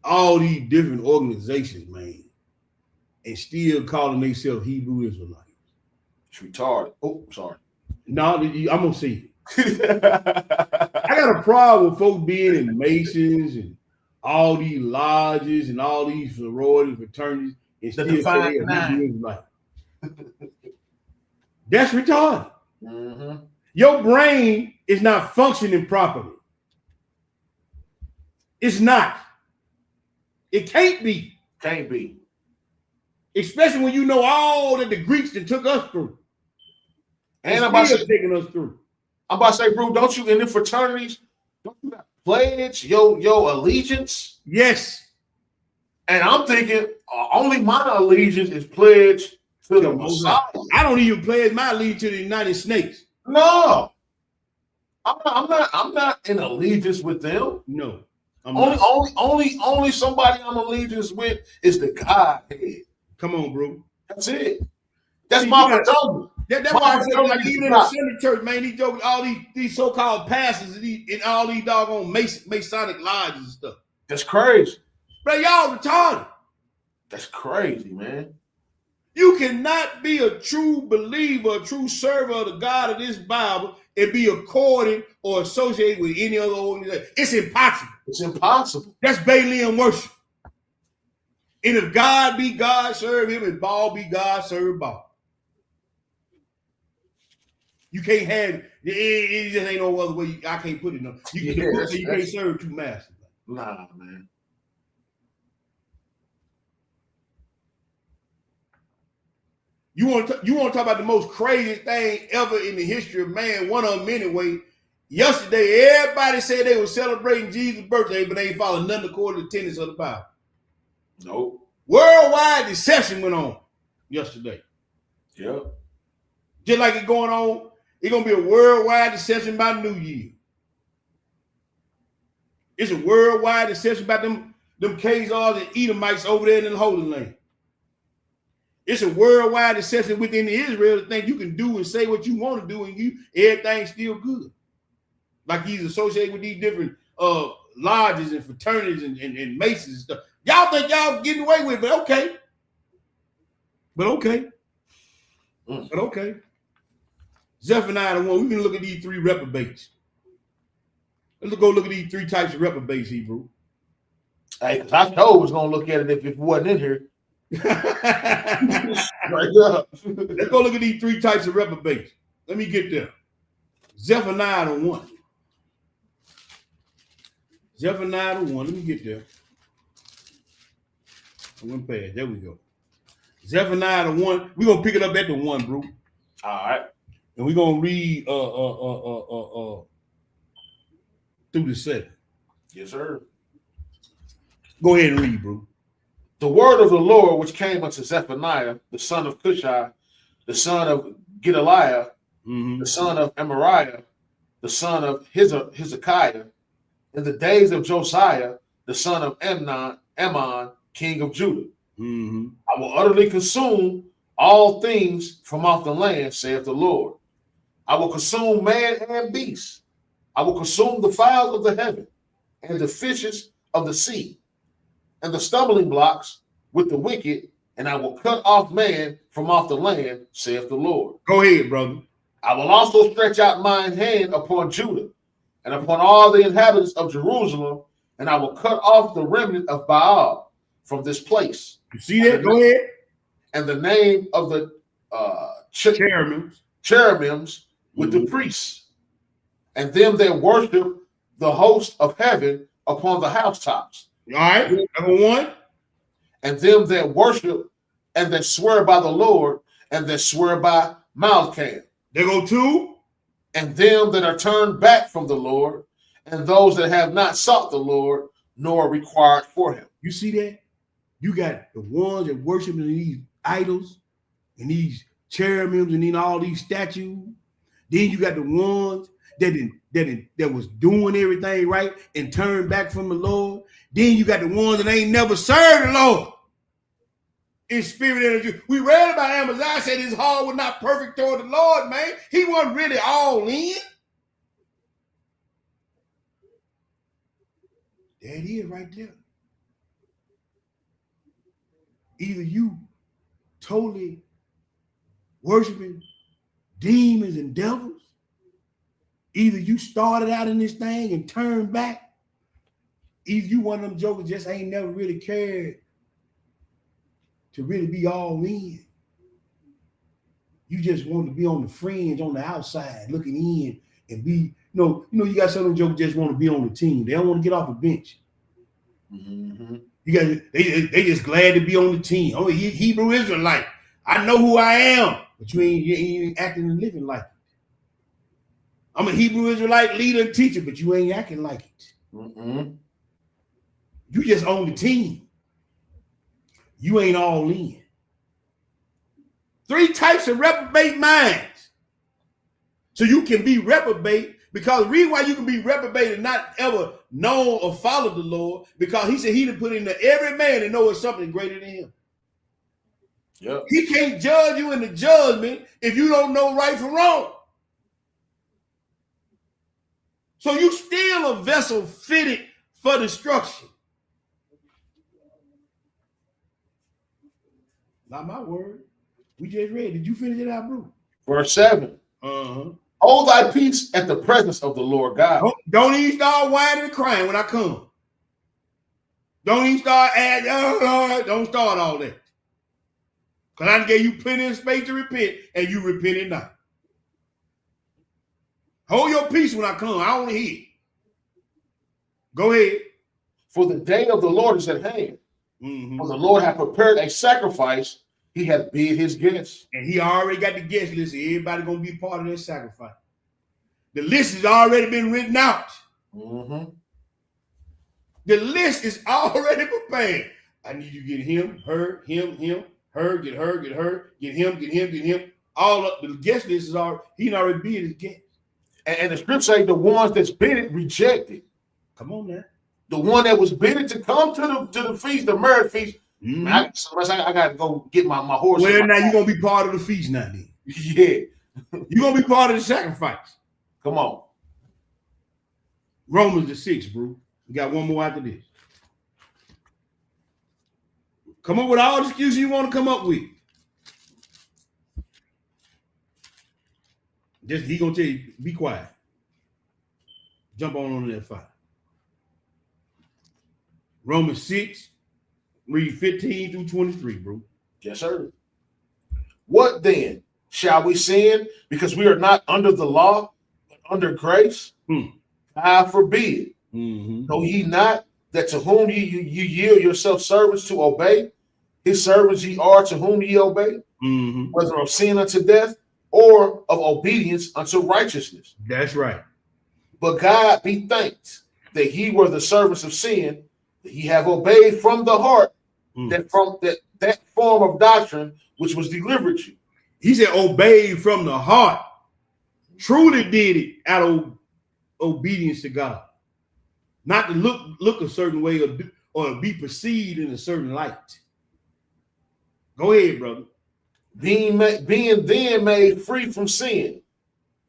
S2: all these different organizations, man, and still calling themselves Hebrew Israelites.
S3: It's retarded. Oh, sorry.
S2: No, I'm gonna see it. I got a problem with folks being in Masons and all these lodges and all these sororities, fraternities, and still say they're Hebrew Israelites. That's retarded.
S3: Mm-hmm.
S2: Your brain is not functioning properly. It's not. It can't be.
S3: Can't be.
S2: Especially when you know all that the Greeks that took us through.
S3: And I'm about to say,
S2: taking us through.
S3: I'm about to say, bro, don't you in the fraternities, don't you pledge your allegiance?
S2: Yes.
S3: And I'm thinking only my allegiance is pledged to the Messiah.
S2: I don't even pledge my allegiance to the United States.
S3: No. I'm not in allegiance with them.
S2: No.
S3: Only somebody I'm allegiance with is the Godhead.
S2: Come on, bro.
S3: That's it. That's my fraternity.
S2: That's why I said, like, even in the Sunday church, man, these jokes, all these so-called pastors and all these doggone Masonic lodges and stuff.
S3: That's crazy.
S2: Bro, y'all retarded.
S3: That's crazy, man.
S2: You cannot be a true believer, a true server of the God of this Bible and be according or associated with any other organization. It's impossible.
S3: It's impossible.
S2: That's Balaam worship. And if God be God, serve him. If Baal be God, serve Baal. You can't have it. It just ain't no other way. I can't put it. No. You can't serve two masters.
S3: Nah, man.
S2: You want to talk about the most craziest thing ever in the history of man? One of them anyway. Yesterday, everybody said they were celebrating Jesus' birthday, but they ain't following nothing according to the tenets of the Bible.
S3: Nope.
S2: Worldwide deception went on yesterday.
S3: Yep.
S2: Just like it's going on, it's gonna be a worldwide deception by New Year. It's a worldwide deception about them Khazars and Edomites over there in the Holy Land. It's a worldwide deception within Israel to think you can do and say what you want to do and everything's still good. Like he's associated with these different lodges and fraternities and masons and stuff. Y'all think y'all getting away with it, but okay. But okay. Zephaniah 1, we can look at these three reprobates. Let's go look at these three types of reprobates, Hebrew.
S3: Hey, because I told was going to look at it if it wasn't in here. Right up.
S2: Let's go look at these three types of reprobates. Let me get there. Zephaniah 1. Zephaniah 1. Let me get there. I went past. There we go. Zephaniah 1. We're gonna pick it up at the 1, bro.
S3: All right.
S2: And we're gonna read through the 7.
S3: Yes, sir.
S2: Go ahead and read, bro.
S3: The word of the Lord which came unto Zephaniah, the son of Cushai, the son of Gedaliah, the son of Amariah, the son of Hezekiah, in the days of Josiah, the son of Ammon, king of Judah. I will utterly consume all things from off the land, saith the Lord. I will consume man and beast. I will consume the fowls of the heaven and the fishes of the sea and the stumbling blocks with the wicked, and I will cut off man from off the land, saith the Lord.
S2: Go ahead, brother.
S3: I will also stretch out mine hand upon Judah and upon all the inhabitants of Jerusalem, and I will cut off the remnant of Baal from this place.
S2: You see that? Go ahead.
S3: And the name of the cherubims with the priests, and them that worship the host of heaven upon the housetops.
S2: All right, number 1.
S3: And them that worship and that swear by the Lord and that swear by Malcham.
S2: There go 2.
S3: And them that are turned back from the Lord, and those that have not sought the Lord, nor required for him.
S2: You see that? You got the ones that worship these idols and these cherubims and then all these statues. Then you got the ones that was doing everything right and turned back from the Lord. Then you got the ones that ain't never served the Lord in spirit and in truth. We read about Amaziah said his heart was not perfect toward the Lord, man. He wasn't really all in. There it is right there. Either you totally worshiping demons and devils, either you started out in this thing and turned back, either you one of them jokers just ain't never really cared to really be all in. You just want to be on the fringe, on the outside, looking in and be, you got some of them jokers just want to be on the team. They don't want to get off the bench. They just glad to be on the team. I'm a Hebrew Israelite. I know who I am, but you ain't acting and living like it. I'm a Hebrew Israelite leader and teacher, but you ain't acting like it. You just on the team. You ain't all in. 3 types of reprobate minds. So you can be reprobate, because the reason why you can be reprobate and not ever know or follow the Lord, because he said he done put into every man and know it's something greater than him.
S3: Yep.
S2: He can't judge you in the judgment if you don't know right from wrong. So you still a vessel fitted for destruction. Not my word. We just read. Did you finish it out, bro?
S3: Verse 7.
S2: Uh-huh.
S3: Hold thy peace at the presence of the Lord God.
S2: Don't even start whining and crying when I come. Don't even start asking, oh Lord, don't start all that. Because I gave you plenty of space to repent, and you repented not. Hold your peace when I come. I don't want to hear it. Go ahead.
S3: For the day of the Lord is at hand.
S2: Mm-hmm.
S3: For the Lord hath prepared a sacrifice, he hath bid his guests.
S2: And he already got the guest list. Everybody going to be part of that sacrifice. The list has already been written out.
S3: Mm-hmm.
S2: The list is already prepared. I need you to get him, her, her, get her, get him. All up the guest list is already, he already bid his guest.
S3: And the scripture say the ones that's bidded rejected.
S2: Come on now.
S3: The one that was bidded to come to the feast, the marriage feast.
S2: Mm-hmm.
S3: I got to go get my horse.
S2: Well, now you're going to be part of the feast now then.
S3: Yeah.
S2: You're going to be part of the sacrifice.
S3: Come on.
S2: Romans the 6th, bro. We got one more after this. Come up with all the excuses you want to come up with. Just he gonna tell you, be quiet. Jump on that fire. Romans 6, read 15 through 23, bro.
S3: Yes, sir. What then? Shall we sin because we are not under the law, but under grace? God forbid.
S2: Mm-hmm.
S3: Know ye not that to whom you yield yourself servants to obey, his servants ye are to whom ye obey,
S2: Mm-hmm.
S3: whether of sin unto death or of obedience unto righteousness.
S2: That's right.
S3: But God be thanked that ye were the servants of sin, that ye have obeyed from the heart that form of doctrine which was delivered you.
S2: He said, obeyed from the heart. Truly did it out of obedience to God. Not to look a certain way or be perceived in a certain light. Go ahead, brother.
S3: Being then made free from sin,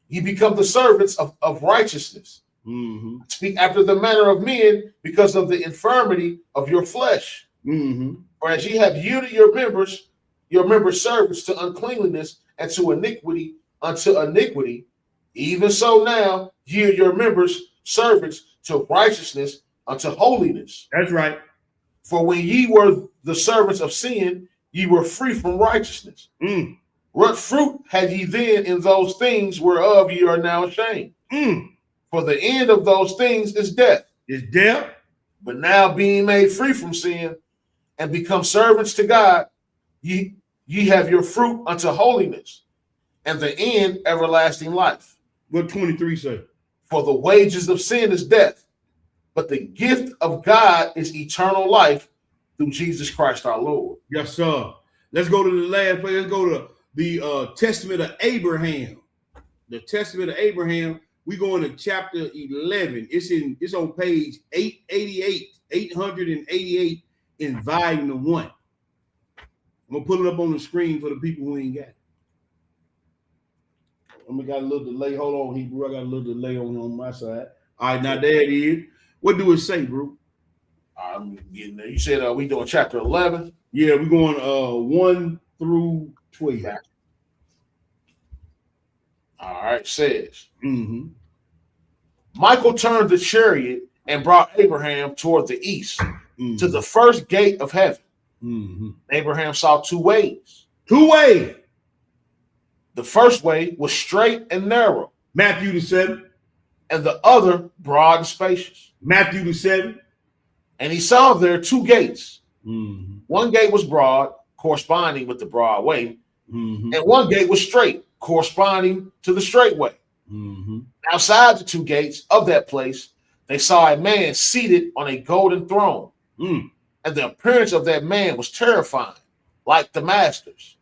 S3: ye become the servants of righteousness.
S2: Mm-hmm.
S3: Speak after the manner of men because of the infirmity of your flesh.
S2: Mm-hmm.
S3: For as ye have yielded your members servants to uncleanliness and to iniquity unto iniquity, even so now yield your members servants to righteousness unto holiness.
S2: That's right.
S3: For when ye were the servants of sin, ye were free from righteousness. What fruit had ye then in those things whereof ye are now ashamed? For the end of those things is death.
S2: Is death.
S3: But now being made free from sin and become servants to God, ye have your fruit unto holiness, and the end everlasting life.
S2: What 23 say? For
S3: the wages of sin is death, but the gift of God is eternal life through Jesus Christ our Lord.
S2: Yes, sir. Let's go to the last place. Let's go to the Testament of Abraham. The Testament of Abraham. We go into chapter 11. It's on page 888 in volume 1. I'm gonna put it up on the screen for the people who ain't got it. I got a little delay. Hold on, Hebrew. I got a little delay on my side. All right, now there it is. What do it say, bro?
S3: I'm getting there. You said we doing chapter 11?
S2: Yeah, we're going 1 through 12.
S3: All right, says. Michael turned the chariot and brought Abraham toward the east to the first gate of heaven. Abraham saw two ways.
S2: Two ways.
S3: The first way was straight and narrow.
S2: Matthew the 7th.
S3: And the other broad and spacious.
S2: Matthew the 7th.
S3: And he saw there two gates. One gate was broad, corresponding with the broad way. And one gate was straight, corresponding to the straight way. Outside the two gates of that place, they saw a man seated on a golden throne. And the appearance of that man was terrifying, like the master's.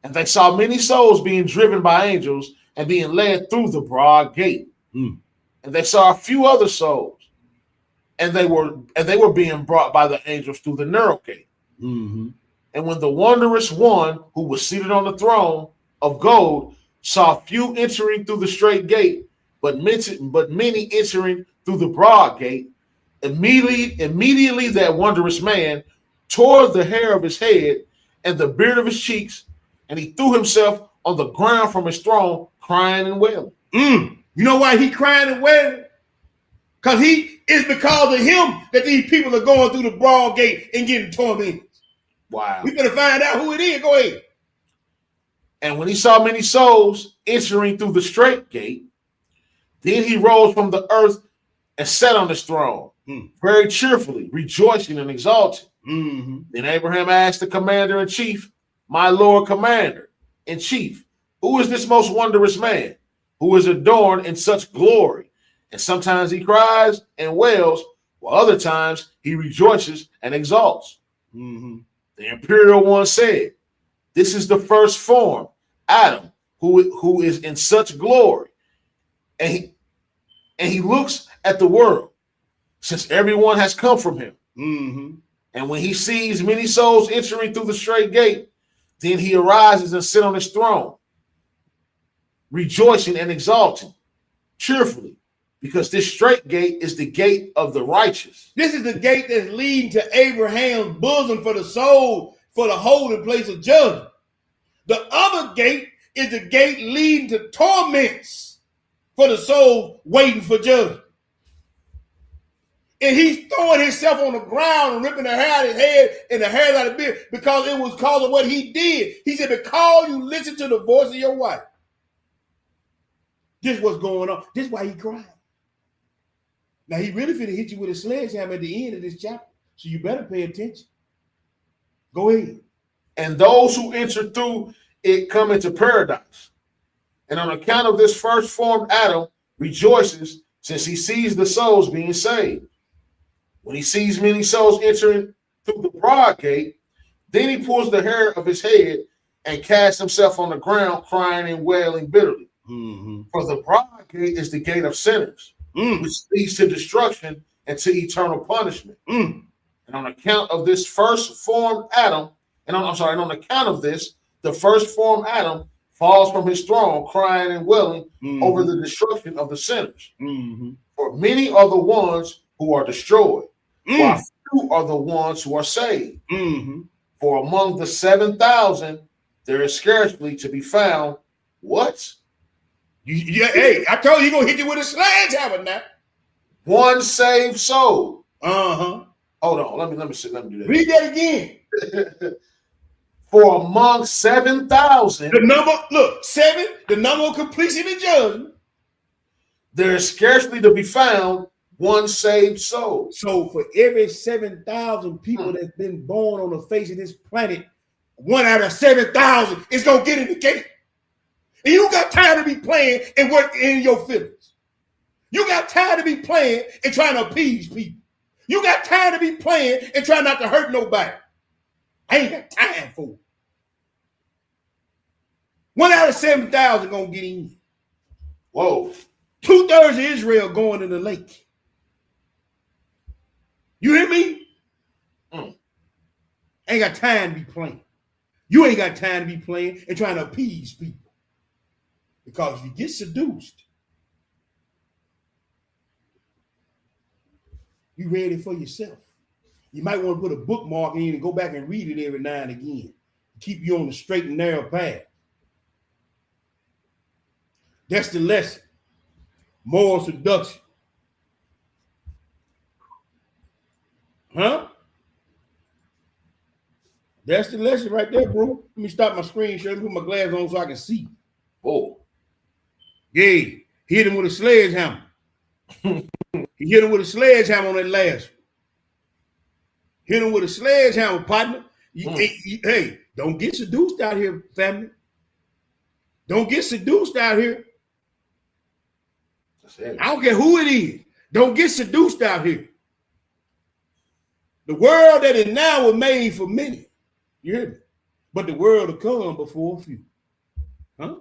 S3: And they saw many souls being driven by angels and being led through the broad gate. And they saw a few other souls, and they were being brought by the angels through the narrow gate. And when the wondrous one who was seated on the throne of gold saw few entering through the straight gate, but many entering through the broad gate, immediately that wondrous man tore the hair of his head and the beard of his cheeks and he threw himself on the ground from his throne, crying and wailing.
S2: You know why he crying and wailing? Because because of him that these people are going through the broad gate and getting tormented.
S3: Wow.
S2: We better find out who it is. Go ahead.
S3: And when he saw many souls entering through the straight gate, then he rose from the earth and sat on his throne, very cheerfully, rejoicing and exalting. Then Abraham asked the commander-in-chief, my Lord commander-in-chief, who is this most wondrous man, who is adorned in such glory? And sometimes he cries and wails, while other times he rejoices and exalts. The imperial one said, this is the first form, Adam, who is in such glory. And he looks at the world, since everyone has come from him. And when he sees many souls entering through the straight gate, then he arises and sits on his throne, rejoicing and exalting cheerfully, because this straight gate is the gate of the righteous.
S2: This is the gate that's leading to Abraham's bosom for the soul, for the holding place of judgment. The other gate is the gate leading to torments for the soul waiting for judgment. And he's throwing himself on the ground and ripping the hair out of his head and the hair out of his beard because it was because of what he did. He said, because you listen to the voice of your wife. This is what's going on. This is why he cried. Now, he really finna hit you with a sledgehammer at the end of this chapter, so you better pay attention. Go ahead.
S3: And those who enter through it come into paradise. And on account of this first formed Adam rejoices, since he sees the souls being saved. When he sees many souls entering through the broad gate, then he pulls the hair of his head and casts himself on the ground, crying and wailing bitterly. For the broad gate is the gate of sinners, which leads to destruction and to eternal punishment. And on account of this first formed Adam, on account of this, the first formed Adam falls from his throne, crying and wailing over the destruction of the sinners. For many are the ones who are destroyed, while few are the ones who are saved. For among the 7,000, there is scarcely to be found what?
S2: Hey, I told you he's gonna hit you with a sledgehammer now.
S3: One saved soul.
S2: Hold
S3: on, let me do that.
S2: Read that again.
S3: For among 7,000,
S2: the number, look, 7, the number of completion and judgment.
S3: There is scarcely to be found one saved soul.
S2: So for every 7,000 people that's been born on the face of this planet, 1 out of 7,000 is gonna get in the gate. And you got time to be playing and work in your feelings. You got time to be playing and trying to appease people. You got time to be playing and trying not to hurt nobody. I ain't got time for it. 1 out of 7,000 gonna get in.
S3: Whoa.
S2: 2/3 of Israel going in the lake. You hear me? Ain't got time to be playing. You ain't got time to be playing and trying to appease people. Because if you get seduced, you ready for yourself. You might want to put a bookmark in and go back and read it every now and again. Keep you on the straight and narrow path. That's the lesson. Moral seduction. Huh? That's the lesson right there, bro. Let me stop my screen share and put my glasses on so I can see. Oh. Yeah. Hit him with a sledgehammer. He hit him with a sledgehammer on that last one. Hit him with a sledgehammer, partner. Hey, don't get seduced out here, family. Don't get seduced out here. I don't care who it is. Don't get seduced out here. The world that is now was made for many. You hear me? But the world will come before a few. Huh?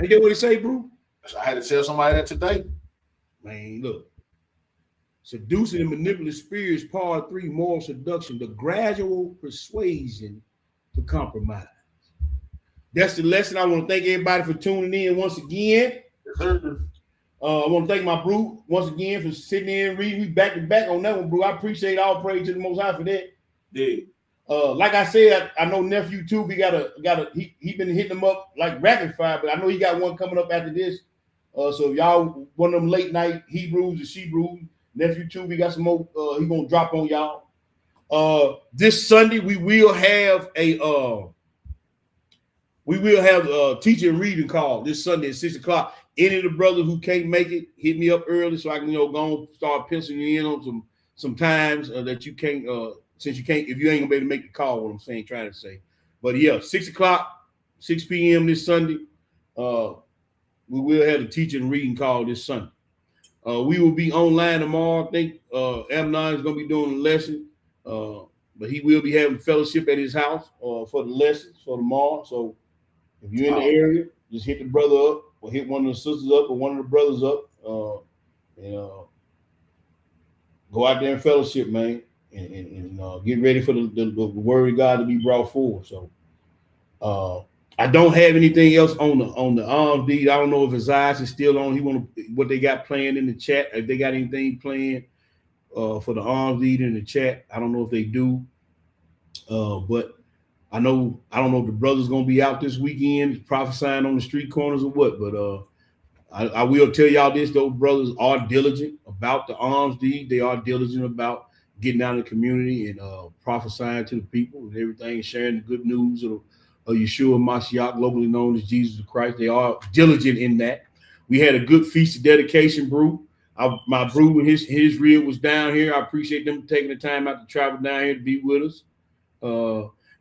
S2: Ain't that what he say, bro?
S3: I had to tell somebody that today.
S2: Man, look. Seducing and Manipulative Spirits, Part 3, Moral Seduction, the gradual persuasion to compromise. That's the lesson. I want to thank everybody for tuning in once again. I want to thank my bro once again for sitting in and reading. We back to back on that one, bro. I appreciate all praise to the Most High for that.
S3: Yeah.
S2: Like I said, I know nephew too. We got he been hitting them up like rapid fire, but I know he got one coming up after this. So if y'all one of them late night Hebrews or Shebrews, nephew too, we got some more. He gonna drop on y'all. This Sunday we will have teaching and reading call this Sunday at 6:00. Any of the brothers who can't make it, hit me up early so I can go and start penciling you in on some times that you can't. Since you can't, if you ain't gonna be able to make the call, what I'm saying, trying to say. But yeah, 6:00, 6 p.m. this Sunday. We will have a teaching and reading call this Sunday. We will be online tomorrow. I think Amnon is gonna be doing a lesson, but he will be having fellowship at his house for the lessons for tomorrow. So if you're in the area, just hit the brother up or hit one of the sisters up or one of the brothers up, and go out there and fellowship, man. And get ready for the word of God to be brought forward. So I don't have anything else on the arms deed. I don't know if his eyes is still on. What they got playing in the chat. If they got anything playing for the arms deed in the chat. I don't know if they do. But I don't know if the brother's gonna be out this weekend prophesying on the street corners or what. But I will tell y'all this: those brothers are diligent about the arms deed. They are diligent about getting out in the community and prophesying to the people and everything, sharing the good news of Yeshua Mashiach, locally known as Jesus Christ. They are diligent in that. We had a good feast of dedication brew. My brew and his rib was down here. I appreciate them taking the time out to travel down here to be with us.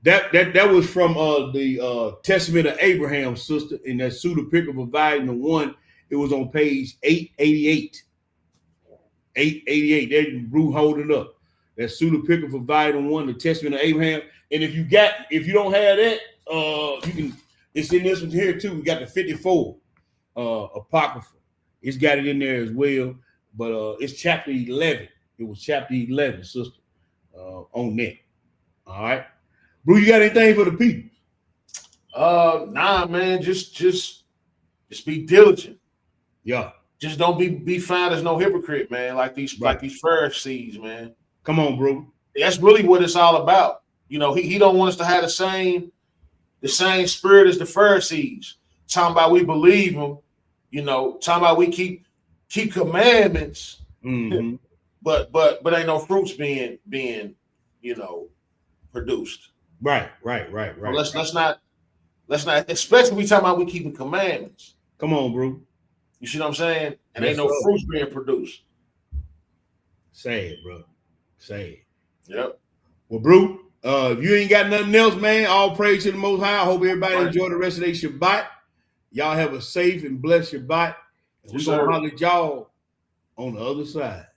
S2: That was from the Testament of Abraham, sister, in that pseudepigraph of volume 1. It was on page 888. 888. There, brew holding up. That pseudepigraph of volume 1, the Testament of Abraham. And if you don't have that, it's in this one here too. We got the 54 apocrypha. It's got it in there as well, but it's chapter 11. It was chapter 11, sister, on that. All right, bro, you got anything for the people?
S3: Nah, man, just be diligent.
S2: Yeah,
S3: just don't be found as no hypocrite, man. Like these Pharisees, man.
S2: Come on, bro.
S3: That's really what it's all about. You know, he don't want us to have the same spirit as the Pharisees. Talking about we believe him, you know, talking about we keep commandments,
S2: mm-hmm.
S3: but ain't no fruits being you know produced.
S2: Right.
S3: Well, let's not, especially we talking about we keeping commandments.
S2: Come on, bro.
S3: You see what I'm saying? And ain't no fruits being produced.
S2: Sad, bro. Sad.
S3: Yep.
S2: Well, bro, if you ain't got nothing else, man, all praise to the Most High. I hope everybody enjoy the rest of their Shabbat. Y'all have a safe and blessed Shabbat. And we're going to holler at y'all on the other side.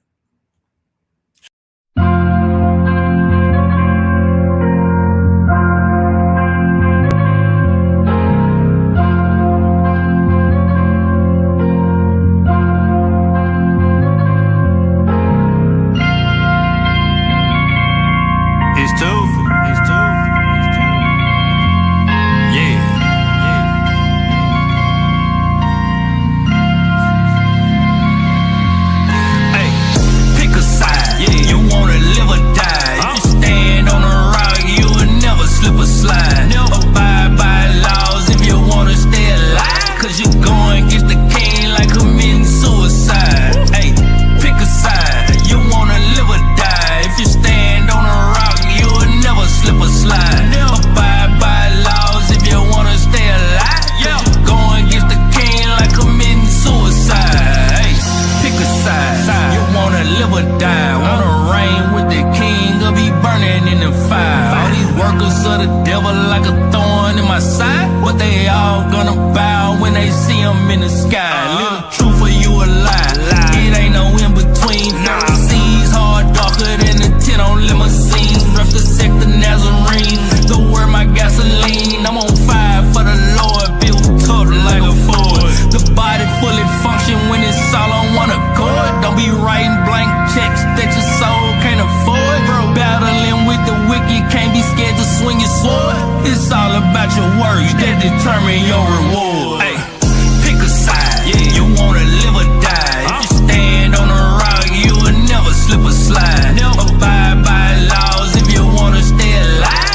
S1: Slip or slide. Abide by laws if you wanna stay alive.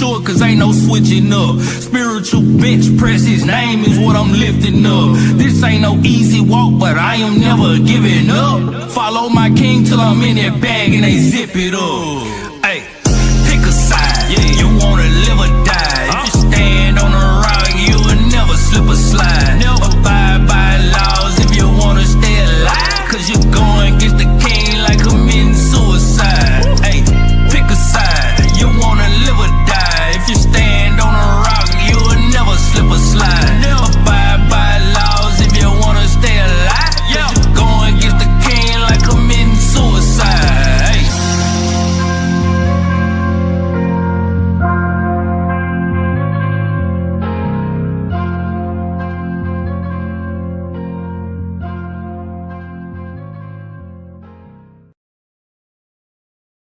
S1: short, cause ain't no switching up. Spiritual bench press, his name is what I'm lifting up. This ain't no easy walk, but I am never giving up. Follow my king till I'm in that bag and they zip it up. Hey.